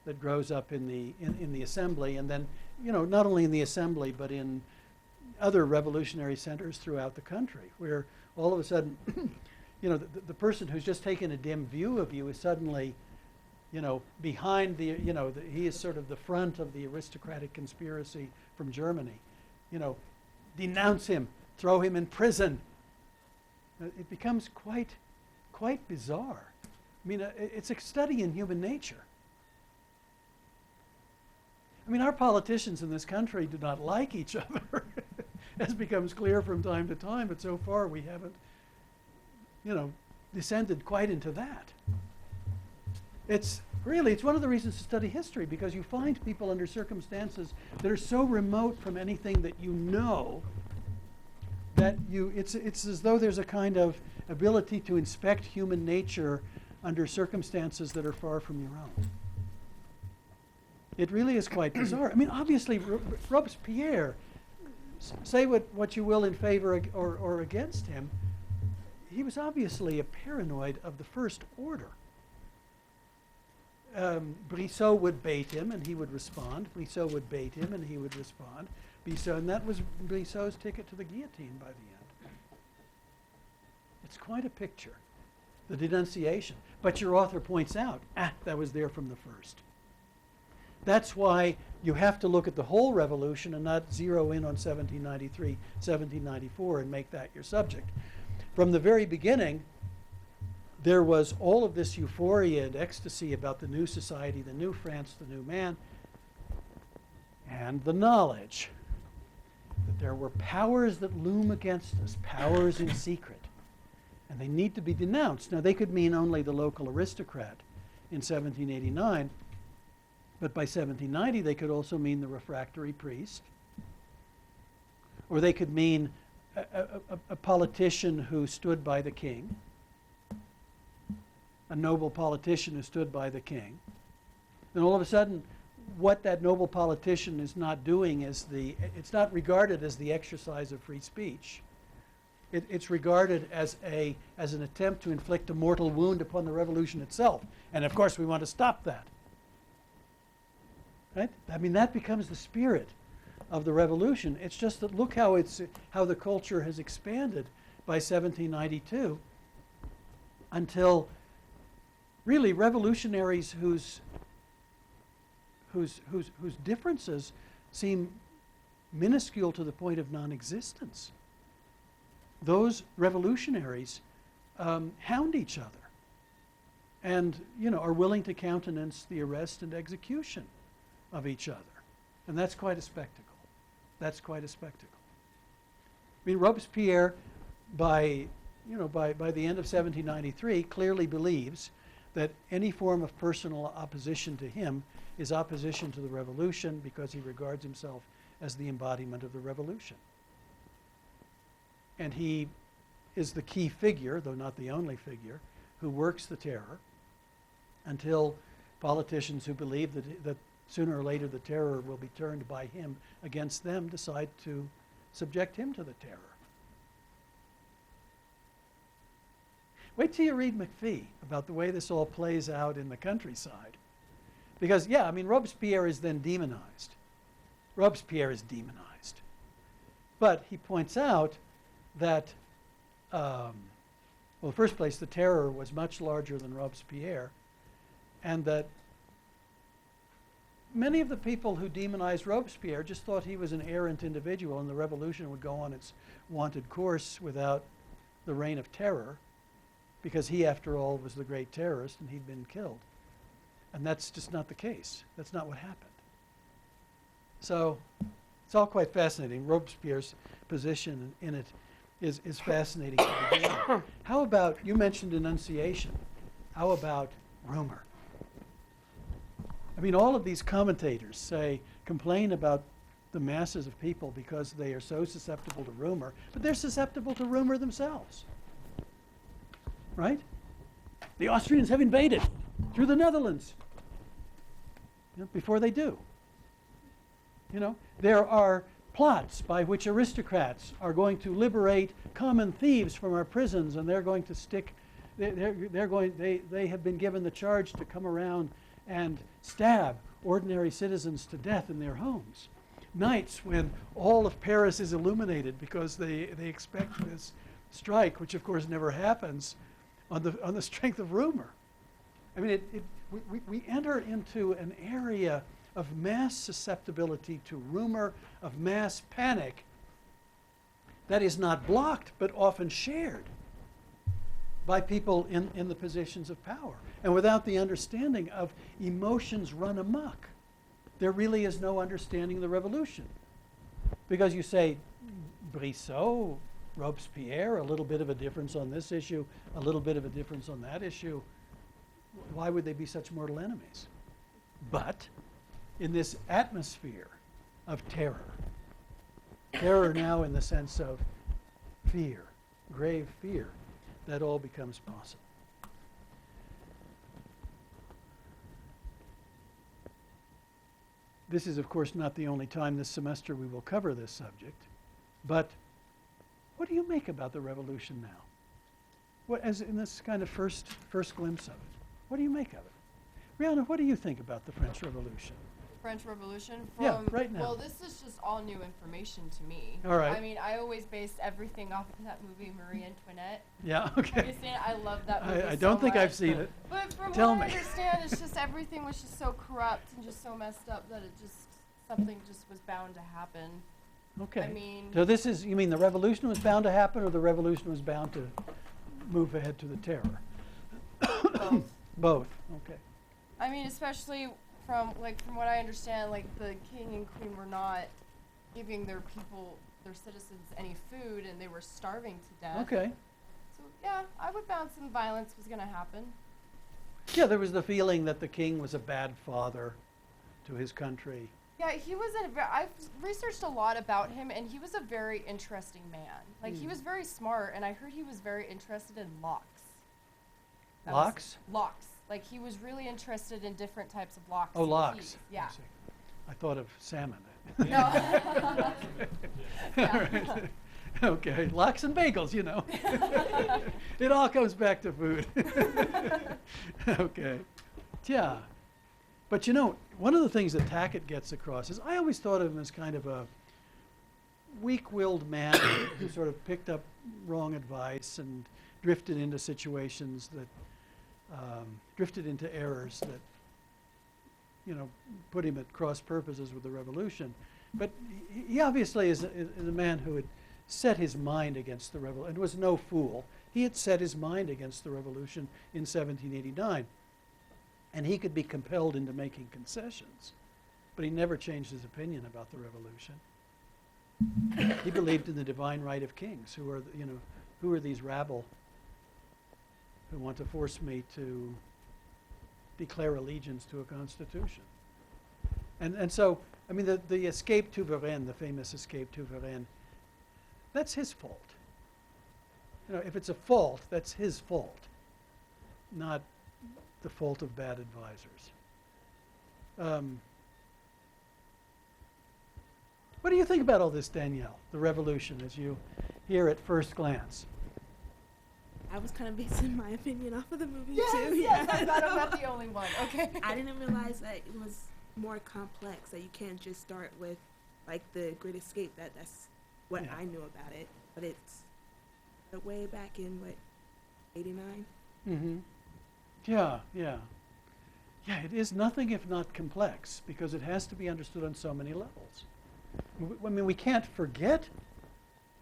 that grows up in the assembly, and then, not only in the assembly, but in other revolutionary centers throughout the country, where all of a sudden, the person who's just taken a dim view of you is suddenly, behind he is sort of the front of the aristocratic conspiracy from Germany. Denounce him, throw him in prison. It becomes quite bizarre. It's a study in human nature. Our politicians in this country do not like each other, as becomes clear from time to time, but so far we haven't, descended quite into that. It's one of the reasons to study history, because you find people under circumstances that are so remote from anything that that it's as though there's a kind of ability to inspect human nature under circumstances that are far from your own. It really is quite bizarre. I mean, obviously, Robespierre, say what you will in favor or against him, he was obviously a paranoid of the first order. Brissot would bait him and he would respond. Brissot would bait him and he would respond. And that was Brissot's ticket to the guillotine by the end. It's quite a picture, the denunciation. But your author points out, that was there from the first. That's why you have to look at the whole revolution and not zero in on 1793, 1794 and make that your subject. From the very beginning, there was all of this euphoria and ecstasy about the new society, the new France, the new man, and the knowledge that there were powers that loom against us, powers in secret, and they need to be denounced. Now, they could mean only the local aristocrat in 1789, but by 1790 they could also mean the refractory priest, or they could mean a politician who stood by the king, a noble politician who stood by the king. Then all of a sudden, what that noble politician is not doing is it's not regarded as the exercise of free speech. It's regarded as an attempt to inflict a mortal wound upon the revolution itself. And of course, we want to stop that. Right? I mean, that becomes the spirit of the revolution. It's just that look how the culture has expanded by 1792 until really revolutionaries whose differences seem minuscule to the point of non-existence. Those revolutionaries hound each other and are willing to countenance the arrest and execution of each other. And that's quite a spectacle. That's quite a spectacle. I mean, Robespierre, by the end of 1793, clearly believes that any form of personal opposition to him is opposition to the revolution because he regards himself as the embodiment of the revolution. And he is the key figure, though not the only figure, who works the terror until politicians who believe that sooner or later the terror will be turned by him against them decide to subject him to the terror. Wait till you read McPhee about the way this all plays out in the countryside. Because, yeah, I mean, Robespierre is then demonized. Robespierre is demonized. But he points out that, well, in the first place, the terror was much larger than Robespierre, and that many of the people who demonized Robespierre just thought he was an errant individual and the revolution would go on its wanted course without the reign of terror, because he, after all, was the great terrorist and he'd been killed. And that's just not the case. That's not what happened. So it's all quite fascinating. Robespierre's position in it is fascinating to begin with. How about, you mentioned denunciation. How about rumor? I mean, all of these commentators complain about the masses of people because they are so susceptible to rumor, but they're susceptible to rumor themselves. Right? The Austrians have invaded through the Netherlands. Before they do. There are plots by which aristocrats are going to liberate common thieves from our prisons, and they're going to stick. They have been given the charge to come around and stab ordinary citizens to death in their homes. Nights when all of Paris is illuminated because they expect this strike, which of course never happens, on the strength of rumor. I mean, we enter into an area of mass susceptibility to rumor, of mass panic that is not blocked but often shared by people in the positions of power. And without the understanding of emotions run amok, there really is no understanding of the revolution. Because you say, Brissot, Robespierre, a little bit of a difference on this issue, a little bit of a difference on that issue. Why would they be such mortal enemies? But in this atmosphere of terror now in the sense of fear, grave fear, that all becomes possible. this is, of course, not the only time this semester we will cover this subject, but what do you make about the revolution now? What, as in this kind of first glimpse of it, what do you make of it? Rihanna, what do you think about the French Revolution? French Revolution Yeah, right now. Well, this is just all new information to me. All right. I mean, I always based everything off of that movie Marie Antoinette. Yeah, Have okay. you seen it? I love that movie. I don't think I've much. seen it. But from Tell what I me. understand, it's just everything was just so corrupt and just so messed up that it just something just was bound to happen. Okay. I mean, So this is, you mean the revolution was bound to happen, or the revolution was bound to move ahead to the terror? both. Both, okay. I mean, especially from what I understand, like the king and queen were not giving their people, their citizens, any food, and they were starving to death. Okay. So yeah, I would bound some violence was gonna happen. Yeah, there was the feeling that the king was a bad father to his country. Yeah, he was I've researched a lot about him, and he was a very interesting man. Like, he was very smart, and I heard he was very interested in locks. That was- Locks? Locks. Like, he was really interested in different types of locks. Oh, and locks. keys. Yeah. I see. I thought of salmon. No. All Yeah. right. Okay, locks and bagels, you know. It all comes back to food. Okay. Yeah. But you know, one of the things that Tackett gets across is I always thought of him as kind of a weak-willed man who sort of picked up wrong advice and drifted into situations that, drifted into errors that, you know, put him at cross purposes with the revolution. But he obviously is a man who had set his mind against the revolution, and was no fool. He had set his mind against the revolution in 1789, and he could be compelled into making concessions, but he never changed his opinion about the revolution. He believed in the divine right of kings, who are, you know, who are these rabble who want to force me to declare allegiance to a constitution. And so, I mean, the escape to Varennes, the famous escape to Varennes, that's his fault. You know, if it's a fault, that's his fault, not the fault of bad advisors. What do you think about all this, Danielle, the revolution, as you hear at first glance? I was kind of basing my opinion off of the movie Yes, too. yes, Yeah. I'm not the only one. Okay. I didn't realize that it was more complex. That you can't just start with like the Great Escape. That's what Yeah. I knew about it. But it's way back in what, 89. Mm-hmm. Yeah, yeah. Yeah, it is nothing if not complex, because it has to be understood on so many levels. I mean, we can't forget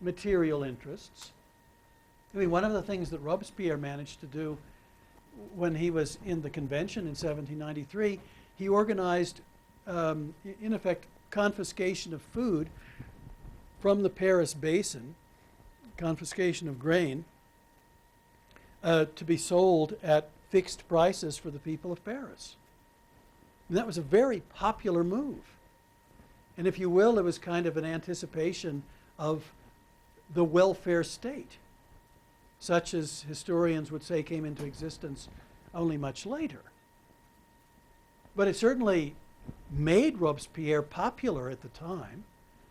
material interests. I mean, one of the things that Robespierre managed to do when he was in the convention in 1793, he organized, in effect, confiscation of food from the Paris basin, confiscation of grain, to be sold at fixed prices for the people of Paris. And that was a very popular move. And if you will, it was kind of an anticipation of the welfare state, such as historians would say came into existence only much later. But it certainly made Robespierre popular at the time.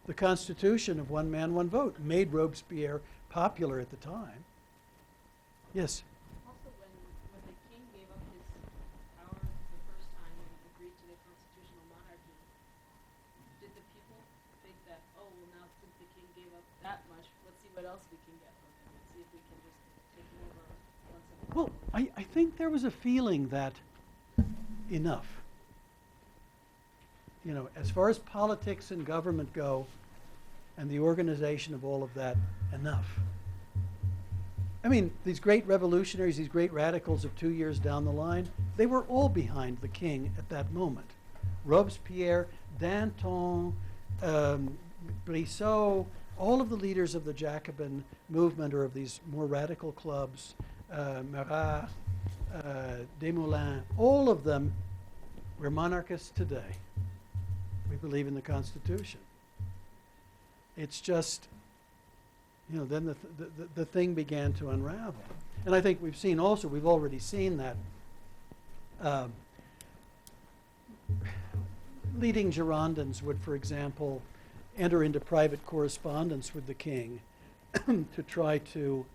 The Constitution of one man, one vote made Robespierre popular at the time. Yes? Also, when the king gave up his power the first time and agreed to the constitutional monarchy, did the people think that, oh, well, now since the king gave up that much, let's see what else we can get from him and see if we can just take him over once and for Well, all? I think there was a feeling that enough. You know, as far as politics and government go, and the organization of all of that, enough. I mean, these great revolutionaries, these great radicals of 2 years down the line, they were all behind the king at that moment. Robespierre, Danton, Brissot, all of the leaders of the Jacobin movement or of these more radical clubs, Marat, Desmoulins, all of them were monarchists today. We believe in the Constitution. It's just, you know, then the thing began to unravel. And I think we've seen also, we've already seen that. leading Girondins would, for example, enter into private correspondence with the king to try to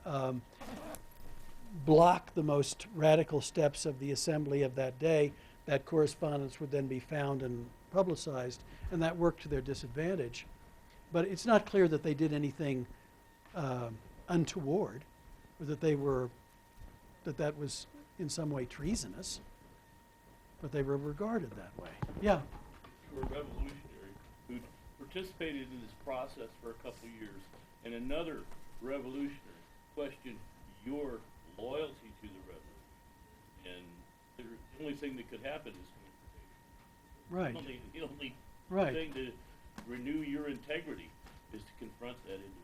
block the most radical steps of the assembly of that day. That correspondence would then be found and publicized, and that worked to their disadvantage. But it's not clear that they did anything untoward, or that that was in some way treasonous, but they were regarded that way. Yeah. You were a revolutionary who participated in this process for a couple of years, and another revolutionary questioned your loyalty to the revolution, and the only thing that could happen is confrontation. Right. The only Right. thing to renew your integrity is to confront that individual.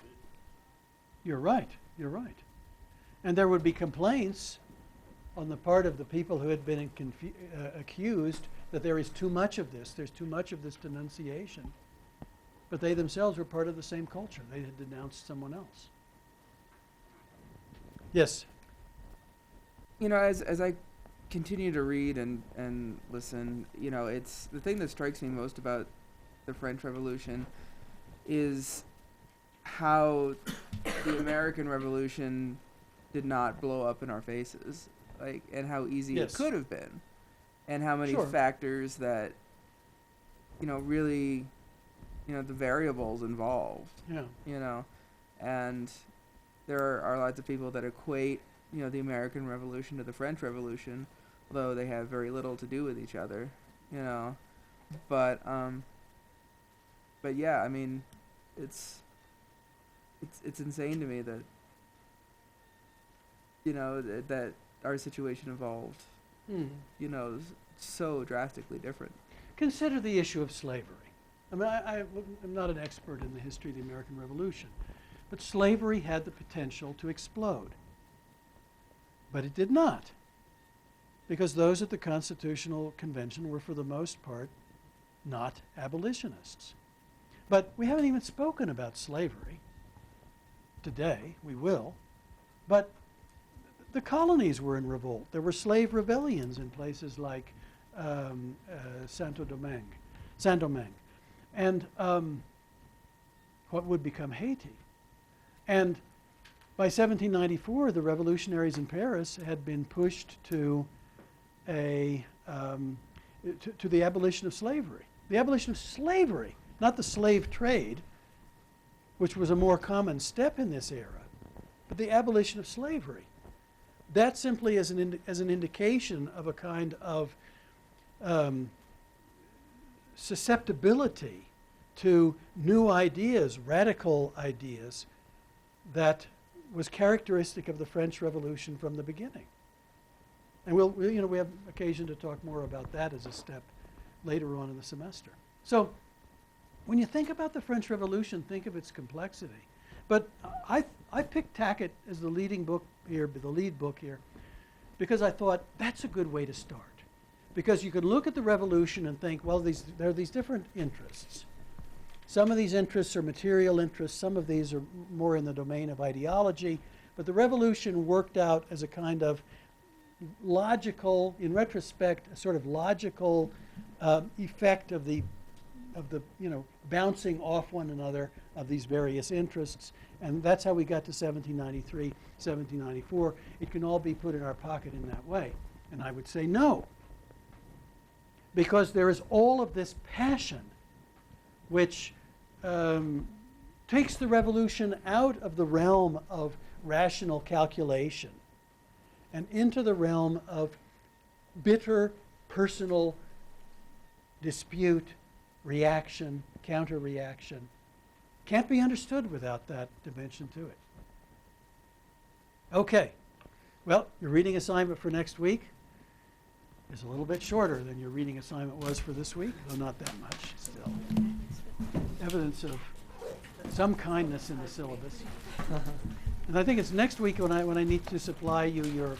You're right. You're right. And there would be complaints on the part of the people who had been accused that there is too much of this. There's too much of this denunciation. But they themselves were part of the same culture. They had denounced someone else. Yes. You know, as I continue to read and listen, you know, it's the thing that strikes me most about the French Revolution is how the American Revolution did not blow up in our faces, like, and how easy Yes. it could have been, and how many Sure. factors that, you know, really, you know, the variables involved, Yeah. you know, and there are lots of people that equate, you know, the American Revolution to the French Revolution, although they have very little to do with each other, you know, but yeah, I mean, it's insane to me that, you know, that our situation evolved, you know, so drastically different. Consider the issue of slavery. I mean, I'm not an expert in the history of the American Revolution, but slavery had the potential to explode. But it did not, because those at the Constitutional Convention were, for the most part, not abolitionists. But we haven't even spoken about slavery today. We will. But the colonies were in revolt. There were slave rebellions in places like Saint-Domingue, and what would become Haiti. And by 1794, the revolutionaries in Paris had been pushed to the abolition of slavery. The abolition of slavery, not the slave trade, which was a more common step in this era, but the abolition of slavery. That simply as an indication of a kind of susceptibility to new ideas, radical ideas, that was characteristic of the French Revolution from the beginning. And we have occasion to talk more about that as a step later on in the semester. So when you think about the French Revolution, think of its complexity. But I picked Tackett as the lead book here, because I thought that's a good way to start. Because you could look at the revolution and think, well, there are these different interests. Some of these interests are material interests, some of these are more in the domain of ideology, but the revolution worked out as a kind of logical, in retrospect, a sort of logical effect of the bouncing off one another of these various interests. And that's how we got to 1793, 1794. It can all be put in our pocket in that way. And I would say no. Because there is all of this passion which takes the revolution out of the realm of rational calculation and into the realm of bitter personal dispute, reaction, counter-reaction. Can't be understood without that dimension to it. Okay. Well, your reading assignment for next week is a little bit shorter than your reading assignment was for this week, though not that much still. Evidence of some kindness in the syllabus. And I think it's next week when I need to supply you your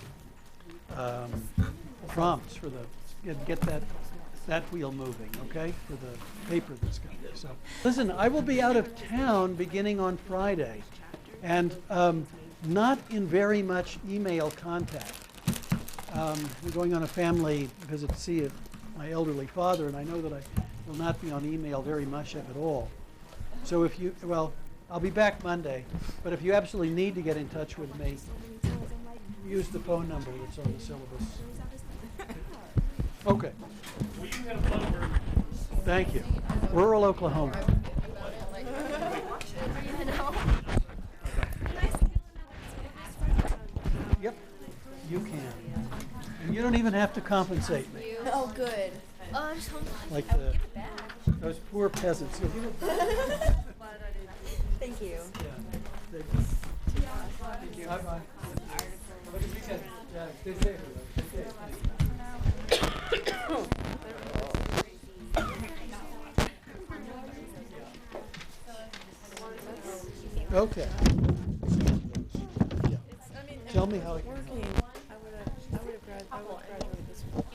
prompts for get that wheel moving, okay, for the paper that's coming. So, listen, I will be out of town beginning on Friday, and not in very much email contact. We're going on a family visit to see my elderly father, and I know that will not be on email very much of at all. So if you, well, I'll be back Monday, but if you absolutely need to get in touch with me, use the phone number that's on the syllabus. Okay. Well, you had a fun word. Thank you. Rural Oklahoma. Yep, you can. And you don't even have to compensate me. Oh, good. Like those poor peasants. You'll give it Thank you. Bye-bye. Have a good weekend. Yeah, stay safe. Stay safe. Okay. Yeah. Tell me how it can help. I would have graduated this fall.